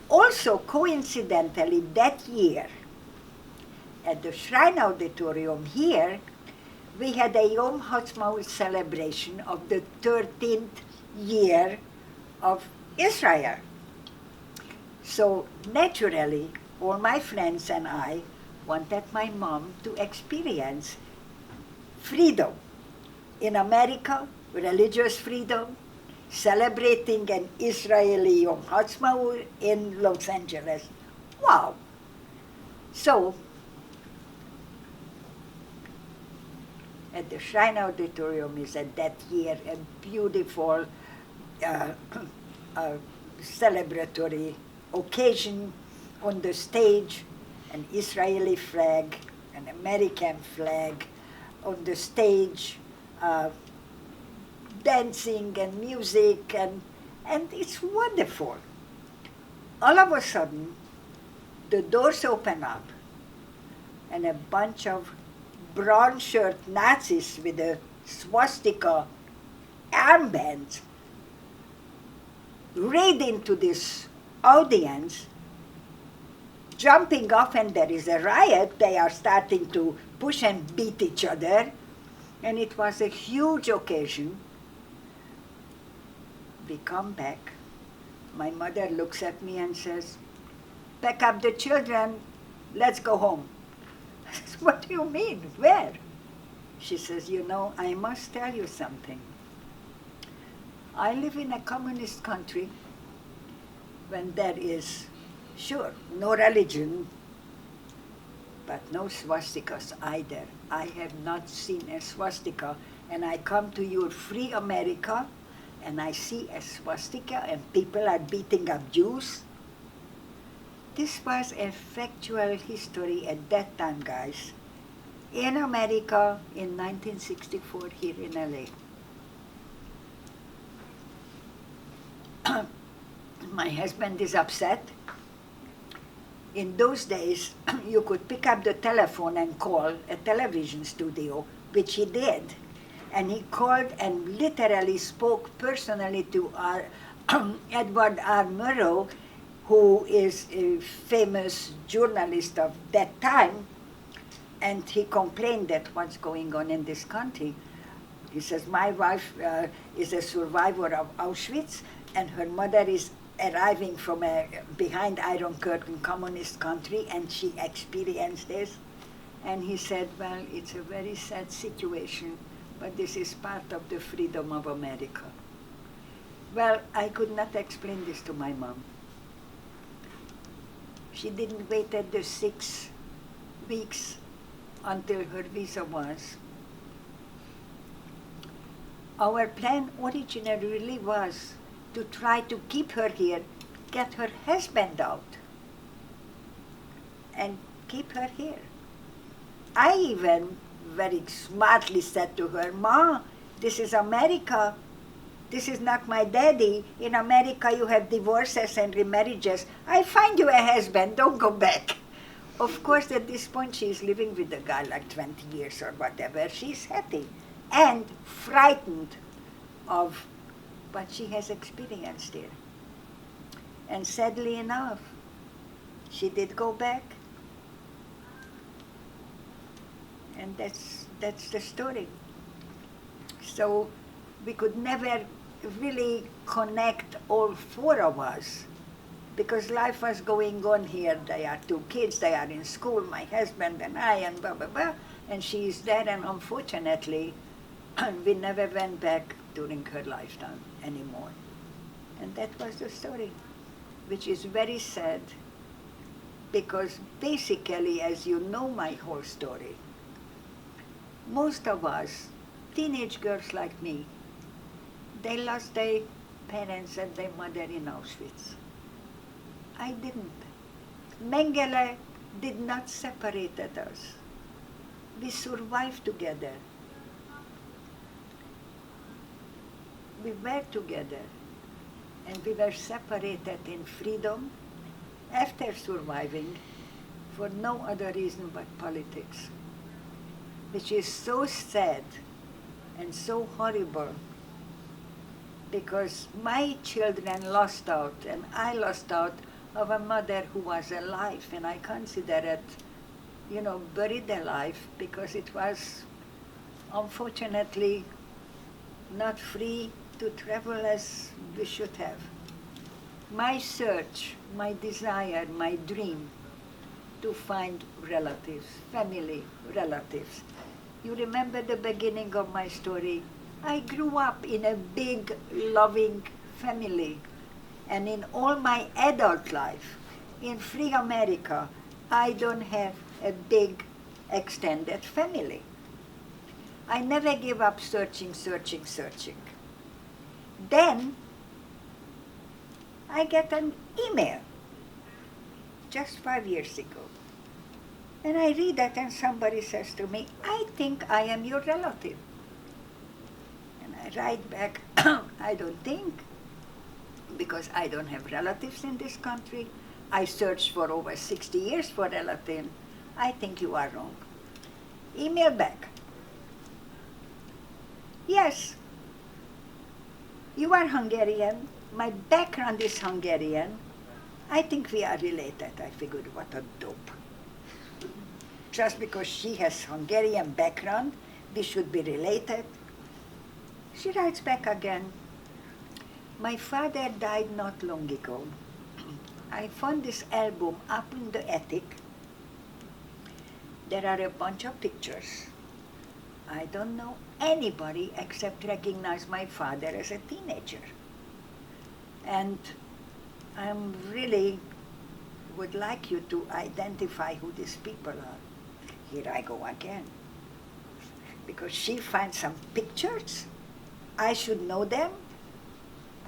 Also, coincidentally, that year, at the Shrine Auditorium here, we had a Yom Ha'atzmaut celebration of the 13th year of Israel. So naturally, all my friends and I wanted my mom to experience freedom. In America, religious freedom, celebrating an Israeli Yom Ha'atzmaut in Los Angeles. Wow! So, at the Shrine Auditorium is at that year a beautiful celebratory occasion. On the stage, an Israeli flag, an American flag. On the stage, dancing and music, and it's wonderful. All of a sudden, the doors open up, and a bunch of brown shirt Nazis with a swastika armband raid into this audience, jumping off, and there is a riot. They are starting to push and beat each other, and it was a huge occasion. We come back. My mother looks at me and says, "Pack up the children, let's go home." I said, "What do you mean? Where?" She says, "You know, I must tell you something. I live in a communist country when there is, sure, no religion, but no swastikas either. I have not seen a swastika, and I come to your free America, and I see a swastika, and people are beating up Jews." This was a factual history at that time, guys, in America in 1964 here in LA. My husband is upset. In those days, you could pick up the telephone and call a television studio, which he did. And he called and literally spoke personally to our Edward R. Murrow, who is a famous journalist of that time, and he complained that what's going on in this country. He says, "My wife is a survivor of Auschwitz, and her mother is arriving from a behind Iron Curtain communist country, and she experienced this." And he said, "Well, it's a very sad situation, but this is part of the freedom of America." Well, I could not explain this to my mom. She didn't wait at the 6 weeks until her visa was. Our plan originally really was to try to keep her here, get her husband out, and keep her here. I even very smartly said to her, "Ma, this is America. This is not my daddy. In America, you have divorces and remarriages. I find you a husband. Don't go back. Of course, at this point, she is living with the guy like 20 years or whatever. She's happy and frightened of what she has experienced here. And sadly enough, she did go back. And that's the story. So we could never really connect all four of us because life was going on here. They are two kids, they are in school, my husband and I, and blah, blah, blah. And she is there, and unfortunately, we never went back during her lifetime anymore. And that was the story, which is very sad because basically, as you know my whole story, most of us, teenage girls like me, they lost their parents and their mother in Auschwitz. I didn't. Mengele did not separate us. We survived together. We were together, and we were separated in freedom after surviving for no other reason but politics, which is so sad and so horrible because my children lost out and I lost out of a mother who was alive, and I consider it, buried alive because it was unfortunately not free to travel as we should have. My search, my desire, my dream to find relatives, family relatives. You remember the beginning of my story? I grew up in a big, loving family. And in all my adult life, in free America, I don't have a big, extended family. I never give up searching. Then, I get an email just 5 years ago. And I read that and somebody says to me, I think I am your relative. And I write back, I don't think, because I don't have relatives in this country. I searched for over 60 years for relatives. I think you are wrong. Email back. Yes, you are Hungarian. My background is Hungarian. I think we are related. I figured, what a dope. Just because she has Hungarian background, we should be related. She writes back again. My father died not long ago. I found this album up in the attic. There are a bunch of pictures. I don't know anybody except recognize my father as a teenager. And I really would like you to identify who these people are. Here I go again. Because she finds some pictures. I should know them.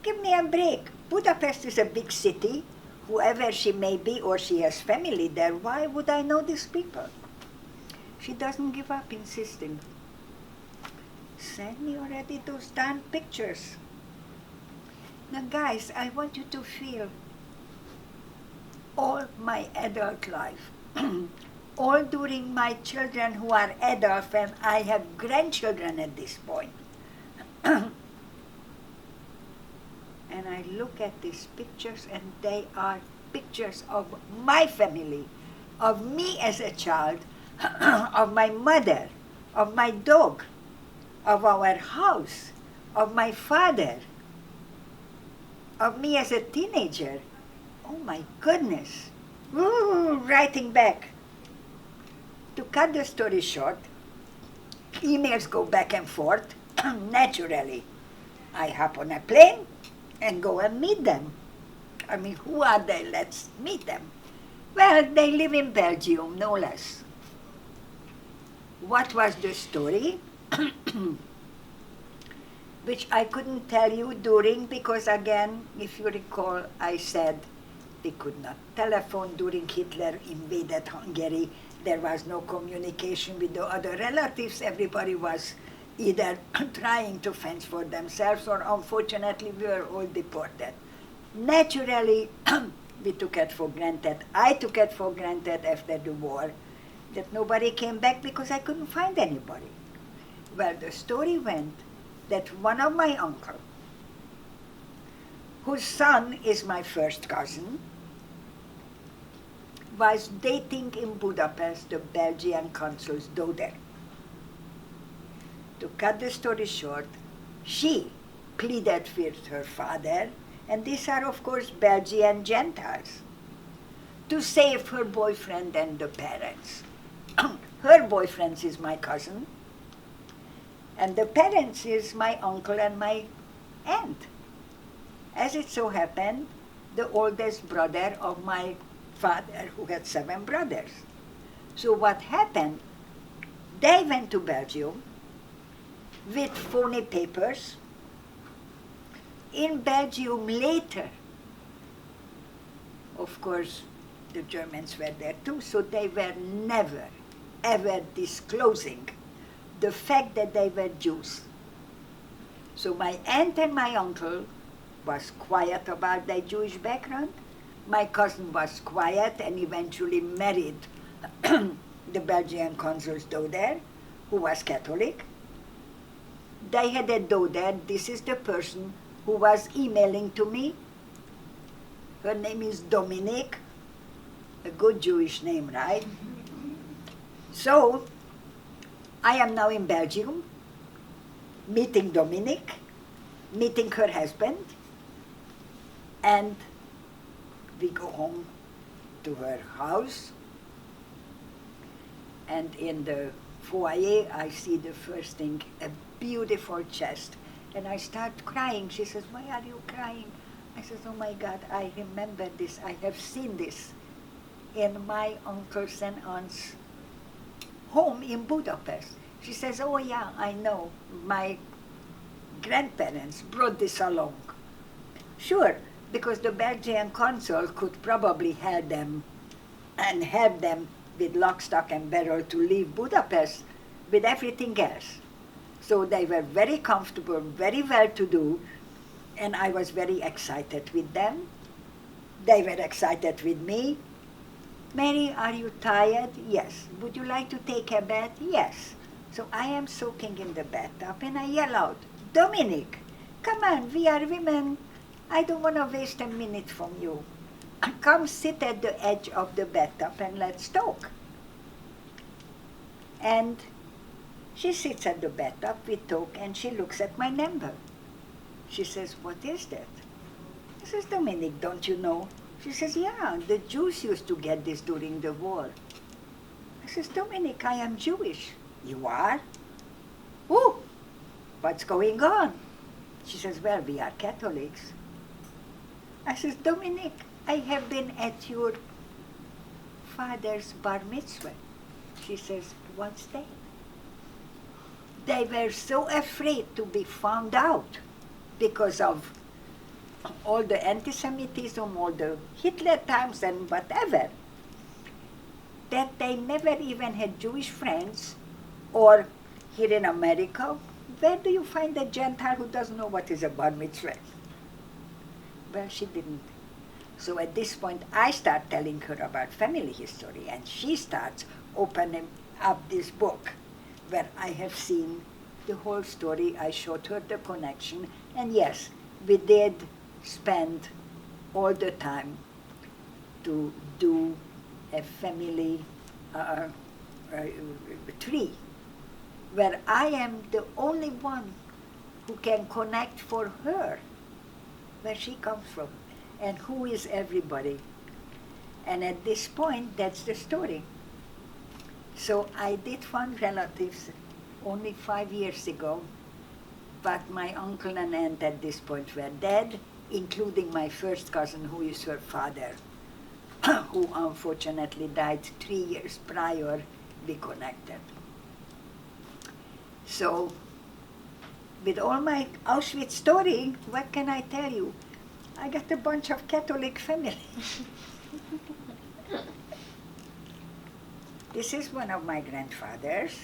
Give me a break. Budapest is a big city. Whoever she may be, or she has family there, why would I know these people? She doesn't give up insisting. Send me already those darn pictures. Now guys, I want you to feel all my adult life, all during my children who are adults, and I have grandchildren at this point. And I look at these pictures, and they are pictures of my family, of me as a child, of my mother, of my dog, of our house, of my father, of me as a teenager. Oh my goodness. Ooh, writing back. To cut the story short, emails go back and forth. Naturally, I hop on a plane and go and meet them. I mean, who are they? Let's meet them. Well, they live in Belgium, no less. What was the story? Which I couldn't tell you during, because again, if you recall, I said we could not telephone during Hitler invaded Hungary. There was no communication with the other relatives. Everybody was either trying to fend for themselves or unfortunately we were all deported. Naturally, we took it for granted. I took it for granted after the war that nobody came back because I couldn't find anybody. Well, the story went that one of my uncles, whose son is my first cousin, was dating in Budapest the Belgian consul's daughter. To cut the story short, she pleaded with her father, and these are of course Belgian Gentiles, to save her boyfriend and the parents. Her boyfriend is my cousin, and the parents is my uncle and my aunt. As it so happened, the oldest brother of my father, who had 7 brothers. So what happened, they went to Belgium with phony papers. In Belgium later, of course, the Germans were there too, so they were never, ever disclosing the fact that they were Jews. So my aunt and my uncle was quiet about their Jewish background. My cousin was quiet and eventually married the Belgian consul's daughter, who was Catholic. They had a daughter. This is the person who was emailing to me. Her name is Dominique, a good Jewish name, right? So I am now in Belgium, meeting Dominique, meeting her husband, and we go home to her house, and in the foyer I see the first thing, a beautiful chest, and I start crying. She says, "Why are you crying?" I says, "Oh my God, I remember this. I have seen this in my uncles and aunts' home in Budapest." She says, "Oh yeah, I know. My grandparents brought this along." Sure, because the Belgian consul could probably help them and help them with lock, stock and barrel to leave Budapest with everything else. So they were very comfortable, very well-to-do, and I was very excited with them. They were excited with me. "Mary, are you tired?" "Yes." "Would you like to take a bath?" "Yes." So I am soaking in the bathtub and I yell out, "Dominique, come on, we are women. I don't want to waste a minute from you. Come sit at the edge of the bathtub and let's talk." And she sits at the bathtub, we talk, and she looks at my number. She says, "What is that?" I says, "Dominique, don't you know?" She says, "Yeah, the Jews used to get this during the war." I says, "Dominique, I am Jewish." "You are?" "Oh, what's going on?" She says, "Well, we are Catholics." I says, "Dominique, I have been at your father's bar mitzvah." She says, "What's that?" They were so afraid to be found out because of all the anti-Semitism, all the Hitler times and whatever, that they never even had Jewish friends. Or here in America, where do you find a Gentile who doesn't know what is a bar mitzvah? Well, she didn't. So at this point, I start telling her about family history, and she starts opening up this book where I have seen the whole story. I showed her the connection, and yes, we did spend all the time to do a family tree, where I am the only one who can connect for her where she comes from and who is everybody. And at this point, that's the story. So I did find relatives only 5 years ago, but my uncle and aunt at this point were dead, including my first cousin, who is her father, who unfortunately died 3 years prior. We connected. So, with all my Auschwitz story, what can I tell you? I got a bunch of Catholic family. This is one of my grandfathers.